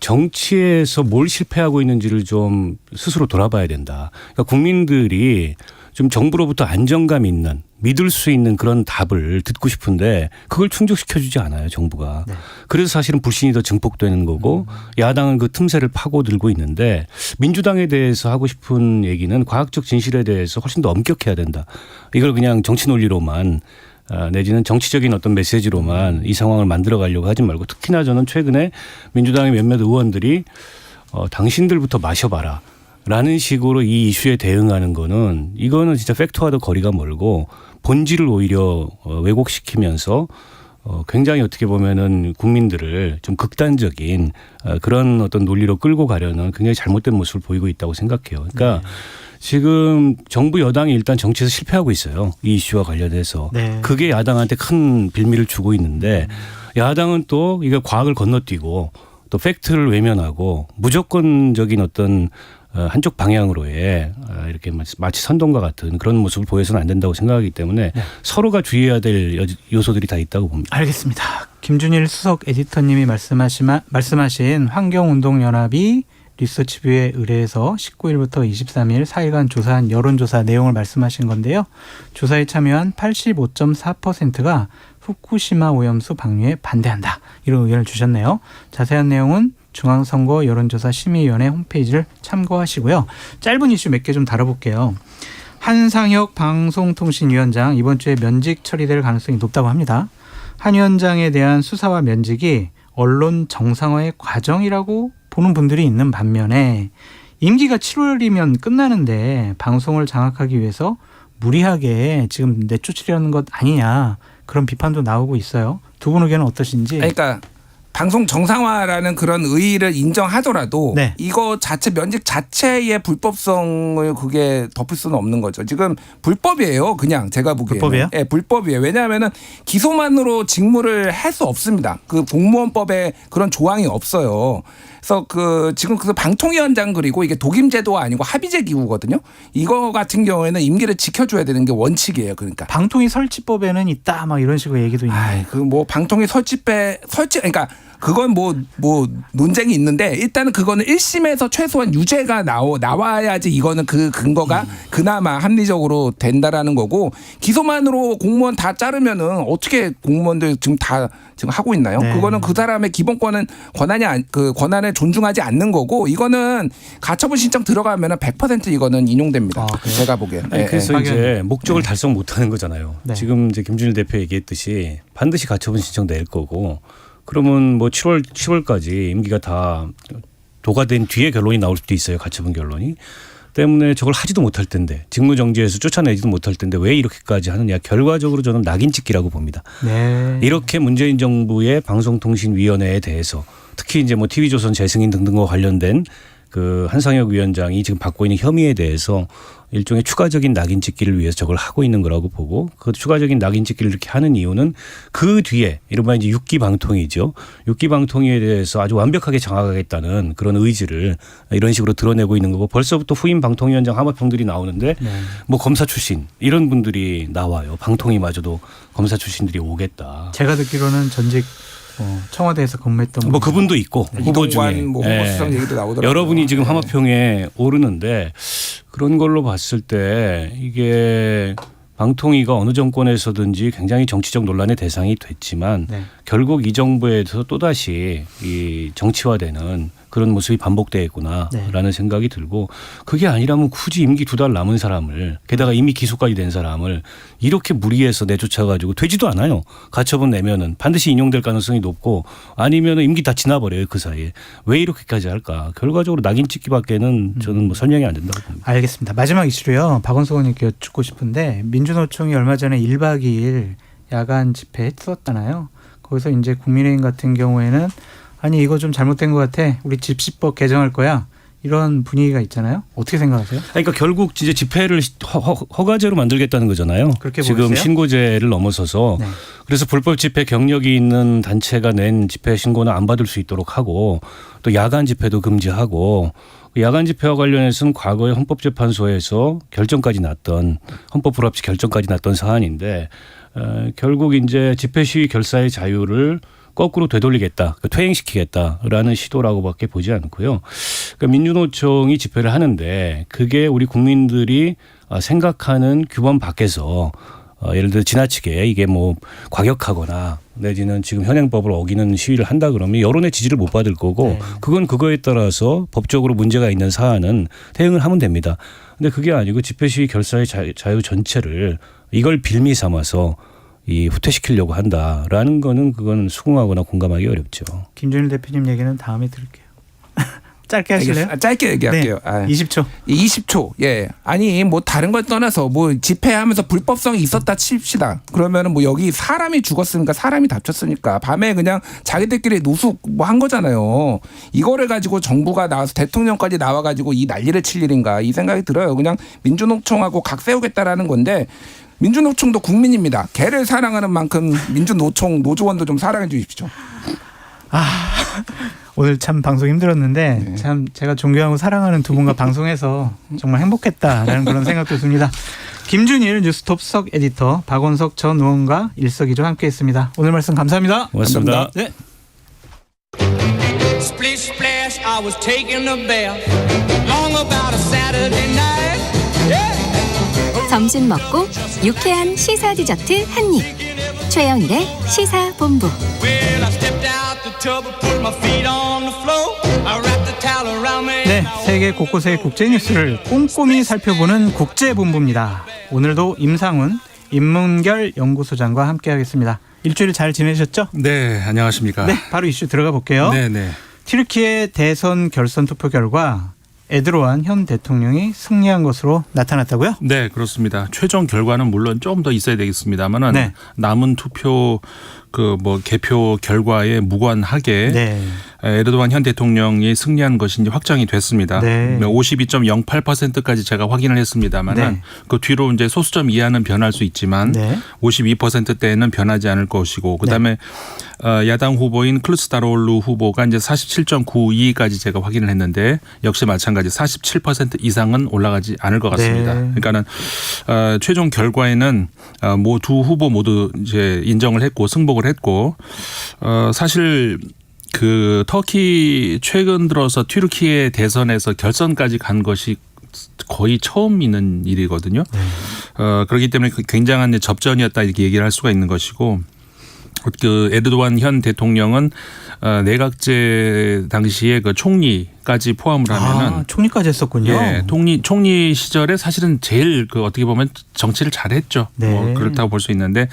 정치에서 뭘 실패하고 있는지를 좀 스스로 돌아봐야 된다. 그러니까 국민들이 좀 정부로부터 안정감 있는 믿을 수 있는 그런 답을 듣고 싶은데 그걸 충족시켜주지 않아요 정부가. 그래서 사실은 불신이 더 증폭되는 거고 야당은 그 틈새를 파고들고 있는데 민주당에 대해서 하고 싶은 얘기는 과학적 진실에 대해서 훨씬 더 엄격해야 된다. 이걸 그냥 정치 논리로만 내지는 정치적인 어떤 메시지로만 이 상황을 만들어 가려고 하지 말고 특히나 저는 최근에 민주당의 몇몇 의원들이 당신들부터 마셔봐라 라는 식으로 이 이슈에 대응하는 거는 이거는 진짜 팩트와도 거리가 멀고 본질을 오히려 왜곡시키면서 굉장히 어떻게 보면은 국민들을 좀 극단적인 그런 어떤 논리로 끌고 가려는 굉장히 잘못된 모습을 보이고 있다고 생각해요. 그러니까 지금 정부 여당이 일단 정치에서 실패하고 있어요. 이 이슈와 관련해서. 그게 야당한테 큰 빌미를 주고 있는데 야당은 또 이게 과학을 건너뛰고 또 팩트를 외면하고 무조건적인 어떤 한쪽 방향으로의 이렇게 마치 선동과 같은 그런 모습을 보여서는 안 된다고 생각하기 때문에 서로가 주의해야 될 요소들이 다 있다고 봅니다. 알겠습니다. 김준일 수석 에디터님이 말씀하신 환경운동연합이 리서치뷰에 의뢰해서 19일부터 23일 4일간 조사한 여론조사 내용을 말씀하신 건데요. 조사에 참여한 85.4%가 후쿠시마 오염수 방류에 반대한다. 이런 의견을 주셨네요. 자세한 내용은 중앙선거 여론조사 심의위원회 홈페이지를 참고하시고요. 짧은 이슈 몇 개 좀 다뤄볼게요. 한상혁 방송통신위원장 이번 주에 면직 처리될 가능성이 높다고 합니다. 한 위원장에 대한 수사와 면직이 언론 정상화의 과정이라고 보는 분들이 있는 반면에 임기가 7월이면 끝나는데 방송을 장악하기 위해서 무리하게 지금 내쫓으려는 것 아니냐 그런 비판도 나오고 있어요. 두 분 의견은 어떠신지. 그러니까 방송 정상화라는 그런 의의를 인정하더라도 네. 이거 자체 면직 자체의 불법성을 그게 덮을 수는 없는 거죠. 지금 불법이에요. 그냥 제가 보기에는. 불법이에요? 네, 불법이에요. 왜냐하면은 기소만으로 직무를 할 수 없습니다. 그 공무원법에 그런 조항이 없어요. 그래서 지금 그 방통위원장 그리고 이게 독임제도가 아니고 합의제 기구거든요. 이거 같은 경우에는 임기를 지켜줘야 되는 게 원칙이에요. 그러니까 방통위 설치법에는 있다 막 이런 식으로 얘기도 있는데. 그 뭐 방통위 그러니까 그건 뭐 논쟁이 있는데 일단은 그거는 1심에서 최소한 유죄가 나와야지 이거는 그 근거가 그나마 합리적으로 된다라는 거고 기소만으로 공무원 다 자르면은 어떻게 공무원들 지금 하고 있나요? 네. 그거는 그 사람의 기본권은 권한을 존중하지 않는 거고 이거는 가처분 신청 들어가면은 100% 이거는 인용됩니다. 제가 보기엔. 아니, 그래서 이제 목적을 달성 못하는 거잖아요. 네. 지금 이제 김준일 대표 얘기했듯이 반드시 가처분 신청 낼 거고 그러면 뭐 7월까지 임기가 다 도가 된 뒤에 결론이 나올 수도 있어요. 가처분 결론이. 때문에 저걸 하지도 못할 텐데 직무정지에서 쫓아내지도 못할 텐데 왜 이렇게까지 하느냐. 결과적으로 저는 낙인 찍기라고 봅니다. 네. 이렇게 문재인 정부의 방송통신위원회에 대해서 특히 이제 뭐 TV조선 재승인 등등과 관련된 그 한상혁 위원장이 지금 받고 있는 혐의에 대해서 일종의 추가적인 낙인 찍기를 위해서 저걸 하고 있는 거라고 보고 그 추가적인 낙인 찍기를 이렇게 하는 이유는 그 뒤에 이른바 이제 6기 방통이죠. 6기 방통위에 대해서 아주 완벽하게 장악하겠다는 그런 의지를 이런 식으로 드러내고 있는 거고 벌써부터 후임 방통위원장 하마평들이 나오는데 뭐 검사 출신 이런 분들이 나와요. 방통위마저도 검사 출신들이 오겠다. 제가 듣기로는 전직 청와대에서 근무했던 뭐 그분도 있고 후보 중에 뭐 후보수석 얘기도 나오더라고요. 여러분이 지금 하마평에 오르는데 그런 걸로 봤을 때 이게 방통위가 어느 정권에서든지 굉장히 정치적 논란의 대상이 됐지만 결국 이 정부에서 또다시 이 정치화되는 그런 모습이 반복되겠구나라는 생각이 들고 그게 아니라면 굳이 임기 2달 남은 사람을 게다가 이미 기소까지 된 사람을 이렇게 무리해서 내쫓아가지고 되지도 않아요. 가처분 내면은 반드시 인용될 가능성이 높고 아니면 임기 다 지나버려요. 그 사이에. 왜 이렇게까지 할까. 결과적으로 낙인 찍기밖에는 저는 뭐 설명이 안 된다고 봅니다. 알겠습니다. 마지막 이슈로요. 박원석 의원님께 여쭙고 싶은데 민주노총이 얼마 전에 1박 2일 야간 집회 했었잖아요. 거기서 이제 국민의힘 같은 경우에는 아니 이거 좀 잘못된 것 같아. 우리 집시법 개정할 거야. 이런 분위기가 있잖아요. 어떻게 생각하세요? 그러니까 결국 이제 집회를 허가제로 만들겠다는 거잖아요. 그렇게 지금 보이세요? 신고제를 넘어서서 그래서 불법 집회 경력이 있는 단체가 낸 집회 신고는 안 받을 수 있도록 하고 또 야간 집회도 금지하고 야간 집회와 관련해서는 과거에 헌법재판소에서 결정까지 났던 헌법 불합치 결정까지 났던 사안인데 결국 이제 집회 시위 결사의 자유를 거꾸로 되돌리겠다, 퇴행시키겠다라는 시도라고밖에 보지 않고요. 그러니까 민주노총이 집회를 하는데 그게 우리 국민들이 생각하는 규범 밖에서 예를 들어 지나치게 이게 뭐 과격하거나 내지는 지금 현행법을 어기는 시위를 한다 그러면 여론의 지지를 못 받을 거고 그건 그거에 따라서 법적으로 문제가 있는 사안은 대응을 하면 됩니다. 근데 그게 아니고 집회 시위 결사의 자유 전체를 이걸 빌미 삼아서 이 후퇴시키려고 한다라는 거는 그건 수긍하거나 공감하기 어렵죠. 김준일 대표님 얘기는 다음에 들을게요. 짧게 하실래요? 짧게 얘기할게요. 네. 20초. 20초. 예. 아니 뭐 다른 걸 떠나서 뭐 집회하면서 불법성이 있었다 칩시다. 그러면은 뭐 여기 사람이 죽었으니까 사람이 다쳤으니까 밤에 그냥 자기들끼리 노숙 뭐 한 거잖아요. 이거를 가지고 정부가 나와서 대통령까지 나와가지고 이 난리를 칠 일인가 이 생각이 들어요. 그냥 민주노총하고 각 세우겠다라는 건데. 민주노총도 국민입니다. 개를 사랑하는 만큼 민주노총 노조원도 좀 사랑해 주십시오. 오늘 참 방송 힘들었는데 참 제가 존경하고 사랑하는 두 분과 방송해서 정말 행복했다라는 그런 생각도 듭니다. 김준일 뉴스톱석 에디터, 박원석 전 의원과 일석이조 함께했습니다. 오늘 말씀 감사합니다. 고맙습니다. 네. Splish splash, I was taking a bath. Long about a Saturday night. Yeah. 점심 먹고 유쾌한 시사 디저트 한 입. 최영일의 시사본부. Well, I stepped Stepped out the tub and put my feet on the floor. I wrapped the towel around me. 네, 세계 곳곳의 국제 뉴스를 꼼꼼히 살펴보는 국제본부입니다. 오늘도 임상훈 인문결 연구소장과 함께하겠습니다. 일주일 잘 지내셨죠? 네, 안녕하십니까. 네, 바로 이슈 들어가 볼게요. 네. 튀르키예 대선 결선 투표 결과 에르도안 현 대통령이 승리한 것으로 나타났다고요? 네, 그렇습니다. 최종 결과는 물론 좀 더 있어야 되겠습니다만은 네. 남은 투표 개표 결과에 무관하게 네. 에르도안 현 대통령이 승리한 것이 이제 확정이 됐습니다. 네. 52.08%까지 제가 확인을 했습니다만은 네. 그 뒤로 이제 소수점 이하는 변할 수 있지만 네. 52%대는 변하지 않을 것이고 그다음에 야당 후보인 클루스다로올루 후보가 이제 47.92까지 제가 확인을 했는데 역시 마찬가지 47% 이상은 올라가지 않을 것 같습니다. 네. 그러니까는 최종 결과에는 두 후보 모두 이제 인정을 했고 승복을 했고 사실 그 터키 최근 들어서 튀르키예 대선에서 결선까지 간 것이 거의 처음 있는 일이거든요. 그렇기 때문에 굉장한 접전이었다 이렇게 얘기를 할 수가 있는 것이고 그 에르도안 현 대통령은 내각제 당시에 그 총리까지 포함을 하면은 총리까지 했었군요. 예, 총리 시절에 사실은 제일 그 어떻게 보면 정치를 잘했죠. 네. 그렇다고 볼 수 있는데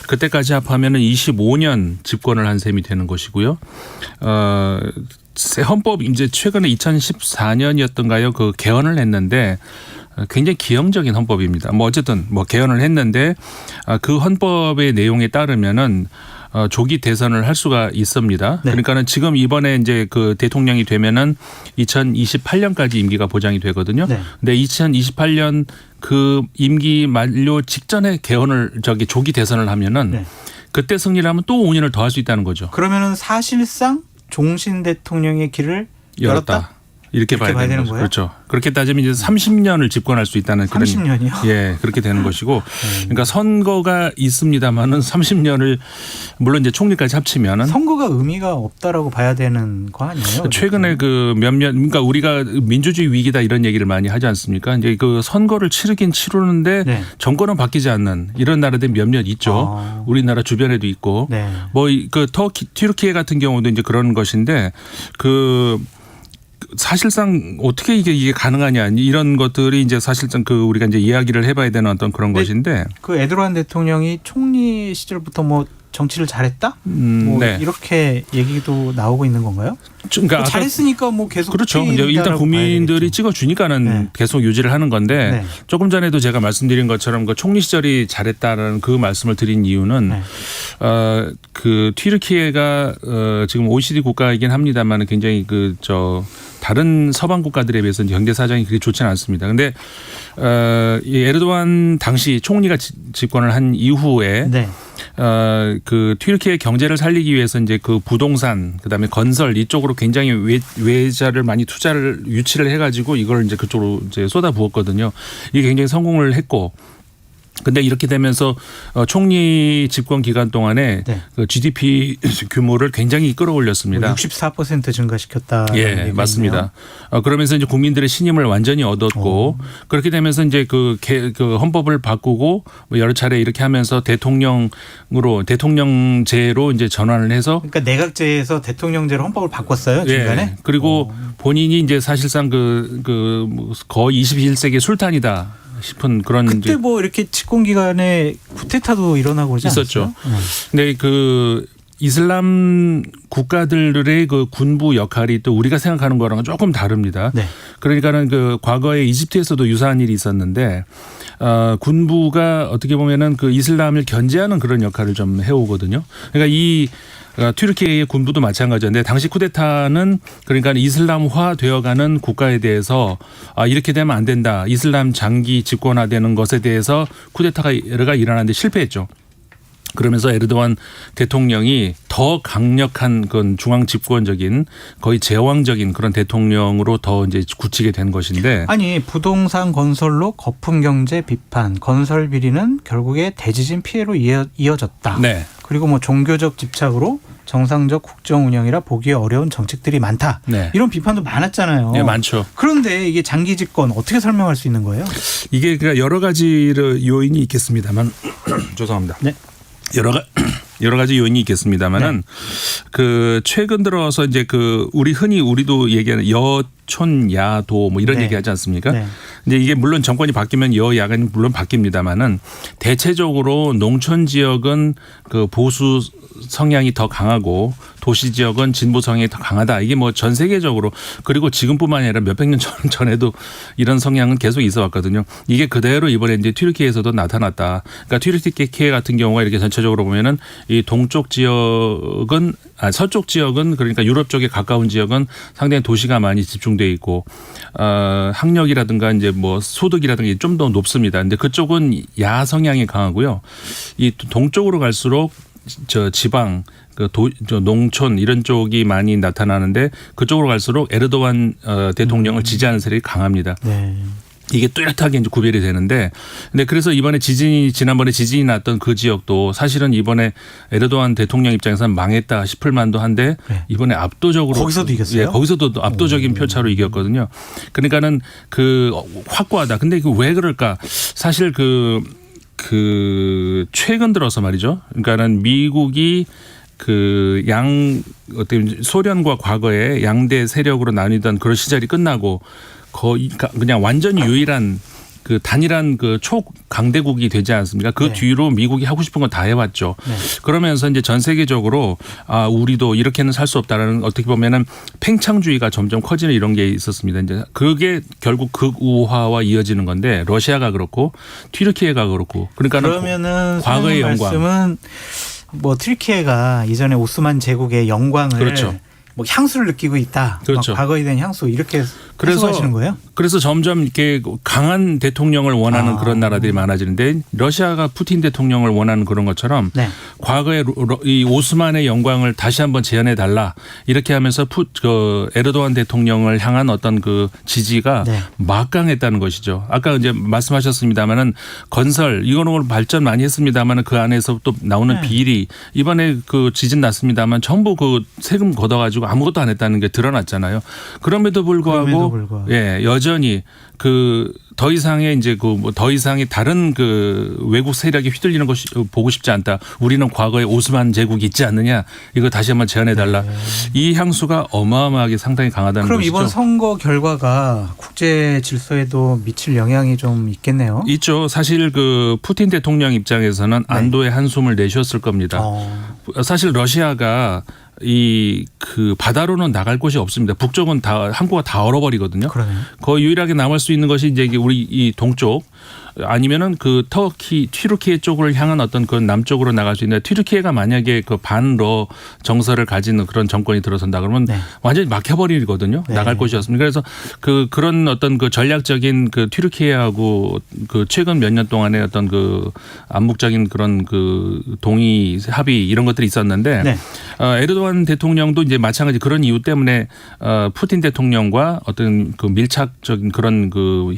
그때까지 합하면은 25년 집권을 한 셈이 되는 것이고요. 헌법 이제 최근에 2014년이었던가요? 그 개헌을 했는데 굉장히 기형적인 헌법입니다. 어쨌든 개헌을 했는데 그 헌법의 내용에 따르면은 조기 대선을 할 수가 있습니다. 네. 그러니까는 지금 이번에 이제 그 대통령이 되면은 2028년까지 임기가 보장이 되거든요. 네. 근데 2028년 그 임기 만료 직전에 조기 대선을 하면은 네. 그때 승리를 하면 또 5년을 더 할 수 있다는 거죠. 그러면은 사실상 종신 대통령의 길을 열었다? 이렇게 봐야 되는 거예요. 그렇죠. 그렇게 따지면 이제 30년을 집권할 수 있다는 그런 30년이요? 예, 그렇게 되는 것이고 그러니까 선거가 있습니다만은 30년을 물론 이제 총리까지 합치면은 선거가 의미가 없다라고 봐야 되는 거 아니에요? 최근에 그 그러니까 우리가 민주주의 위기다 이런 얘기를 많이 하지 않습니까? 이제 그 선거를 치르긴 치르는데 네. 정권은 바뀌지 않는 이런 나라들 몇몇 있죠. 우리나라 주변에도 있고 네. 그 튀르키예 같은 경우도 이제 그런 것인데 사실상 어떻게 이게 가능하냐 이런 것들이 이제 사실상 우리가 이제 이야기를 해봐야 되는 어떤 그런 것인데 그 에르도안 대통령이 총리 시절부터 정치를 잘했다? 네. 이렇게 얘기도 나오고 있는 건가요? 그러니까 잘했으니까 계속 그렇죠. 이제 일단 국민들이 찍어주니까는 네. 계속 유지를 하는 건데 네. 조금 전에도 제가 말씀드린 것처럼 그 총리 시절이 잘했다라는 그 말씀을 드린 이유는 네. 그 튀르키예가 지금 OECD 국가이긴 합니다만 굉장히 다른 서방 국가들에 비해서 경제 사정이 그렇게 좋지는 않습니다. 근데 이 에르도안 당시 총리가 집권을 한 이후에 네. 그 튀르키예 경제를 살리기 위해서 이제 그 부동산 그다음에 건설 이쪽으로 굉장히 외자를 많이 유치를 해가지고 이걸 이제 그쪽으로 이제 쏟아부었거든요. 이게 굉장히 성공을 했고. 근데 이렇게 되면서 총리 집권 기간 동안에 네. 그 GDP 규모를 굉장히 끌어올렸습니다. 64% 증가시켰다. 예, 맞습니다. 그러면서 이제 국민들의 신임을 완전히 얻었고 그렇게 되면서 이제 그 헌법을 바꾸고 여러 차례 이렇게 하면서 대통령제로 이제 전환을 해서 그러니까 내각제에서 대통령제로 헌법을 바꿨어요 중간에. 예, 그리고 본인이 이제 사실상 거의 21세기 술탄이다. 싶은 그런 그때 이렇게 집권 기간에 쿠데타도 일어나고 그러지 있었죠. 않았어요? 근데 그 이슬람 국가들의 그 군부 역할이 또 우리가 생각하는 거랑은 조금 다릅니다. 네. 그러니까는 그 과거에 이집트에서도 유사한 일이 있었는데 군부가 어떻게 보면은 그 이슬람을 견제하는 그런 역할을 좀 해오거든요. 그러니까 튀르키예의 군부도 마찬가지인데 당시 쿠데타는 그러니까 이슬람화 되어가는 국가에 대해서 이렇게 되면 안 된다. 이슬람 장기 집권화되는 것에 대해서 쿠데타가 일어나는데 실패했죠. 그러면서 에르도안 대통령이 더 강력한 그런 중앙 집권적인 거의 제왕적인 그런 대통령으로 더 이제 굳히게 된 것인데 아니 부동산 건설로 거품 경제 비판 건설 비리는 결국에 대지진 피해로 이어졌다. 네. 그리고 종교적 집착으로 정상적 국정 운영이라 보기 어려운 정책들이 많다. 네. 이런 비판도 많았잖아요. 네, 많죠. 그런데 이게 장기 집권 어떻게 설명할 수 있는 거예요? 이게 그러니까 여러 가지 요인이 있겠습니다만 죄송합니다. 네. 여러 가지 요인이 있겠습니다만은 그 최근 들어서 이제 그 우리도 얘기하는 여촌야도 뭐 이런 얘기하지 않습니까? 근데 이게 물론 정권이 바뀌면 여야가 물론 바뀝니다만은 대체적으로 농촌 지역은 그 보수 성향이 더 강하고 도시 지역은 진보 성향이 더 강하다. 이게 뭐 전 세계적으로 그리고 지금뿐만 아니라 몇백 년 전에도 이런 성향은 계속 있어 왔거든요. 이게 그대로 이번에 이제 튀르키예에서도 나타났다. 그러니까 튀르키예 같은 경우가 이렇게 전체적으로 보면은 이 동쪽 지역은 서쪽 지역은 그러니까 유럽 쪽에 가까운 지역은 상당히 도시가 많이 집중돼 있고 학력이라든가 이제 뭐 소득이라든가 좀 더 높습니다. 근데 그쪽은 야 성향이 강하고요. 이 동쪽으로 갈수록 저 지방 저 농촌 이런 쪽이 많이 나타나는데 그쪽으로 갈수록 에르도안 대통령을 지지하는 세력이 강합니다. 이게 뚜렷하게 이제 구별이 되는데, 근데 그래서 이번에 지난번에 지진이 났던 그 지역도 사실은 이번에 에르도안 대통령 입장에서는 망했다 싶을 만도 한데 이번에 압도적으로 거기서도 이겼어요? 예, 거기서도 압도적인 표차로 이겼거든요. 그러니까는 그 확고하다. 근데 그 왜 그럴까? 사실 그 최근 들어서 말이죠. 그러니까는 미국이 그 어떻게 소련과 과거에 양대 세력으로 나뉘던 그런 시절이 끝나고 거의 그냥 완전히 유일한 그 단일한 그 초강대국이 되지 않습니까? 그 뒤로 미국이 하고 싶은 건 다 해왔죠. 그러면서 이제 전 세계적으로 우리도 이렇게는 살 수 없다라는 어떻게 보면은 팽창주의가 점점 커지는 이런 게 있었습니다. 이제 그게 결국 극우화와 이어지는 건데 러시아가 그렇고 튀르키예가 그렇고 그러면은 과거의 영광. 말씀은 뭐 튀르키예가 이전에 오스만 제국의 영광을 그렇죠. 뭐 향수를 느끼고 있다. 그렇죠. 과거에 대한 향수 이렇게 그래서 해석하시는 거예요? 그래서 점점 이렇게 강한 대통령을 원하는 그런 나라들이 많아지는데 러시아가 푸틴 대통령을 원하는 그런 것처럼 과거에 이 오스만의 영광을 다시 한번 재현해 달라 이렇게 하면서 에르도안 대통령을 향한 어떤 그 지지가 막강했다는 것이죠. 아까 이제 말씀하셨습니다마는 건설 이거는 발전 많이 했습니다마는 그 안에서 또 나오는 비리 이번에 그 지진 났습니다만 전부 그 세금 걷어가지고 아무것도 안 했다는 게 드러났잖아요. 그럼에도 불구하고 예, 여전히 그 더 이상의 이제 그 뭐 더 이상의 다른 그 외국 세력이 휘둘리는 것이 보고 싶지 않다. 우리는 과거에 오스만 제국이 있지 않느냐. 이거 다시 한번 제안해 달라. 이 향수가 어마어마하게 상당히 강하다는 그럼 것이죠. 이번 선거 결과가 국제 질서에도 미칠 영향이 좀 있겠네요. 있죠. 사실 그 푸틴 대통령 입장에서는 안도의 한숨을 내쉬었을 겁니다. 사실 러시아가 그 바다로는 나갈 곳이 없습니다. 북쪽은 다 항구가 다 얼어버리거든요. 거의 유일하게 남을 수 있는 것이 이제 우리 이 동쪽 아니면은 그 튀르키예 쪽을 향한 어떤 그 남쪽으로 나갈 수 있는데 튀르키예가 만약에 그 반러 정서를 가지는 그런 정권이 들어선다 그러면 완전히 막혀버리거든요. 나갈 곳이 없습니다. 그래서 그런 어떤 그 전략적인 그 튀르키예하고 그 최근 몇 년 동안의 어떤 그 암묵적인 그런 그 동의 합의 이런 것들이 있었는데 에르도안 대통령도 이제 마찬가지 그런 이유 때문에 푸틴 대통령과 어떤 그 밀착적인 그런 그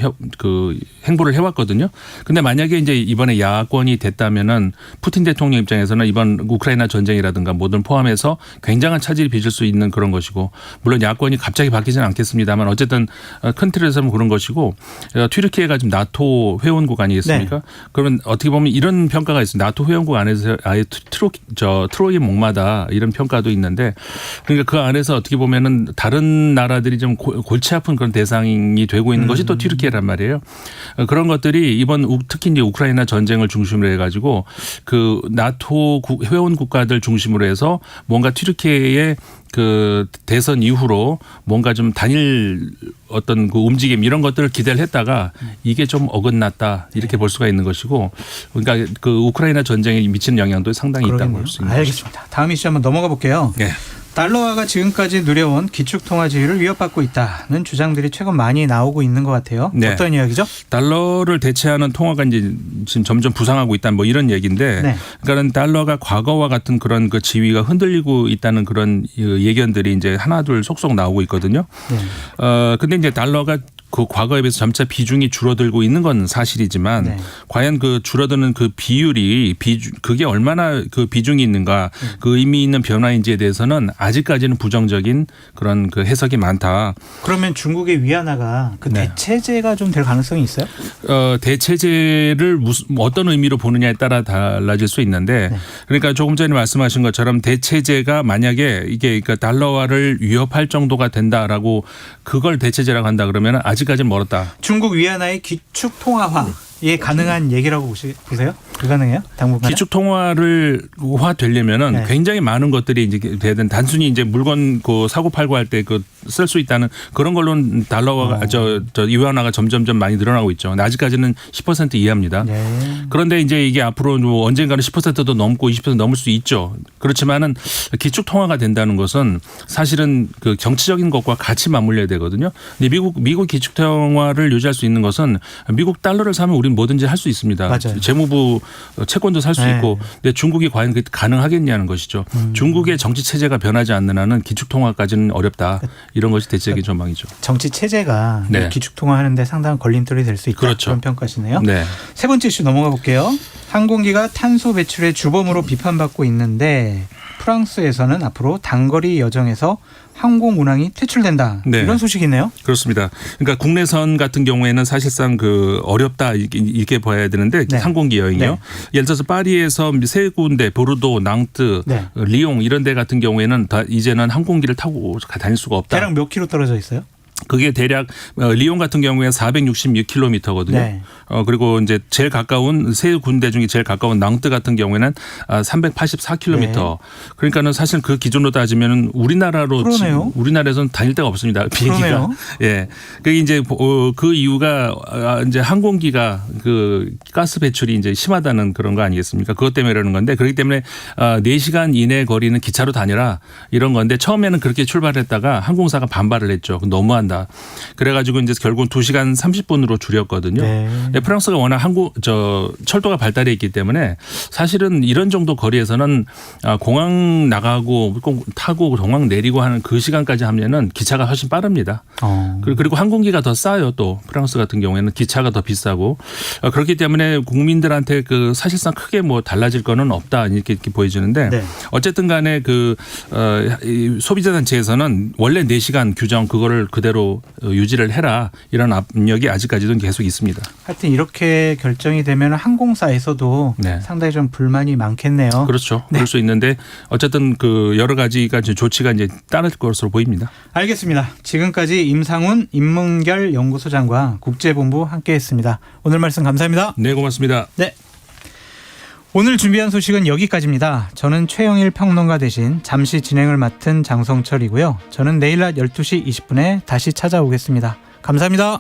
행보를 해왔거든요. 근데 만약에 이제 이번에 야권이 됐다면은 푸틴 대통령 입장에서는 이번 우크라이나 전쟁이라든가 모든 포함해서 굉장한 차질이 빚을 수 있는 그런 것이고 물론 야권이 갑자기 바뀌지는 않겠습니다만 어쨌든 큰 틀에서는 그런 것이고 튀르키예가 지금 나토 회원국 아니겠습니까? 그러면 어떻게 보면 이런 평가가 있습니다. 나토 회원국 안에서 아예 트로이 목마다 이런 평가도 있는데 그러니까 그 안에서 어떻게 보면은 다른 나라들이 좀 골치 아픈 그런 대상이 되고 있는 것이 또 튀르키예란 말이에요. 그런 것들이 이번 특히 이제 우크라이나 전쟁을 중심으로 해가지고 그 나토 회원 국가들 중심으로 해서 뭔가 튀르키예의 그 대선 이후로 뭔가 좀 단일 어떤 그 움직임 이런 것들을 기대를 했다가 이게 좀 어긋났다 이렇게 볼 수가 있는 것이고 그러니까 그 우크라이나 전쟁에 미치는 영향도 상당히 있다고 볼 수 있는 것이죠. 알겠습니다. 다음 이슈 한번 넘어가 볼게요. 달러화가 지금까지 누려온 기축통화 지위를 위협받고 있다는 주장들이 최근 많이 나오고 있는 것 같아요. 어떤 이야기죠? 달러를 대체하는 통화가 이제 지금 점점 부상하고 있다는 뭐 이런 얘기인데 그러니까는 달러가 과거와 같은 그런 그 지위가 흔들리고 있다는 그런 예견들이 이제 하나둘 속속 나오고 있거든요. 근데 이제 달러가 그 과거에 비해서 점차 비중이 줄어들고 있는 건 사실이지만 네. 과연 그 줄어드는 그 비율이 그게 얼마나 그 비중이 있는가 그 의미 있는 변화인지에 대해서는 아직까지는 부정적인 그런 그 해석이 많다. 그러면 중국의 위안화가 그 네. 대체제가 좀 될 가능성이 있어요? 대체제를 어떤 의미로 보느냐에 따라 달라질 수 있는데 그러니까 조금 전에 말씀하신 것처럼 대체제가 만약에 이게 그러니까 달러화를 위협할 정도가 된다라고 그걸 대체제라고 한다 그러면 아직까지는 멀었다. 중국 위안화의 기축 통화화에 가능한 얘기라고 보세요? 불가능해요? 당분간 기축 통화화 되려면은 네. 굉장히 많은 것들이 이제 돼야 되는 단순히 이제 물건 그 사고 팔고 할 때 그 쓸 수 있다는 그런 걸로는 달러화가 저 위안화가 점점점 많이 늘어나고 있죠. 근데 아직까지는 10% 이하입니다. 네. 그런데 이제 이게 앞으로 뭐 언젠가는 10%도 넘고 20% 넘을 수 있죠. 그렇지만은 기축 통화가 된다는 것은 사실은 그 정치적인 것과 같이 맞물려야 되거든요. 근데 미국 기축 통화를 유지할 수 있는 것은 미국 달러를 사면 우리는 뭐든지 할 수 있습니다. 맞아요. 재무부 채권도 살 수 네. 있고, 근데 중국이 과연 그게 가능하겠냐는 것이죠. 중국의 정치 체제가 변하지 않는 한은 기축 통화까지는 어렵다. 이런 것이 대체적인 전망이죠. 정치 체제가 네. 기축 통화하는데 상당한 걸림돌이 될 수 있다. 그렇죠. 그런 평가시네요. 네. 세 번째 이슈 넘어가 볼게요. 항공기가 탄소 배출의 주범으로 비판받고 있는데 프랑스에서는 앞으로 단거리 여정에서 항공 운항이 퇴출된다. 네. 이런 소식이네요. 그렇습니다. 그러니까 국내선 같은 경우에는 사실상 그 어렵다 이렇게 봐야 되는데 네. 항공기 여행이요. 네. 예를 들어서 파리에서 세 군데 보르도, 낭뜨, 네. 리옹 이런 데 같은 경우에는 다 이제는 항공기를 타고 다닐 수가 없다. 대략 몇 킬로 떨어져 있어요? 그게 대략 리옹 같은 경우에 466km거든요. 네. 그리고 이제 제일 가까운 세 군데 중에 제일 가까운 낭뜨 같은 경우에는 384km. 네. 그러니까는 사실 그 기준으로 따지면은 그러네요. 우리나라에서는 다닐 데가 없습니다. 비행기가. 그러네요. 예. 그게 이제 그 이유가 이제 항공기가 그 가스 배출이 이제 심하다는 그런 거 아니겠습니까? 그것 때문에 그러는 건데 그렇기 때문에 4시간 이내 거리는 기차로 다니라 이런 건데 처음에는 그렇게 출발했다가 항공사가 반발을 했죠. 너무한다. 그래가지고 이제 결국은 2시간 30분으로 줄였거든요. 네. 프랑스가 워낙 철도가 발달해 있기 때문에 사실은 이런 정도 거리에서는 공항 나가고 타고 공항 내리고 하는 그 시간까지 하면은 기차가 훨씬 빠릅니다. 그리고 항공기가 더 싸요. 또 프랑스 같은 경우에는 기차가 더 비싸고 그렇기 때문에 국민들한테 그 사실상 크게 뭐 달라질 거는 없다 이렇게 보여지는데 네. 어쨌든 간에 그 소비자 단체에서는 원래 4시간 규정 그거를 그대로 유지를 해라 이런 압력이 아직까지도 계속 있습니다. 하여튼 이렇게 결정이 되면 항공사에서도 네. 상당히 좀 불만이 많겠네요. 그렇죠. 네. 그럴 수 있는데 어쨌든 그 여러 가지가 이제 조치가 이제 따를 것으로 보입니다. 알겠습니다. 지금까지 임상훈 인문결 연구소장과 국제본부 함께했습니다. 오늘 말씀 감사합니다. 네, 고맙습니다. 네. 오늘 준비한 소식은 여기까지입니다. 저는 최영일 평론가 대신 잠시 진행을 맡은 장성철이고요. 저는 내일 낮 12시 20분에 다시 찾아오겠습니다. 감사합니다.